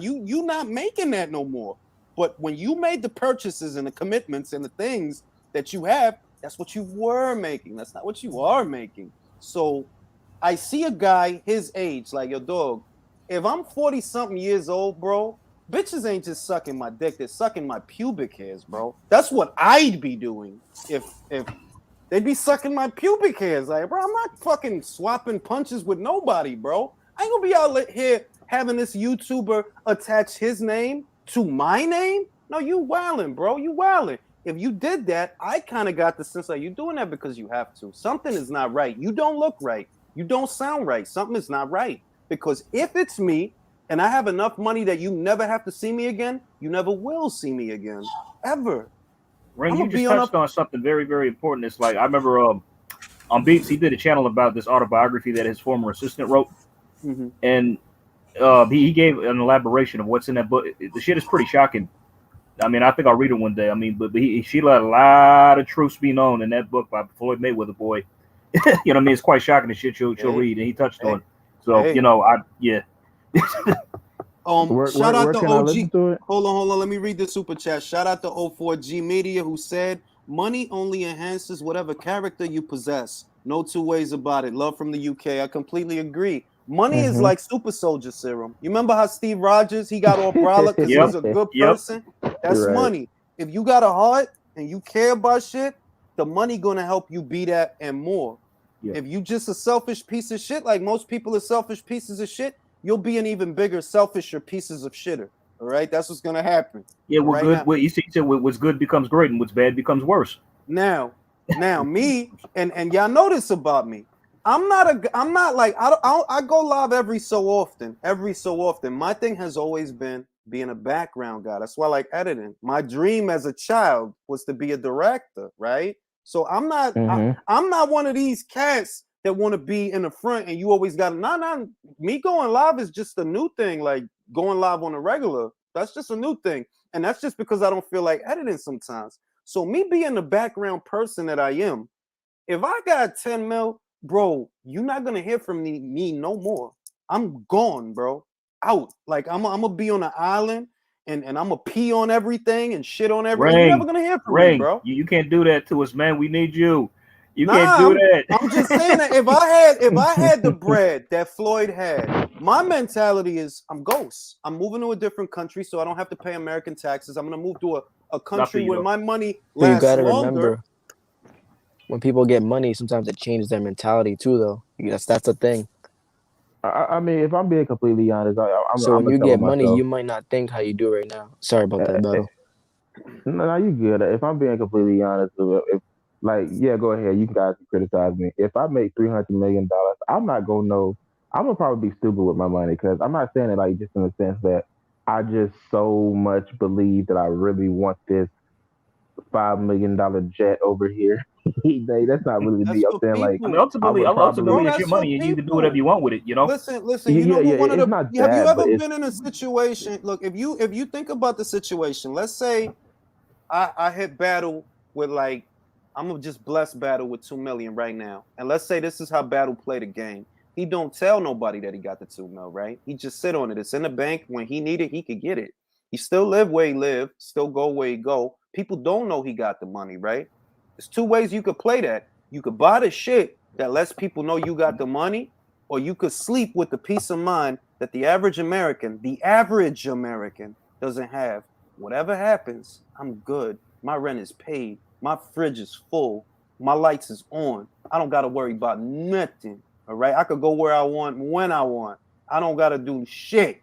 You not making that no more. But when you made the purchases and the commitments and the things that you have, that's what you were making. That's not what you are making. So I see a guy his age, like your dog. If I'm 40-something years old, bro, bitches ain't just sucking my dick, they're sucking my pubic hairs, bro. That's what I'd be doing if they'd be sucking my pubic hairs. Like, bro, I'm not fucking swapping punches with nobody, bro. I ain't gonna be out here having this YouTuber attach his name to my name. No, you wildin', bro. You wildin'. If you did that, I kind of got the sense like you're doing that because you have to. Something is not right. You don't look right. You don't sound right. Something is not right. Because if it's me and I have enough money that you never have to see me again, you never will see me again. Ever. Ring, you just touched on something very, very important. It's like, I remember on Beats, he did a channel about this autobiography that his former assistant wrote. Mm-hmm. And he gave an elaboration of what's in that book. The shit is pretty shocking. I mean, I think I'll read it one day. I mean, but she let a lot of truths be known in that book by Floyd Mayweather, boy. You know what I mean? It's quite shocking the shit she'll read, and he touched on. So, you know, shout out to OG. Hold on. Let me read the super chat. Shout out to 04G Media, who said, money only enhances whatever character you possess. No two ways about it. Love from the UK. I completely agree. Money is like super soldier serum. You remember how Steve Rogers, he got off Brala because he was a good person? That's money. If you got a heart and you care about shit, the money gonna help you be that and more. If you just a selfish piece of shit, like most people are selfish pieces of shit, you'll be an even bigger selfisher pieces of shitter. All right, that's what's gonna happen. Yeah, well, good. Well, you see, what's good becomes great, and what's bad becomes worse. Now, me and y'all know this about me. I go live every so often. My thing has always been being a background guy. That's why I like editing. My dream as a child was to be a director, right? So I'm not I'm not one of these cats that want to be in the front and you always got me going live is just a new thing, like going live on a regular. That's just a new thing. And that's just because I don't feel like editing sometimes. So me being the background person that I am, if I got 10 mil, bro, you're not gonna hear from me no more. I'm gone, bro. Out. Like I'm gonna be on an island and I'm gonna pee on everything and shit on everything. You're never gonna hear from me, bro. You can't do that to us, man. We need you. You can't do that. I'm just saying that if I had the bread that Floyd had, my mentality is I'm ghost. I'm moving to a different country so I don't have to pay American taxes. I'm gonna move to a country where my money lasts longer. Remember, when people get money, sometimes it changes their mentality too, though. That's the thing. I mean, if I'm being completely honest, when you get money, you might not think how you do right now. Sorry about that, Battle. No, you good. If I'm being completely honest, go ahead. You guys can criticize me. If I make $300 million, I'm not gonna know. I'm gonna probably be stupid with my money because I'm not saying it like just in the sense that I just so much believe that I really want this $5 million jet over here. That's not really me. I'm saying like ultimately it's your money and you can do whatever you want with it, you know. Listen, you know what have you ever been in a situation? Look, if you think about the situation, let's say I hit Battle with like I'm gonna just bless Battle with 2 million right now. And let's say this is how Battle played the game. He don't tell nobody that he got the 2 mil, right? He just sit on it. It's in the bank. When he need it, he could get it. He still live where he live, still go where he go. People don't know he got the money, right? There's two ways you could play that. You could buy the shit that lets people know you got the money, or you could sleep with the peace of mind that the average American doesn't have. Whatever happens, I'm good. My rent is paid. My fridge is full. My lights is on. I don't got to worry about nothing, all right? I could go where I want, when I want. I don't got to do shit.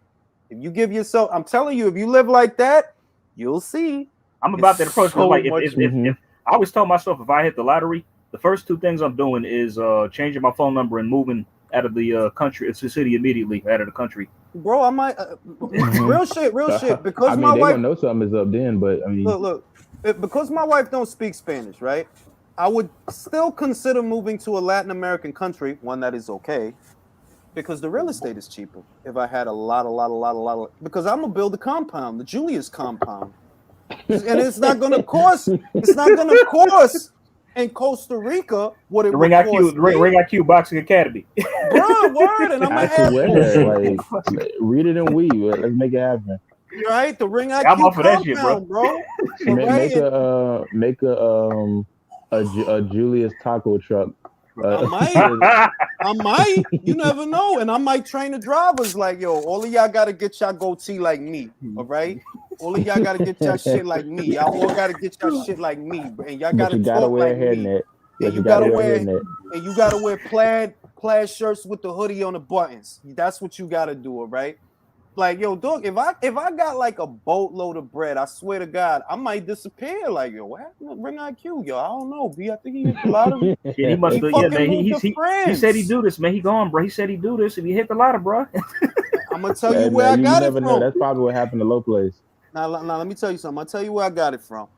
If you give yourself, I'm telling you, if you live like that, You'll see. I'm about that approach. So Like much. if I always tell myself if I hit the lottery, the first two things I'm doing is changing my phone number and moving out of the country. It's the city immediately out of the country. Bro, I might real shit. Because I mean, my they wife gonna know something is up then, but I mean, look, because my wife don't speak Spanish, right? I would still consider moving to a Latin American country, one that is okay, because the real estate is cheaper. If I had a lot of, because I'm gonna build a compound, the Julius compound, and it's not gonna cost. It's not gonna cost in Costa Rica what it would cost. Ring IQ Boxing Academy. Bro, word, and I'm gonna have like read it and weave. Let's make it happen. Right, the Ring IQ I'm off of that shit, bro. Make a Julius taco truck. I might. You never know, and I might train the drivers like, yo, all of y'all gotta get y'all goatee like me, all right? All of y'all gotta get y'all shit like me. Y'all all gotta get y'all shit like me, and y'all gotta talk like me. And you gotta wear plaid shirts with the hoodie on the buttons. That's what you gotta do, all right? Like, yo, dog, if I got like a boatload of bread, I swear to God, I might disappear. Like, yo, what happened? Ring IQ, yo, I don't know. I think he hit the lottery. Yeah, he must have. Yeah, man. He said he do this, man. He gone, bro. He said he do this if he hit the lottery, bro. I'm gonna tell you where I got it from. Know. That's probably what happened to Low Place. Now, let me tell you something. I'll tell you where I got it from.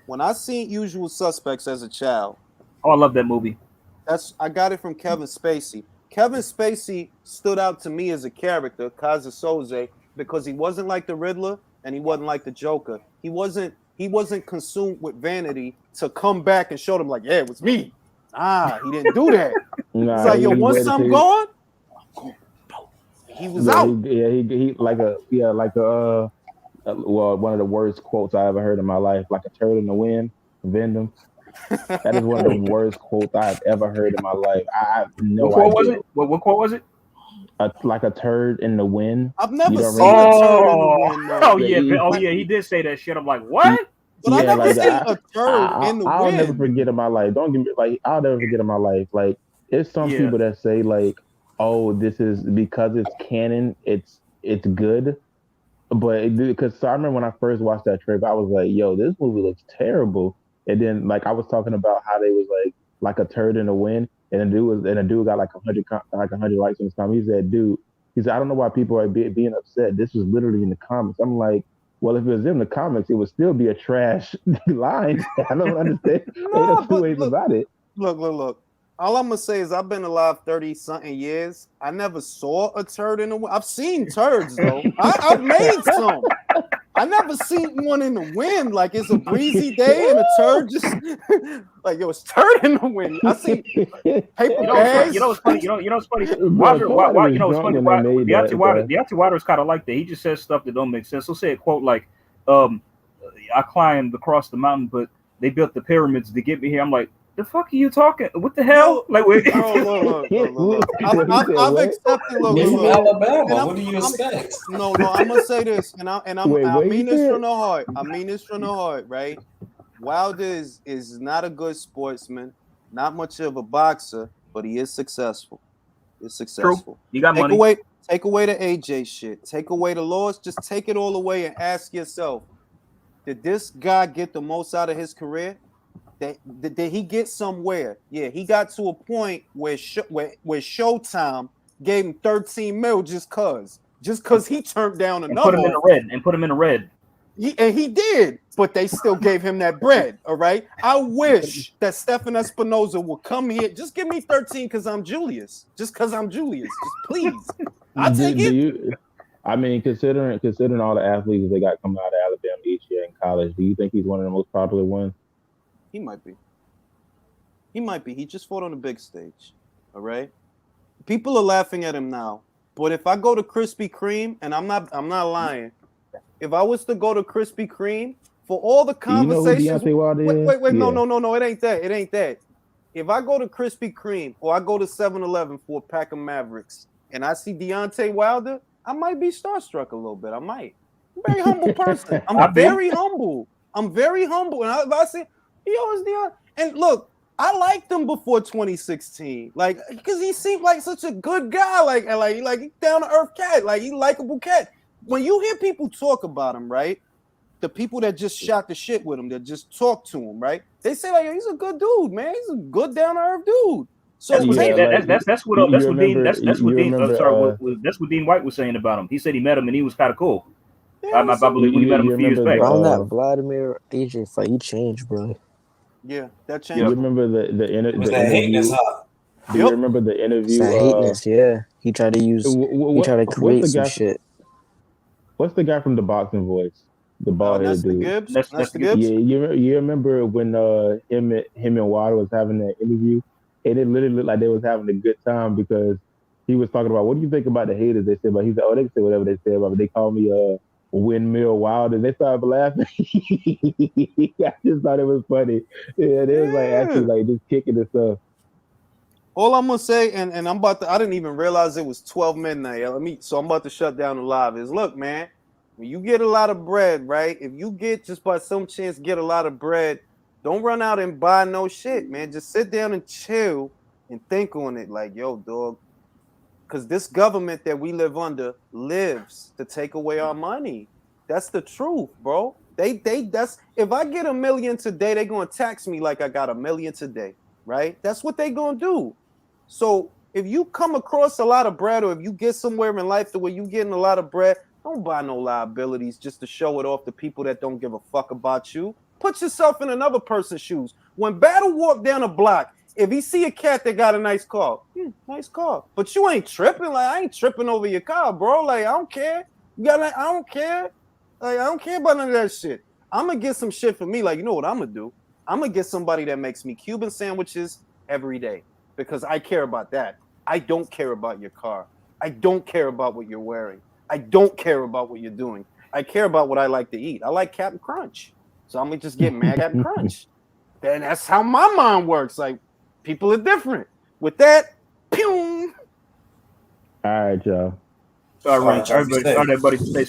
When I seen Usual Suspects as a child. Oh, I love that movie. I got it from Kevin Spacey. Kevin Spacey stood out to me as a character, Kaza Soze, because he wasn't like the Riddler and he wasn't like the Joker. He wasn't consumed with vanity to come back and show them like, yeah, it was me. He didn't do that. It's like, yo, once I'm gone, he was out. He like one of the worst quotes I ever heard in my life, like a turd in the wind, Vendom. That is one of the worst quotes I've ever heard in my life. I have no idea. What quote was it? What quote was it? Like a turd in the wind. I've never seen a turd in the wind. Oh yeah, he did say that shit. I'm like, what? But I never seen a turd in the wind. I'll never forget in my life. Don't give me I'll never forget in my life. Like, it's some people that say like, oh, this is because it's canon, it's good. But because I remember when I first watched that trailer, I was like, yo, this movie looks terrible. And then like I was talking about how they was like a turd in the wind, and a dude got like 100 likes on his comment. He said, I don't know why people are being upset. This was literally in the comics. I'm like, well, if it was in the comics, it would still be a trash line. I don't understand. There's two ways about it. Look. All I'm gonna say is I've been alive 30-something years. I never saw a turd in the wind. I've seen turds though. I've made some. I never seen one in the wind. Like it's a breezy day and a turd just like yo, it's turd in the wind. I see paper bags. You know what's funny? You know what's funny? Why, you know what's funny? Deontay Wilder is kind of like that. He just says stuff that don't make sense. So say a quote like, "I climbed across the mountain, but they built the pyramids to get me here." I'm like, the fuck are you talking? What the hell? Like, wait. Look. I've accepted. Look. From Alabama. What do you expect? No. I'm gonna say this, and I mean this from the heart. I mean this from the heart, right? Wilder is not a good sportsman, not much of a boxer, but he is successful. He's successful. True. You got money. Take away the AJ shit. Take away the laws. Just take it all away and ask yourself: did this guy get the most out of his career? Did he get somewhere? Yeah, he got to a point where Showtime gave him 13 mil just cause he turned down another. Put him in the red. He did, but they still gave him that bread. All right. I wish that Stephen Espinoza would come here. Just give me 13 because I'm Julius. Just please. I'll take it. I mean, considering all the athletes they got coming out of Alabama each year in college, do you think he's one of the most popular ones? He might be. He just fought on the big stage. All right. People are laughing at him now. But if I go to Krispy Kreme, and I'm not lying, if I was to go to Krispy Kreme for all the conversations, wait, no, it ain't that. If I go to Krispy Kreme or I go to 7-Eleven for a pack of Mavericks and I see Deontay Wilder, I might be starstruck a little bit. I might. I'm a very humble person. I'm very humble. And if I see, and look, I liked him before 2016, like because he seemed like such a good guy, like down to earth cat, like he likable cat. When you hear people talk about him, right? the people that just shot the shit with him, that just talked to him, right? They say like he's a good dude, man. He's a good down to earth dude. So that's what Dean White was saying about him. He said he met him and he was kind of cool. I believe when he met him a few years back. Around that Vladimir AJ fight, he changed, bro. Yeah, that changed. You remember the interview? Do you remember the interview? That hateness, yeah. He tried to use. He tried to create some shit. What's the guy from the boxing voice? The bald-headed dude. Gibbs? That's Gibbs. Yeah, you remember when him and Wilder was having that interview, and it literally looked like they was having a good time because he was talking about what do you think about the haters? They said, but he said, oh, they can say whatever they say about, but they call me Windmill Wilder. They started laughing. I just thought it was funny. Yeah, they was like actually like just kicking and stuff. All I'm gonna say, and I'm about to, I didn't even realize it was 12 midnight. So I'm about to shut down the live. Is look, man, when you get a lot of bread, right? If you get just by some chance get a lot of bread, don't run out and buy no shit, man. Just sit down and chill and think on it. Like, yo, dog, because this government that we live under lives to take away our money. That's the truth, bro. That's if I get $1 million today, they're gonna tax me like I got $1 million today, right? That's what they gonna do. So if you come across a lot of bread, or if you get somewhere in life to where you getting a lot of bread, don't buy no liabilities just to show it off to people that don't give a fuck about you. Put yourself in another person's shoes. When Battle walk down a block, if he see a cat that got a nice car, nice car, but you ain't tripping. Like, I ain't tripping over your car, bro. Like, I don't care. I don't care. Like, I don't care about none of that shit. I'm gonna get some shit for me. Like, you know what I'm gonna do? I'm gonna get somebody that makes me Cuban sandwiches every day because I care about that. I don't care about your car. I don't care about what you're wearing. I don't care about what you're doing. I care about what I like to eat. I like Captain Crunch. So I'm gonna just get mad at Captain Crunch. Then that's how my mind works. Like, people are different. With that, pew. All right, y'all. All right, everybody, stay